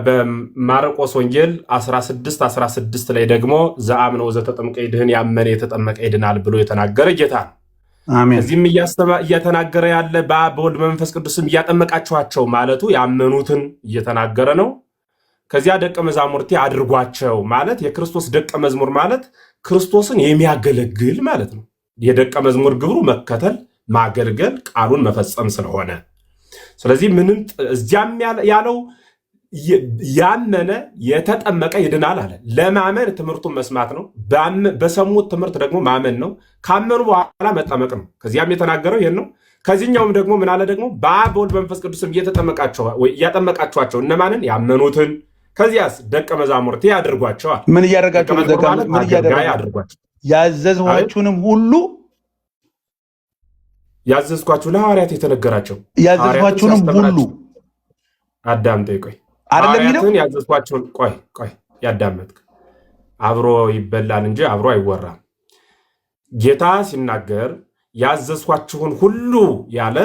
በማርቆስ ወንጌል 16:16 ላይ ደግሞ ዘአምነ ወዘተጠምቀ ይድህን፣ ያመነ የተጠመቀ ይድናል ብሎ የተናገረ ጌታ ነው። እዚህም እየተናገረ ያለ በአብ በወልድ በመንፈስ ቅዱስም እያጠመቃችኋቸው ማለቱ ያመኑትን እየተናገረ ነው። ከዚያ ደቀ መዛሙርቴ አድርጓቸው ማለት የክርስቶስ ደቀ መዝሙር ማለት ክርስቶስን የሚያገለግል ማለት ነው። የደቀ መዝሙር ግብሩ መከተል፣ ማገልገል፣ ቃሉን መፈጸም ስለሆነ ስለዚህ ምንም እዚያም ያለው ያመነ የተጠመቀ ይድናል አለ። ለማመን ትምህርቱን መስማት ነው። በሰሙት ትምህርት ደግሞ ማመን ነው። ካመኑ በኋላ መጠመቅ ነው። ከዚያም የተናገረው ይሄን ነው። ከዚህኛውም ደግሞ ምን አለ ደግሞ በአብ በወልድ በመንፈስ ቅዱስም እያጠመቃችኋቸው እነማንን? ያመኑትን። ከዚያስ ደቀ መዛሙርቴ ያድርጓቸዋል። ምን እያደረጋቸው? ያዘዝኋችሁንም ሁሉ ያዘዝኳችሁ ለሐዋርያት የተነገራቸው ያዘዝኳችሁንም ሁሉ አዳምጠኝ። ቆይ ሐዋርያትን ያዘዝኳቸውን ቆይ ያዳመጥክ አብሮ ይበላል እንጂ አብሮ አይወራም። ጌታ ሲናገር ያዘዝኳችሁን ሁሉ ያለ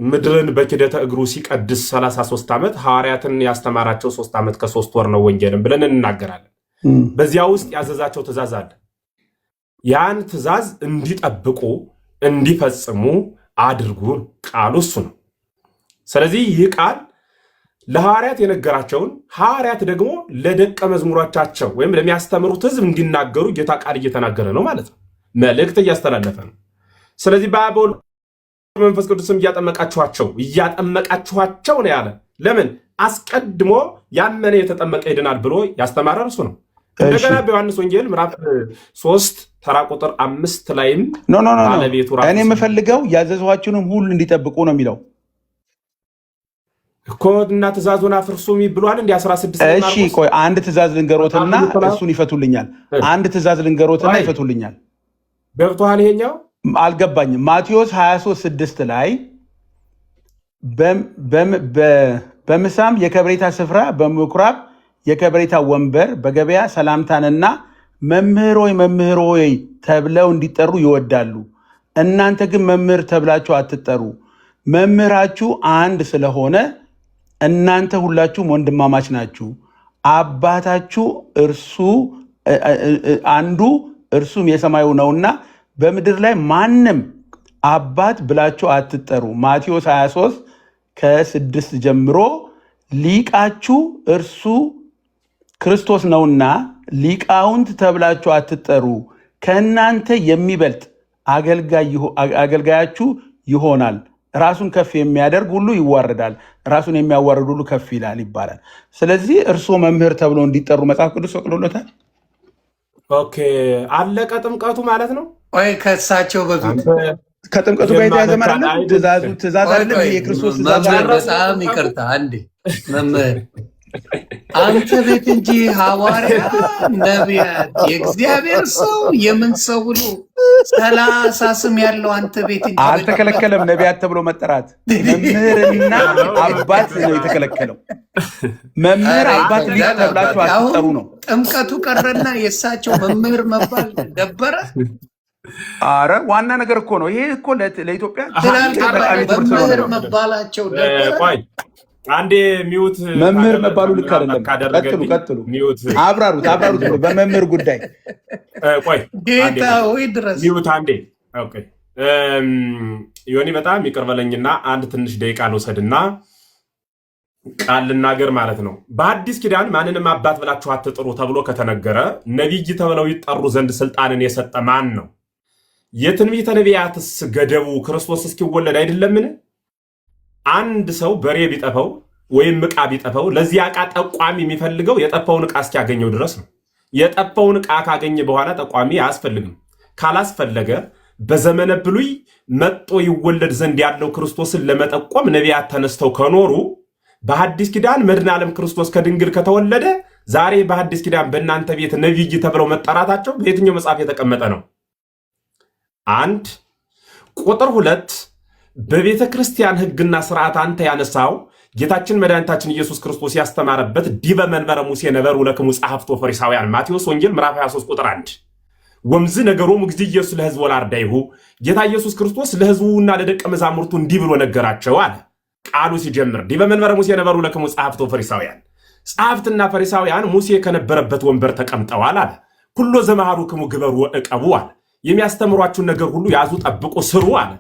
ምድርን በኪደተ እግሩ ሲቀድስ 33 ዓመት ሐዋርያትን ያስተማራቸው 3 ዓመት ከ3 ወር ነው ወንጌልን ብለን እንናገራለን። በዚያ ውስጥ ያዘዛቸው ትእዛዝ አለ። ያን ትእዛዝ እንዲጠብቁ እንዲፈጽሙ አድርጉ ቃሉ እሱ ነው። ስለዚህ ይህ ቃል ለሐዋርያት የነገራቸውን ሐዋርያት ደግሞ ለደቀ መዝሙሮቻቸው ወይም ለሚያስተምሩት ሕዝብ እንዲናገሩ ጌታ ቃል እየተናገረ ነው ማለት ነው። መልእክት እያስተላለፈ ነው። ስለዚህ በአብ በወልድ በመንፈስ ቅዱስም እያጠመቃችኋቸው ነው ያለ። ለምን? አስቀድሞ ያመነ የተጠመቀ ይድናል ብሎ ያስተማረ እርሱ ነው። እንደገና በዮሐንስ ወንጌል ምዕራፍ 3 ተራ ቁጥር 5 ላይም ባለቤቱ ራሱ እኔ የምፈልገው ያዘዝኋችሁንም ሁሉ እንዲጠብቁ ነው የሚለው እኮ እና ትእዛዙን አፍርሱ ብሏል። እንደ 16 እሺ ቆይ አንድ ትእዛዝ ልንገሮትና እሱን ይፈቱልኛል። አንድ ትእዛዝ ልንገሮትና ይፈቱልኛል። ገብቶሃል? ይሄኛው አልገባኝም። ማቴዎስ 23:6 ላይ በምሳም የከበሬታ ስፍራ በምኩራብ የከበሬታ ወንበር በገበያ ሰላምታንና መምህር ሆይ ተብለው እንዲጠሩ ይወዳሉ። እናንተ ግን መምህር ተብላችሁ አትጠሩ፣ መምህራችሁ አንድ ስለሆነ እናንተ ሁላችሁም ወንድማማች ናችሁ። አባታችሁ እርሱ አንዱ እርሱም የሰማዩ ነውና በምድር ላይ ማንም አባት ብላችሁ አትጠሩ። ማቴዎስ 23:6 ጀምሮ ሊቃችሁ እርሱ ክርስቶስ ነውና ሊቃውንት ተብላችሁ አትጠሩ። ከእናንተ የሚበልጥ አገልጋያችሁ ይሆናል። ራሱን ከፍ የሚያደርግ ሁሉ ይዋረዳል፣ ራሱን የሚያዋርድ ሁሉ ከፍ ይላል ይባላል። ስለዚህ እርስዎ መምህር ተብሎ እንዲጠሩ መጽሐፍ ቅዱስ ፈቅዶለታል። ኦኬ፣ አለቀ ጥምቀቱ ማለት ነው። ወይ ከእሳቸው በፊት ከጥምቀቱ ጋር የተያዘ ማለት ነው። ትእዛዝ አይደለም የክርስቶስ ትእዛዝ። በጣም ይቅርታ አንዴ መምህር አንተ ቤት እንጂ ሐዋርያ ነቢያት የእግዚአብሔር ሰው የምን ሰው ብሎ 30 ስም ያለው አንተ ቤት እንጂ አልተከለከለም። ነቢያት ተብሎ መጠራት መምህርና አባት ነው የተከለከለው። መምህር አባት ሊቅ ተብላችሁ አትጠሩ ነው። ጥምቀቱ ቀረና የእሳቸው መምህር መባል ነበረ። አረ ዋና ነገር እኮ ነው ይሄ እኮ ለኢትዮጵያ መምህር መባላቸው ነበረ። አንዴ ሚውት መምህር መባሉ ልክ አይደለም። ቀጥሉ አብራሩት በመምህር ጉዳይ ቆይ ጌታ ወይ ድረስ ሚውት አንዴ። ኦኬ ዮኒ በጣም ይቅር በለኝና አንድ ትንሽ ደቂቃ ልውሰድና ቃል ልናገር ማለት ነው። በአዲስ ኪዳን ማንንም አባት ብላችሁ አትጥሩ ተብሎ ከተነገረ ነቢይ ተብለው ይጠሩ ዘንድ ስልጣንን የሰጠ ማን ነው? የትንቢተ ነቢያትስ ገደቡ ክርስቶስ እስኪወለድ አይደለምን? አንድ ሰው በሬ ቢጠፈው ወይም ዕቃ ቢጠፈው ለዚያ ዕቃ ጠቋሚ የሚፈልገው የጠፋውን ዕቃ እስኪያገኘው ድረስ ነው። የጠፋውን ዕቃ ካገኘ በኋላ ጠቋሚ አያስፈልግም። ካላስፈለገ በዘመነ ብሉይ መጦ ይወለድ ዘንድ ያለው ክርስቶስን ለመጠቆም ነቢያት ተነስተው ከኖሩ በሐዲስ ኪዳን መድኃኔ ዓለም ክርስቶስ ከድንግል ከተወለደ ዛሬ በሐዲስ ኪዳን በእናንተ ቤት ነቢይ ተብለው መጠራታቸው በየትኛው መጽሐፍ የተቀመጠ ነው? አንድ ቁጥር 2 በቤተ ክርስቲያን ሕግና ስርዓት አንተ ያነሳው ጌታችን መድኃኒታችን ኢየሱስ ክርስቶስ ያስተማረበት ዲበ መንበረ ሙሴ ነበሩ ለክሙ ጸሐፍቶ ፈሪሳውያን ማቴዎስ ወንጌል ምዕራፍ 23 ቁጥር 1 ወምዝ ነገሮሙ ጊዜ ኢየሱስ ለሕዝቡ ወላርዳይሁ ጌታ ኢየሱስ ክርስቶስ ለሕዝቡና ለደቀ መዛሙርቱ እንዲህ ብሎ ነገራቸው አለ። ቃሉ ሲጀምር ዲበ መንበረ ሙሴ ነበሩ ለክሙ ጸሐፍቶ ፈሪሳውያን፣ ጸሐፍትና ፈሪሳውያን ሙሴ ከነበረበት ወንበር ተቀምጠዋል አለ። ኩሎ ዘመሃሩክሙ ግበሩ ወዕቀቡ አለ። የሚያስተምሯችሁን ነገር ሁሉ ያዙ፣ ጠብቁ፣ ስሩ አለ።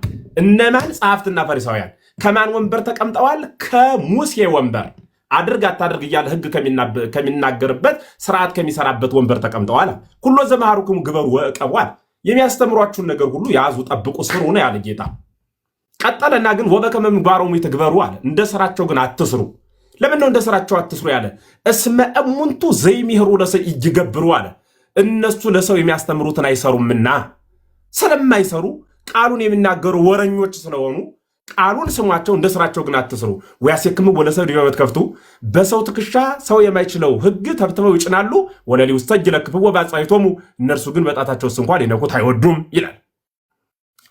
እነማን? ጸሐፍትና ፈሪሳውያን። ከማን ወንበር ተቀምጠዋል? ከሙሴ ወንበር። አድርግ አታድርግ እያለ ሕግ ከሚናገርበት ስርዓት ከሚሰራበት ወንበር ተቀምጠዋል። ኩሎ ዘመሃሩክሙ ግበሩ ወዕቀቡ አለ። የሚያስተምሯችሁን ነገር ሁሉ ያዙ፣ ጠብቁ፣ ስሩ ነው ያለ ጌታ። ቀጠለና ግን ወበከመ ምግባሮሙ ይትግበሩ አለ። እንደ ስራቸው ግን አትስሩ። ለምን ነው እንደ ስራቸው አትስሩ ያለ? እስመ እሙንቱ ዘይሚህሩ ለሰው ይገብሩ አለ። እነሱ ለሰው የሚያስተምሩትን አይሰሩምና፣ ስለማይሰሩ ቃሉን የሚናገሩ ወረኞች ስለሆኑ ቃሉን ስሟቸው፣ እንደ ስራቸው ግን አትስሩ። ወያሴክሙ ወለሰብ ዲበ መትከፍቱ፣ በሰው ትከሻ ሰው የማይችለው ሕግ ተብትበው ይጭናሉ። ወለሊ ውስተ እጅ ለክፍዎ በአጽዋዕቶሙ፣ እነርሱ ግን በጣታቸውስ እንኳን ሊነኩት አይወዱም ይላል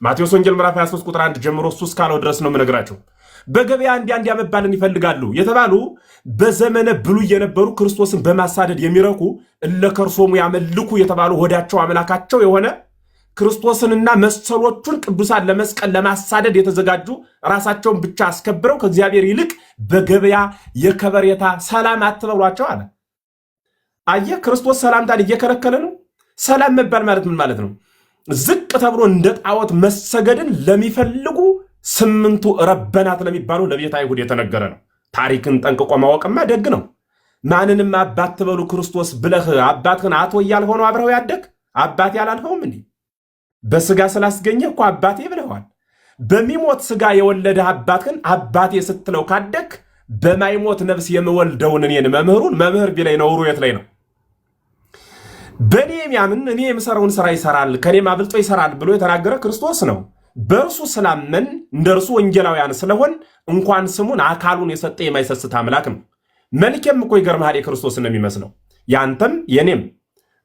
ማቴዎስ ወንጌል ምዕራፍ 23 ቁጥር 1 ጀምሮ። እሱ እስካለው ድረስ ነው የምነግራቸው። በገበያ እንዲያ መባልን ይፈልጋሉ የተባሉ በዘመነ ብሉይ የነበሩ ክርስቶስን በማሳደድ የሚረኩ እለከርሶሙ ያመልኩ የተባሉ ሆዳቸው አምላካቸው የሆነ ክርስቶስንና መሰሎቹን ቅዱሳን ለመስቀል ለማሳደድ የተዘጋጁ ራሳቸውን ብቻ አስከብረው ከእግዚአብሔር ይልቅ በገበያ የከበሬታ ሰላም አትበሏቸው አለ። አየህ፣ ክርስቶስ ሰላምታን እየከለከለ ነው። ሰላም መባል ማለት ምን ማለት ነው? ዝቅ ተብሎ እንደ ጣዖት መሰገድን ለሚፈልጉ ስምንቱ ረበናት ለሚባሉ ለቤተ አይሁድ የተነገረ ነው። ታሪክን ጠንቅቆ ማወቅማ ደግ ነው። ማንንም አባት ትበሉ ክርስቶስ ብለህ አባትህን አቶ እያልሆነው አብረው ያደግ አባቴ አላልኸውም እንዴ? በስጋ ስላስገኘ እኮ አባቴ ብለዋል። በሚሞት ስጋ የወለደ አባትህን አባቴ ስትለው ካደግ በማይሞት ነፍስ የምወልደውን እኔን መምህሩን መምህር ቢላይ ነውሩ የት ላይ ነው? በእኔ የሚያምን እኔ የምሰራውን ስራ ይሰራል፣ ከኔም አብልጦ ይሰራል ብሎ የተናገረ ክርስቶስ ነው። በእርሱ ስላመን እንደ እርሱ ወንጌላውያን ስለሆን እንኳን ስሙን አካሉን የሰጠ የማይሰስት አምላክ ነው። መልኬም እኮ ይገርምሃል የክርስቶስን ነው የሚመስለው። ያንተም የኔም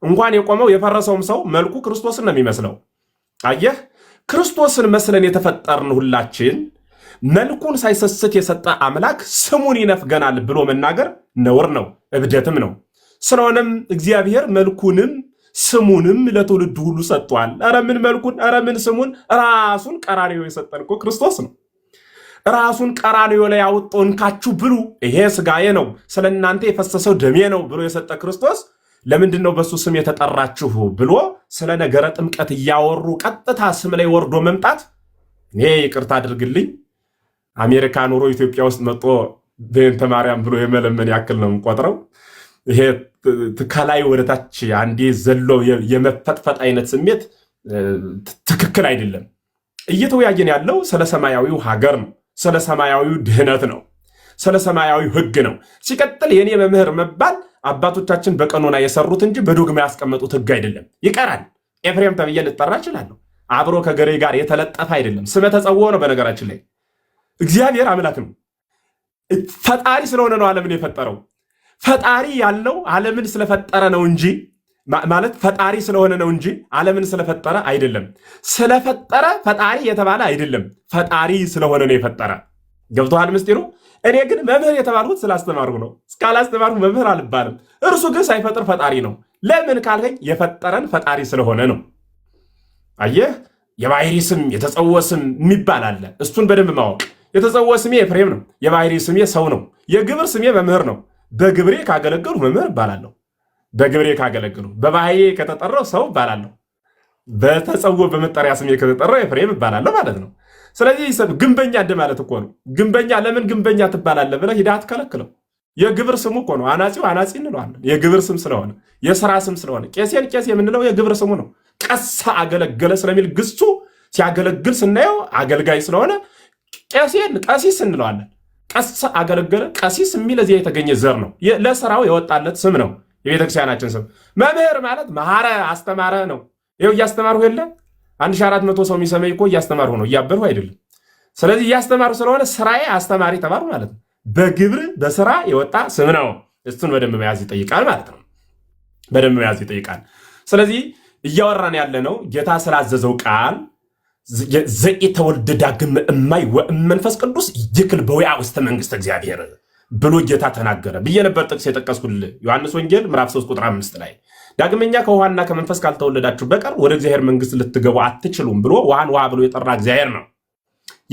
እንኳን የቆመው የፈረሰውም ሰው መልኩ ክርስቶስን ነው የሚመስለው። አየህ፣ ክርስቶስን መስለን የተፈጠርን ሁላችን መልኩን ሳይሰስት የሰጠ አምላክ ስሙን ይነፍገናል ብሎ መናገር ነውር ነው፣ እብደትም ነው። ስለሆነም እግዚአብሔር መልኩንም ስሙንም ለትውልድ ሁሉ ሰጥቷል። ኧረ ምን መልኩን፣ ኧረ ምን ስሙን፣ ራሱን ቀራንዮ የሰጠን እኮ ክርስቶስ ነው። ራሱን ቀራንዮ ላይ አውጥቶ እንካችሁ ብሉ፣ ይሄ ስጋዬ ነው፣ ስለ እናንተ የፈሰሰው ደሜ ነው ብሎ የሰጠ ክርስቶስ ለምንድን ነው በሱ ስም የተጠራችሁ ብሎ ስለ ነገረ ጥምቀት እያወሩ ቀጥታ ስም ላይ ወርዶ መምጣት? እኔ ይቅርታ አድርግልኝ፣ አሜሪካ ኑሮ ኢትዮጵያ ውስጥ መጥቶ በእንተ ማርያም ብሎ የመለመን ያክል ነው የምቆጥረው። ይሄ ከላይ ወደታች አንዴ ዘሎ የመፈጥፈጥ አይነት ስሜት ትክክል አይደለም። እየተወያየን ያለው ስለ ሰማያዊው ሀገር ነው፣ ስለ ሰማያዊው ድህነት ነው፣ ስለ ሰማያዊው ሕግ ነው። ሲቀጥል የኔ መምህር መባል አባቶቻችን በቀኖና የሰሩት እንጂ በዶግማ ያስቀመጡት ሕግ አይደለም። ይቀራል። ኤፍሬም ተብዬ ልጠራ እችላለሁ። አብሮ ከገሬ ጋር የተለጠፈ አይደለም። ስመ ተጸውዖ ነው። በነገራችን ላይ እግዚአብሔር አምላክ ነው። ፈጣሪ ስለሆነ ነው ዓለምን የፈጠረው። ፈጣሪ ያለው ዓለምን ስለፈጠረ ነው እንጂ ማለት ፈጣሪ ስለሆነ ነው እንጂ ዓለምን ስለፈጠረ አይደለም። ስለፈጠረ ፈጣሪ የተባለ አይደለም። ፈጣሪ ስለሆነ ነው የፈጠረ። ገብቶሃል ምስጢሩ? እኔ ግን መምህር የተባልኩት ስላስተማርሁ ነው። እስካላስተማርሁ መምህር አልባልም። እርሱ ግን ሳይፈጥር ፈጣሪ ነው። ለምን ካልከኝ የፈጠረን ፈጣሪ ስለሆነ ነው። አየህ፣ የባህሪ ስም የተጸውዖ ስም የሚባል አለ። እሱን በደንብ ማወቅ። የተጸውዖ ስሜ ኤፍሬም ነው። የባህሪ ስሜ ሰው ነው። የግብር ስሜ መምህር ነው። በግብሬ ካገለገሉ መምህር እባላለሁ። በግብሬ ካገለገሉ በባህሪ ከተጠራው ሰው እባላለሁ። በተጸውዖ በመጠሪያ ስሜ ከተጠራው ኤፍሬም እባላለሁ ማለት ነው። ስለዚህ ግንበኛ እንደ ማለት እኮ ነው። ግንበኛ ለምን ግንበኛ ትባላለህ ብለህ ሂደህ አትከለክለው። የግብር ስሙ እኮ ነው። አናጺው አናጺ እንለዋለን። የግብር ስም ስለሆነ የስራ ስም ስለሆነ ቄሴን ቄስ የምንለው የግብር ስሙ ነው። ቀሳ አገለገለ ስለሚል ግሱ ሲያገለግል ስናየው አገልጋይ ስለሆነ ቄሴን ቀሲስ እንለዋለን። ቀሳ አገለገለ ቀሲስ የሚል እዚያ የተገኘ ዘር ነው። ለስራው የወጣለት ስም ነው የቤተክርስቲያናችን ስም። መምህር ማለት መሐረ አስተማረ ነው። ይኸው እያስተማርሁ የለ 1400 ሰው የሚሰማኝ እኮ እያስተማርሁ ነው፣ እያበርሁ አይደለም። ስለዚህ እያስተማርሁ ስለሆነ ስራዬ አስተማሪ ተባሩ ማለት ነው። በግብር በስራ የወጣ ስም ነው። እሱን በደንብ መያዝ ይጠይቃል ማለት ነው። በደንብ መያዝ ይጠይቃል። ስለዚህ እያወራን ያለ ነው ጌታ ስላዘዘው ቃል ዘኢተወልደ ዳግም እማይ ወመንፈስ ቅዱስ ይክል በወያ ውስተ መንግስተ እግዚአብሔር ብሎ ጌታ ተናገረ ብዬ ነበር። ጥቅስ የጠቀስኩልህ ዮሐንስ ወንጌል ምዕራፍ 3 ቁጥር 5 ላይ ዳግመኛ ከውሃና ከመንፈስ ካልተወለዳችሁ በቀር ወደ እግዚአብሔር መንግስት ልትገቡ አትችሉም ብሎ ውሃን ውሃ ብሎ የጠራ እግዚአብሔር ነው።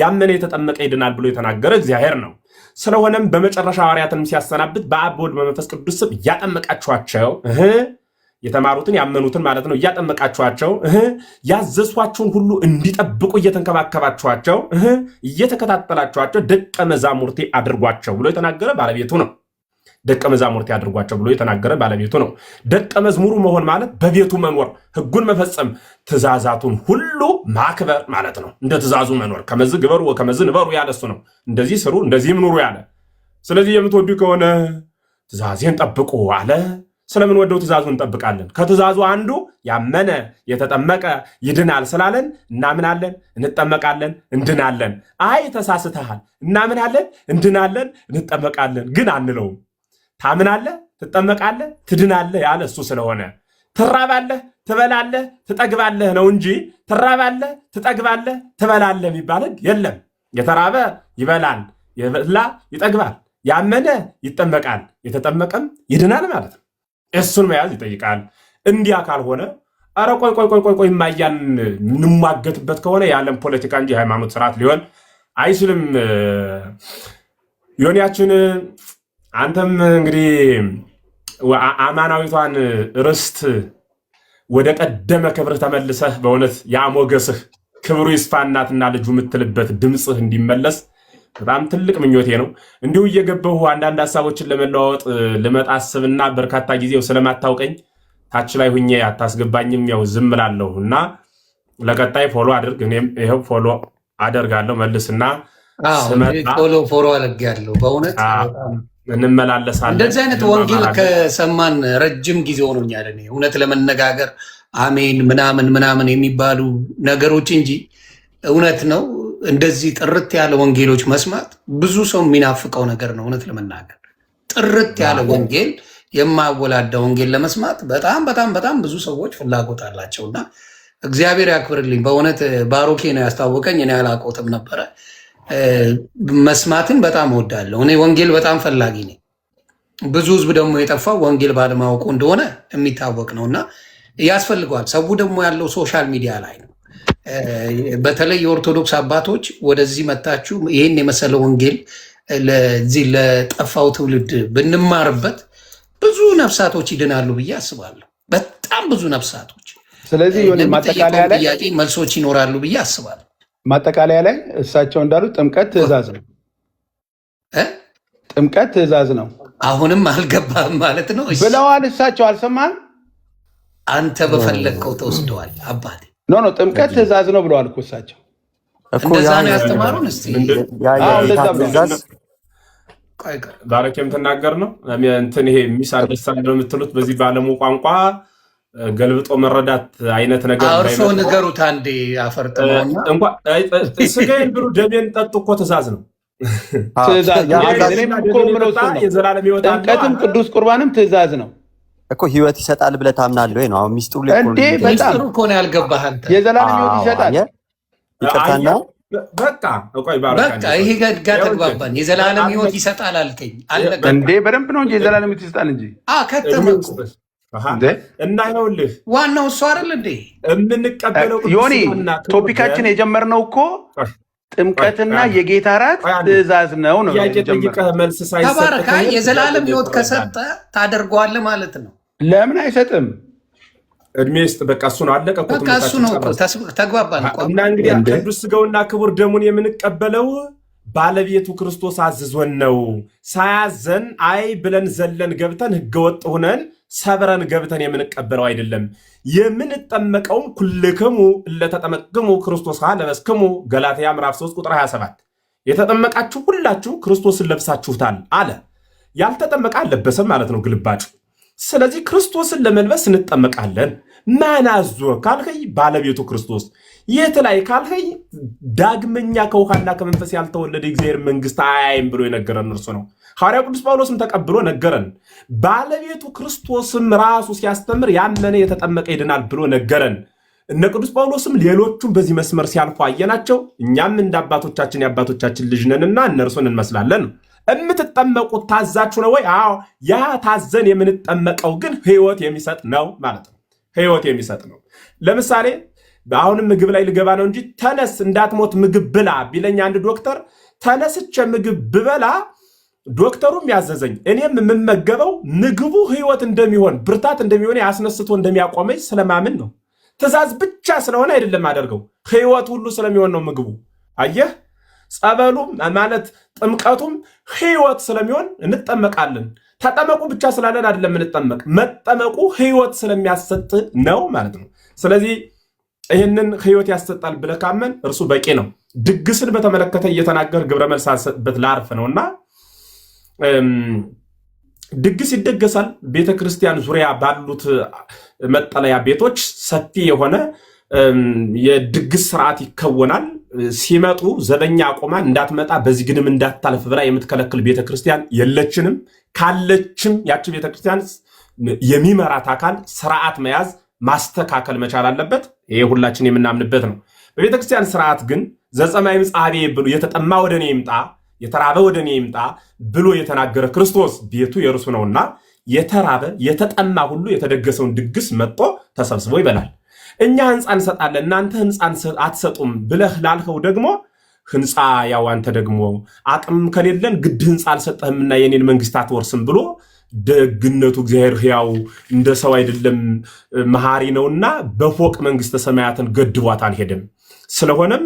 ያመነ የተጠመቀ ይድናል ብሎ የተናገረ እግዚአብሔር ነው። ስለሆነም በመጨረሻ ሐዋርያትንም ሲያሰናብት በአብ በወልድ በመንፈስ ቅዱስ ስም እያጠመቃችኋቸው የተማሩትን ያመኑትን ማለት ነው እያጠመቃችኋቸው ያዘዝኋችሁን ሁሉ እንዲጠብቁ እየተንከባከባችኋቸው እየተከታተላችኋቸው ደቀ መዛሙርቴ አድርጓቸው ብሎ የተናገረ ባለቤቱ ነው። ደቀ መዛሙርቴ አድርጓቸው ብሎ የተናገረ ባለቤቱ ነው። ደቀ መዝሙሩ መሆን ማለት በቤቱ መኖር፣ ህጉን መፈጸም፣ ትእዛዛቱን ሁሉ ማክበር ማለት ነው። እንደ ትእዛዙ መኖር። ከመዝ ግበሩ ወከመዝ ንበሩ ያለ እሱ ነው። እንደዚህ ስሩ እንደዚህም ኑሩ ያለ። ስለዚህ የምትወዱ ከሆነ ትእዛዜን ጠብቁ አለ። ስለምን ወደው ትእዛዙን እንጠብቃለን? ከትእዛዙ አንዱ ያመነ የተጠመቀ ይድናል ስላለን እናምናለን፣ እንጠመቃለን፣ እንድናለን። አይ ተሳስተሃል፣ እናምናለን፣ እንድናለን፣ እንጠመቃለን ግን አንለውም። ታምናለህ፣ ትጠመቃለህ፣ ትድናለህ ያለ እሱ ስለሆነ ትራባለህ፣ ትበላለህ፣ ትጠግባለህ ነው እንጂ ትራባለህ፣ ትጠግባለህ፣ ትበላለህ የሚባል የለም። የተራበ ይበላል፣ የበላ ይጠግባል፣ ያመነ ይጠመቃል፣ የተጠመቀም ይድናል ማለት ነው። እሱን መያዝ ይጠይቃል። እንዲያ ካልሆነ ኧረ ቆይ ማያን እንሟገትበት ከሆነ የዓለም ፖለቲካ እንጂ ሃይማኖት ስርዓት ሊሆን አይችልም። ዮኒያችን አንተም እንግዲህ አማናዊቷን ርስት ወደ ቀደመ ክብርህ ተመልሰህ በእውነት ያሞገስህ ክብሩ ይስፋ እናትና ልጁ የምትልበት ድምፅህ እንዲመለስ በጣም ትልቅ ምኞቴ ነው። እንዲሁ እየገባሁ አንዳንድ ሀሳቦችን ለመለዋወጥ ልመጣ አስብና በርካታ ጊዜው ስለማታውቀኝ ታች ላይ ሁኜ አታስገባኝም፣ ያው ዝም እላለሁ እና ለቀጣይ ፎሎ አድርግ። እኔም ይኸው ፎሎ አደርጋለሁ። መልስና ፎሎ አድርጋለሁ። በእውነት እንመላለሳለን። እንደዚህ አይነት ወንጌል ከሰማን ረጅም ጊዜ ሆኖኛል። እኔ እውነት ለመነጋገር አሜን ምናምን የሚባሉ ነገሮች እንጂ እውነት ነው እንደዚህ ጥርት ያለ ወንጌሎች መስማት ብዙ ሰው የሚናፍቀው ነገር ነው። እውነት ለመናገር ጥርት ያለ ወንጌል የማወላዳ ወንጌል ለመስማት በጣም ብዙ ሰዎች ፍላጎት አላቸውና እግዚአብሔር ያክብርልኝ። በእውነት ባሮኬ ነው ያስታወቀኝ። እኔ አላውቀውም ነበረ። መስማትን በጣም እወዳለሁ። እኔ ወንጌል በጣም ፈላጊ ነኝ። ብዙ ህዝብ ደግሞ የጠፋው ወንጌል ባለማወቁ እንደሆነ የሚታወቅ ነው እና ያስፈልገዋል። ሰው ደግሞ ያለው ሶሻል ሚዲያ ላይ ነው። በተለይ የኦርቶዶክስ አባቶች ወደዚህ መታችሁ ይህን የመሰለ ወንጌል ለዚህ ለጠፋው ትውልድ ብንማርበት ብዙ ነፍሳቶች ይድናሉ ብዬ አስባለሁ። በጣም ብዙ ነፍሳቶች። ስለዚህ ማጠቃለያ ላይ ጥያቄ መልሶች ይኖራሉ ብዬ አስባለሁ። ማጠቃለያ ላይ እሳቸው እንዳሉት ጥምቀት ትእዛዝ ነው። ጥምቀት ትእዛዝ ነው። አሁንም አልገባህም ማለት ነው ብለዋል እሳቸው። አልሰማህም? አንተ በፈለግከው ተወስደዋል አባቴ። ኖ ትምቀት ትእዛዝ ነው ብለዋል እኮ እሳቸው። እንደዛ ነው ያስተማሩን። እስቲ ባረክ የምትናገር ነው እንትን ይሄ ሚስ አንደርስታንድ ነው የምትሉት በዚህ ባለሙ ቋንቋ ገልብጦ መረዳት አይነት ነገር ነው። እርሶ ንገሩት አንዴ አፈርጥመውና እንኳን ስጋዬን ብሉ ደሜን ጠጡ እኮ ትእዛዝ ነው። የዘላለም ሕይወት ጥምቀትም ቅዱስ ቁርባንም ትእዛዝ ነው እኮ። ህይወት ይሰጣል ብለህ ታምናለህ ወይ ነው አሁን ሚስጥሩ? ሚስጥሩ እኮ ነው ያልገባህ አንተ። የዘላለም ሕይወት ይሰጣል። ይቅርታና በቃ ይሄ ጋር ተግባባን። የዘላለም ሕይወት ይሰጣል አልከኝ እንዴ? በደንብ ነው እንጂ የዘላለም ሕይወት ይሰጣል እንጂ ከተመኩ እና ይኸውልህ ዋናው እሱ አይደል እንዴ የምንቀበለው። ዮኒ ቶፒካችን የጀመርነው እኮ ጥምቀትና የጌታ እራት ትእዛዝ ነው ነው። መልስ ሳይሰጥ ተባረካ የዘላለም ሕይወት ከሰጠ ታደርገዋለህ ማለት ነው። ለምን አይሰጥም? እድሜ ውስጥ በቃ እሱ ነው አለቀ። በቃ እሱ ነው ተግባባን። እና እንግዲህ ቅዱስ ሥጋውና ክቡር ደሙን የምንቀበለው ባለቤቱ ክርስቶስ አዝዞን ነው። ሳያዘን አይ ብለን ዘለን ገብተን ህገወጥ ሆነን ሰብረን ገብተን የምንቀበለው አይደለም። የምንጠመቀውም ኩልክሙ እለተጠመቅሙ ክርስቶስ ለበስክሙ ገላትያ ምዕራፍ 3 ቁጥር 27 የተጠመቃችሁ ሁላችሁ ክርስቶስን ለብሳችሁታል አለ። ያልተጠመቀ አልለበሰም ማለት ነው ግልባጩ። ስለዚህ ክርስቶስን ለመልበስ እንጠመቃለን። ማን አዞ ካልከኝ ባለቤቱ ክርስቶስ። የት ላይ ካልከኝ ዳግመኛ ከውሃና ከመንፈስ ያልተወለደ እግዚአብሔር መንግስት አያይም ብሎ የነገረን እርሱ ነው። ሐዋርያው ቅዱስ ጳውሎስም ተቀብሎ ነገረን። ባለቤቱ ክርስቶስም ራሱ ሲያስተምር ያመነ የተጠመቀ ይድናል ብሎ ነገረን። እነ ቅዱስ ጳውሎስም ሌሎቹም በዚህ መስመር ሲያልፉ አየናቸው። እኛም እንደ አባቶቻችን የአባቶቻችን ልጅ ነንና እነርሱን እንመስላለን። የምትጠመቁት ታዛችሁ ነው ወይ? አዎ። ያ ታዘን የምንጠመቀው ግን ህይወት የሚሰጥ ነው ማለት ነው። ህይወት የሚሰጥ ነው። ለምሳሌ አሁንም ምግብ ላይ ልገባ ነው እንጂ ተነስ እንዳትሞት ምግብ ብላ ቢለኝ አንድ ዶክተር ተነስቼ ምግብ ብበላ ዶክተሩም ያዘዘኝ እኔም የምመገበው ምግቡ ህይወት እንደሚሆን ብርታት እንደሚሆን ያስነስቶ እንደሚያቆመኝ ስለማምን ነው። ትእዛዝ ብቻ ስለሆነ አይደለም አደርገው ህይወት ሁሉ ስለሚሆን ነው ምግቡ። አየህ፣ ጸበሉም ማለት ጥምቀቱም ህይወት ስለሚሆን እንጠመቃለን። ተጠመቁ ብቻ ስላለን አይደለም እንጠመቅ፣ መጠመቁ ህይወት ስለሚያሰጥ ነው ማለት ነው። ስለዚህ ይህንን ህይወት ያሰጣል ብለህ ካመን እርሱ በቂ ነው። ድግስን በተመለከተ እየተናገር ግብረ መልስ አልሰጥበት ላርፍ ነውና ድግስ ይደገሳል። ቤተክርስቲያን ዙሪያ ባሉት መጠለያ ቤቶች ሰፊ የሆነ የድግስ ስርዓት ይከወናል። ሲመጡ ዘበኛ አቆማ እንዳትመጣ በዚህ ግድም እንዳታልፍ ብላ የምትከለክል ቤተክርስቲያን የለችንም። ካለችም ያቺ ቤተክርስቲያን የሚመራት አካል ስርዓት መያዝ ማስተካከል መቻል አለበት። ይሄ ሁላችን የምናምንበት ነው። በቤተክርስቲያን ስርዓት ግን ዘጸማይ ምጽአቤ ብሎ የተጠማ ወደ እኔ ይምጣ የተራበ ወደ እኔ ይምጣ ብሎ የተናገረ ክርስቶስ ቤቱ የእርሱ ነውና የተራበ የተጠማ ሁሉ የተደገሰውን ድግስ መጥቶ ተሰብስቦ ይበላል። እኛ ህንፃ እንሰጣለን እናንተ ህንፃ አትሰጡም ብለህ ላልኸው ደግሞ ህንፃ ያው አንተ ደግሞ አቅም ከሌለን ግድ ህንፃ አልሰጠህምና የኔን መንግስት አትወርስም ብሎ ደግነቱ እግዚአብሔር ሕያው እንደ ሰው አይደለም መሐሪ ነውና በፎቅ መንግስተ ሰማያትን ገድቧት አልሄደም። ስለሆነም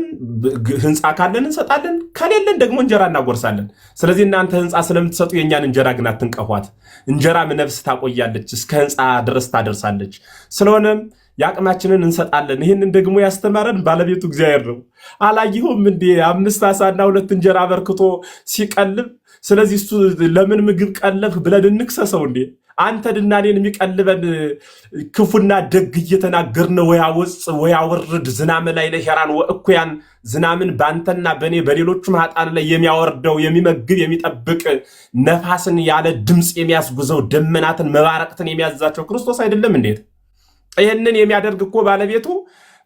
ህንፃ ካለን እንሰጣለን፣ ከሌለን ደግሞ እንጀራ እናጎርሳለን። ስለዚህ እናንተ ህንፃ ስለምትሰጡ የእኛን እንጀራ ግን አትንቀፏት። እንጀራም ነፍስ ታቆያለች፣ እስከ ህንፃ ድረስ ታደርሳለች። ስለሆነም የአቅማችንን እንሰጣለን። ይህንን ደግሞ ያስተማረን ባለቤቱ እግዚአብሔር ነው። አላየሁም እንዴ 5 ዓሣና 2 እንጀራ አበርክቶ ሲቀልብ? ስለዚህ እሱ ለምን ምግብ ቀለብህ ብለን እንክሰሰው እንዴ? አንተ ድናኔን የሚቀልበን ክፉና ደግ እየተናገርን ወያወፅ ወያወርድ ዝናም ላይ ለሄራን ወእኩያን ዝናምን ባንተና በኔ በሌሎቹም ኃጣን ላይ የሚያወርደው የሚመግብ የሚጠብቅ ነፋስን ያለ ድምፅ የሚያስጉዘው ደመናትን መባረቅትን የሚያዛቸው ክርስቶስ አይደለም እንዴት? ይህንን የሚያደርግ እኮ ባለቤቱ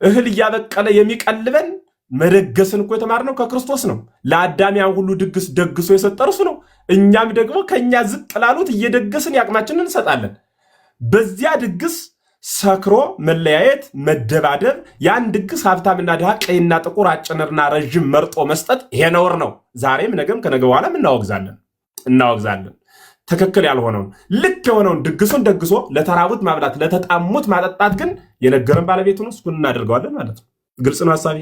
እህል እያበቀለ የሚቀልበን መደገስን እኮ የተማርነው ከክርስቶስ ነው። ለአዳሚያን ሁሉ ድግስ ደግሶ የሰጠ እርሱ ነው። እኛም ደግሞ ከኛ ዝቅ ላሉት እየደገስን ያቅማችንን እንሰጣለን። በዚያ ድግስ ሰክሮ መለያየት፣ መደባደብ፣ ያን ድግስ ሀብታምና ድሃ፣ ቀይና ጥቁር፣ አጭርና ረዥም መርጦ መስጠት ይሄ ነውር ነው። ዛሬም ነገም ከነገ በኋላም እናወግዛለን። ትክክል ያልሆነውን ልክ የሆነውን ድግሱን ደግሶ ለተራቡት ማብላት ለተጣሙት ማጠጣት ግን የነገረን ባለቤቱ ነው። እሱን እናደርገዋለን ማለት ነው። ግልጽ ነው ሀሳቤ።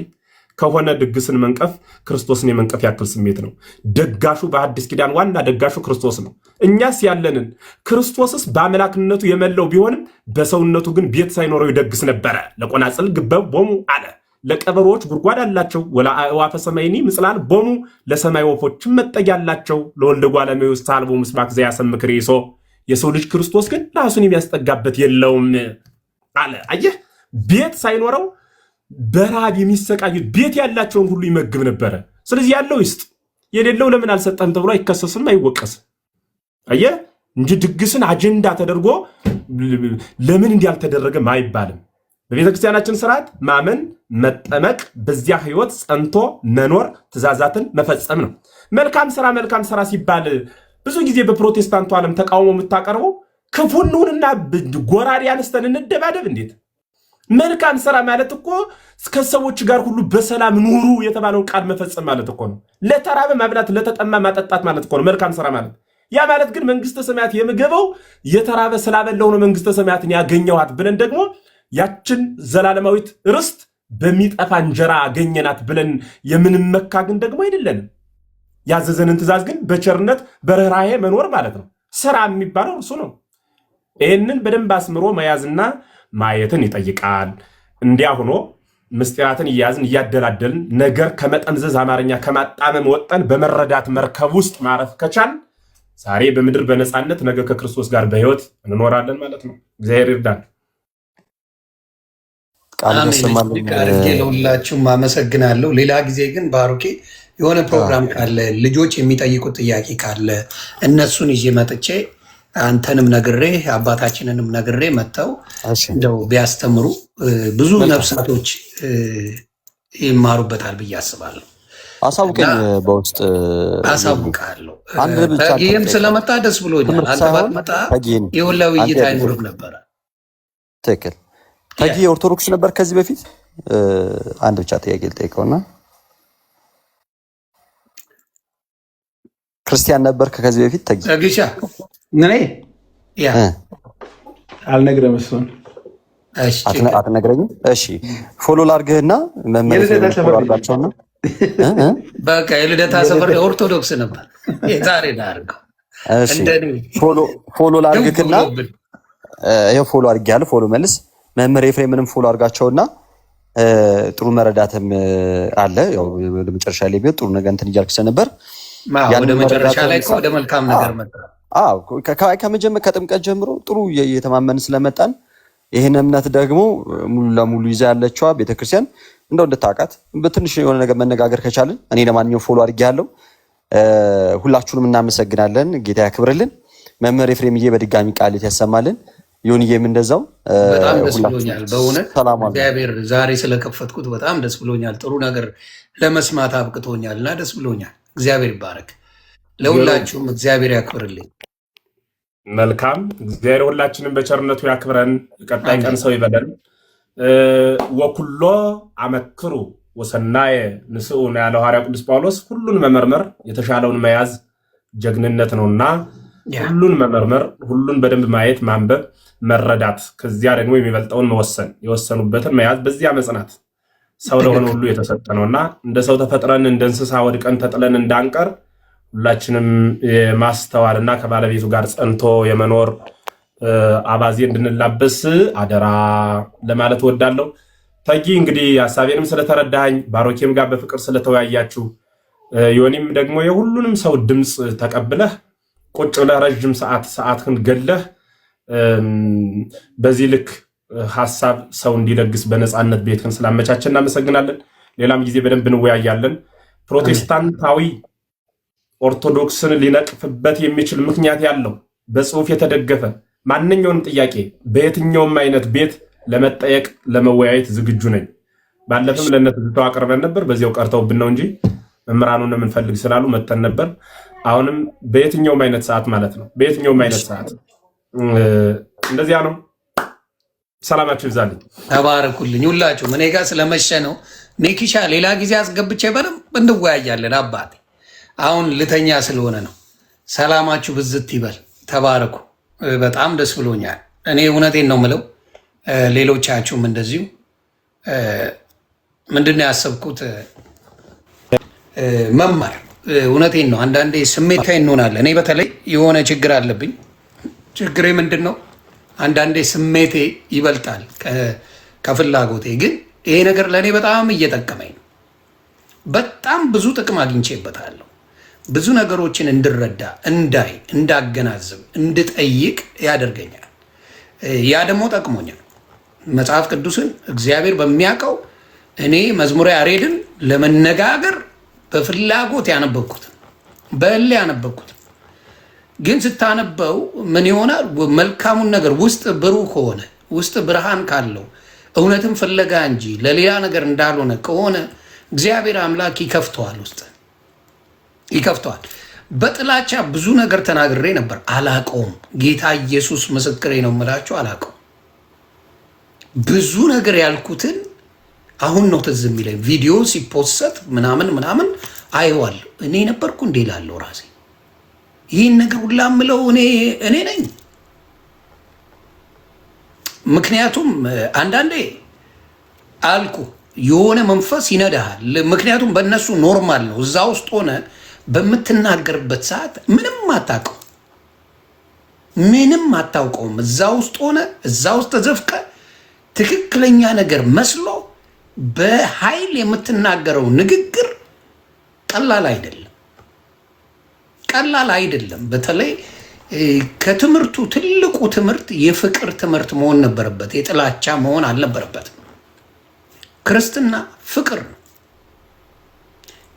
ከሆነ ድግስን መንቀፍ ክርስቶስን የመንቀፍ ያክል ስሜት ነው። ደጋሹ በአዲስ ኪዳን ዋና ደጋሹ ክርስቶስ ነው። እኛስ ያለንን ክርስቶስስ በአምላክነቱ የመለው ቢሆንም በሰውነቱ ግን ቤት ሳይኖረው ይደግስ ነበረ። ለቆናጽል ግበብ ቦሙ አለ። ለቀበሮች ጉድጓድ አላቸው። ወለአዕዋፈ ሰማይኒ ምጽላል ቦሙ ለሰማይ ወፎችም መጠጊያ አላቸው። ለወልደ እጓለ እመሕያው ሳልቦ ምስባክ ዘያሰምክ ርእሶ። የሰው ልጅ ክርስቶስ ግን ራሱን የሚያስጠጋበት የለውም አለ። አየህ፣ ቤት ሳይኖረው በራብ የሚሰቃዩት ቤት ያላቸውን ሁሉ ይመግብ ነበረ። ስለዚህ ያለው ይስጥ፣ የሌለው ለምን አልሰጠም ተብሎ አይከሰስም፣ አይወቀስም። አየህ እንጂ ድግስን አጀንዳ ተደርጎ ለምን እንዲህ አልተደረገም አይባልም። በቤተክርስቲያናችን ስርዓት ማመን፣ መጠመቅ፣ በዚያ ህይወት ጸንቶ መኖር፣ ትእዛዛትን መፈጸም ነው። መልካም ስራ ሲባል ብዙ ጊዜ በፕሮቴስታንቱ ዓለም ተቃውሞ የምታቀርበው ክፉን ነውና ጎራዴ አንስተን እንደባደብ እንዴት? መልካም ስራ ማለት እኮ ከሰዎች ጋር ሁሉ በሰላም ኑሩ የተባለውን ቃል መፈጸም ማለት እኮ ነው። ለተራበ ማብላት፣ ለተጠማ ማጠጣት ማለት እኮ ነው መልካም ስራ ማለት። ያ ማለት ግን መንግስተ ሰማያት የምገበው የተራበ ስላበላው ነው መንግስተ ሰማያትን ያገኘዋት ብለን ደግሞ ያችን ዘላለማዊት ርስት በሚጠፋ እንጀራ አገኘናት ብለን የምንመካ ግን ደግሞ አይደለንም። ያዘዘንን ትእዛዝ ግን በቸርነት በርህራሄ መኖር ማለት ነው። ስራ የሚባለው እሱ ነው። ይህንን በደንብ አስምሮ መያዝና ማየትን ይጠይቃል። እንዲያ ሆኖ ምስጢራትን እያያዝን እያደላደልን ነገር ከመጠምዘዝ አማርኛ ከማጣመም ወጠን በመረዳት መርከብ ውስጥ ማረፍ ከቻል ዛሬ በምድር በነፃነት ነገ ከክርስቶስ ጋር በህይወት እንኖራለን ማለት ነው። እግዚአብሔር ይርዳን። ለሁላችሁም አመሰግናለሁ። ሌላ ጊዜ ግን ባሩኬ የሆነ ፕሮግራም ካለ ልጆች የሚጠይቁት ጥያቄ ካለ እነሱን ይዤ መጥቼ አንተንም ነግሬ አባታችንንም ነግሬ መጥተው እንደው ቢያስተምሩ ብዙ ነፍሳቶች ይማሩበታል ብዬ አስባለሁ። አሳውቀኝ በውስጥ አሳውቃለሁ። አንድ ብቻ ይህም ስለመጣ ደስ ብሎኛል። አንተ ባትመጣ የሁላ ውይይት አይኖርም ነበረ። ትክክል። ተጊ ኦርቶዶክስ ነበር ከዚህ በፊት? አንድ ብቻ ጥያቄ ልጠይቀውና ክርስቲያን ነበር ከዚህ በፊት? ተጊሻ እኔ ያ አልነግረም እሱን አትነግረኝም? እሺ ፎሎ ላድርግህና መመለስ አድርጋቸውና በቃ የልደታ ሰፈር ኦርቶዶክስ ነበር። የዛሬ ላድርገው ፎሎ ላድርግህና ይኸው ፎሎ አድርጌሃለሁ። ፎሎ መልስ መምህር ኤፍሬምንም ፎሎ አድርጋቸውና ጥሩ መረዳትም አለ። ያው ወደ መጨረሻ ላይ ቢሆን ጥሩ ነገር እንትን እያልክ ስለነበር ወደ መጨረሻ ላይ ወደ መልካም ነገር መጣ። ከመጀመር ከጥምቀት ጀምሮ ጥሩ እየተማመን ስለመጣን ይህን እምነት ደግሞ ሙሉ ለሙሉ ይዛ ያለችዋ ቤተክርስቲያን እንደው እንድታውቃት በትንሽ የሆነ ነገር መነጋገር ከቻልን እኔ ለማንኛውም ፎሎ አድርጌያለሁ። ሁላችሁንም እናመሰግናለን። ጌታ ያክብርልን። መምህር ኤፍሬምዬ በድጋሚ ቃል ያሰማልን። ዮኒዬም እንደዛው በጣም ደስ ብሎኛል። በእውነት እግዚአብሔር ዛሬ ስለከፈትኩት በጣም ደስ ብሎኛል። ጥሩ ነገር ለመስማት አብቅቶኛል እና ደስ ብሎኛል። እግዚአብሔር ይባረክ። ለሁላችሁም እግዚአብሔር ያክብርልኝ። መልካም እግዚአብሔር ሁላችንም በቸርነቱ ያክብረን። ቀጣይ ቀን ሰው ይበለን። ወኩሎ አመክሩ ወሰናየ ንስኡ ነው ያለው ሐዋርያ ቅዱስ ጳውሎስ። ሁሉን መመርመር የተሻለውን መያዝ ጀግንነት ነውና ሁሉን መመርመር፣ ሁሉን በደንብ ማየት፣ ማንበብ፣ መረዳት፣ ከዚያ ደግሞ የሚበልጠውን መወሰን፣ የወሰኑበትን መያዝ፣ በዚያ መጽናት ሰው ለሆነ ሁሉ የተሰጠ ነውና እንደ ሰው ተፈጥረን እንደ እንስሳ ወድቀን ተጥለን እንዳንቀር ሁላችንም የማስተዋልና ከባለቤቱ ጋር ጸንቶ የመኖር አባዜ እንድንላበስ አደራ ለማለት ወዳለሁ። ተጊ እንግዲህ ሀሳቤንም ስለተረዳኸኝ፣ ባሮኬም ጋር በፍቅር ስለተወያያችሁ፣ ዮኒም ደግሞ የሁሉንም ሰው ድምፅ ተቀብለህ ቁጭ ብለህ ረዥም ሰዓትህን ገለህ በዚህ ልክ ሀሳብ ሰው እንዲለግስ በነፃነት ቤትህን ስላመቻቸን እናመሰግናለን። ሌላም ጊዜ በደንብ እንወያያለን። ፕሮቴስታንታዊ ኦርቶዶክስን ሊነቅፍበት የሚችል ምክንያት ያለው በጽሁፍ የተደገፈ ማንኛውንም ጥያቄ በየትኛውም አይነት ቤት ለመጠየቅ ለመወያየት ዝግጁ ነኝ። ባለፈም ለነትዝታው አቅርበን ነበር፣ በዚያው ቀርተውብን ነው እንጂ መምህራኑን የምንፈልግ ስላሉ መተን ነበር። አሁንም በየትኛውም አይነት ሰዓት ማለት ነው፣ በየትኛውም አይነት ሰዓት እንደዚያ ነው። ሰላማችሁ ይብዛልኝ። ተባረኩልኝ ሁላችሁም። እኔ ጋር ስለመሸ ነው ኔኪሻ ሌላ ጊዜ አስገብቼ በደንብ እንወያያለን። አባቴ አሁን ልተኛ ስለሆነ ነው። ሰላማችሁ ብዝት ይበል። ተባረኩ። በጣም ደስ ብሎኛል። እኔ እውነቴን ነው ምለው፣ ሌሎቻችሁም እንደዚሁ። ምንድን ነው ያሰብኩት መማር፣ እውነቴን ነው። አንዳንዴ ስሜታዊ እንሆናለን። እኔ በተለይ የሆነ ችግር አለብኝ። ችግሬ ምንድን ነው? አንዳንዴ ስሜቴ ይበልጣል ከፍላጎቴ። ግን ይሄ ነገር ለእኔ በጣም እየጠቀመኝ ነው። በጣም ብዙ ጥቅም አግኝቼበታለሁ። ብዙ ነገሮችን እንድረዳ፣ እንዳይ፣ እንዳገናዝብ፣ እንድጠይቅ ያደርገኛል። ያ ደግሞ ጠቅሞኛል። መጽሐፍ ቅዱስን እግዚአብሔር በሚያውቀው እኔ መዝሙረ ያሬድን ለመነጋገር በፍላጎት ያነበብኩት በእልህ ያነበብኩት። ግን ስታነበው ምን ይሆናል? መልካሙን ነገር ውስጥ ብሩህ ከሆነ ውስጥ ብርሃን ካለው እውነትን ፍለጋ እንጂ ለሌላ ነገር እንዳልሆነ ከሆነ እግዚአብሔር አምላክ ይከፍተዋል፣ ውስጥ ይከፍተዋል። በጥላቻ ብዙ ነገር ተናግሬ ነበር፣ አላቀውም። ጌታ ኢየሱስ ምስክሬ ነው የምላቸው፣ አላቀውም። ብዙ ነገር ያልኩትን አሁን ነው ትዝ የሚለኝ። ቪዲዮ ሲፖሰት ምናምን ምናምን አየዋለሁ። እኔ ነበርኩ እንዴ ላለው ራሴ ይህን ነገር ሁላ ምለው እኔ ነኝ። ምክንያቱም አንዳንዴ አልኩ የሆነ መንፈስ ይነዳሃል። ምክንያቱም በእነሱ ኖርማል ነው። እዛ ውስጥ ሆነ በምትናገርበት ሰዓት ምንም አታውቀው፣ ምንም አታውቀውም። እዛ ውስጥ ሆነ እዛ ውስጥ ተዘፍቀ ትክክለኛ ነገር መስሎ በኃይል የምትናገረው ንግግር ቀላል አይደለም፣ ቀላል አይደለም። በተለይ ከትምህርቱ ትልቁ ትምህርት የፍቅር ትምህርት መሆን ነበረበት፣ የጥላቻ መሆን አልነበረበትም። ክርስትና ፍቅር ነው።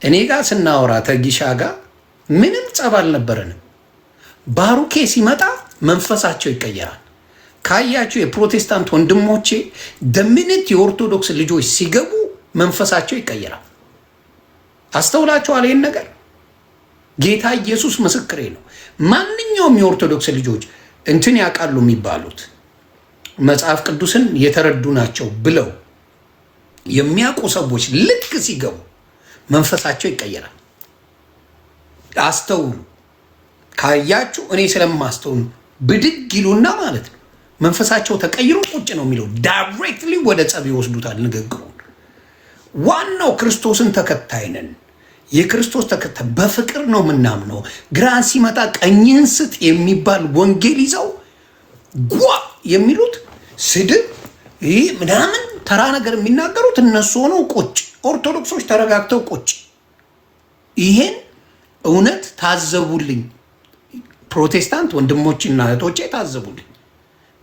እኔ ጋር ስናወራ ተጊሻ ጋር ምንም ጸብ አልነበረንም። ባሩኬ ሲመጣ መንፈሳቸው ይቀየራል። ካያቸው የፕሮቴስታንት ወንድሞቼ ደምነት የኦርቶዶክስ ልጆች ሲገቡ መንፈሳቸው ይቀየራል። አስተውላችኋል? ይህን ነገር ጌታ ኢየሱስ ምስክሬ ነው። ማንኛውም የኦርቶዶክስ ልጆች እንትን ያውቃሉ የሚባሉት መጽሐፍ ቅዱስን የተረዱ ናቸው ብለው የሚያውቁ ሰዎች ልክ ሲገቡ መንፈሳቸው ይቀየራል። አስተውሉ። ካያችሁ እኔ ስለማስተውሉ ብድግ ይሉና ማለት ነው መንፈሳቸው ተቀይሮ ቁጭ ነው የሚለው። ዳይሬክትሊ ወደ ጸብ ይወስዱታል ንግግሩን። ዋናው ክርስቶስን ተከታይ ነን። የክርስቶስ ተከታይ በፍቅር ነው የምናምነው። ግራን ሲመጣ ቀኝህን ስጥ የሚባል ወንጌል ይዘው ጓ የሚሉት ስድብ ይህ ምናምን ተራ ነገር የሚናገሩት እነሱ ሆነው ቁጭ፣ ኦርቶዶክሶች ተረጋግተው ቁጭ። ይሄን እውነት ታዘቡልኝ። ፕሮቴስታንት ወንድሞችና እህቶቼ ታዘቡልኝ።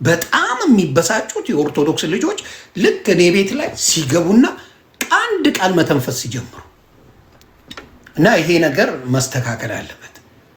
በጣም የሚበሳጩት የኦርቶዶክስ ልጆች ልክ እኔ ቤት ላይ ሲገቡና አንድ ቃል መተንፈስ ሲጀምሩ እና ይሄ ነገር መስተካከል አለበት።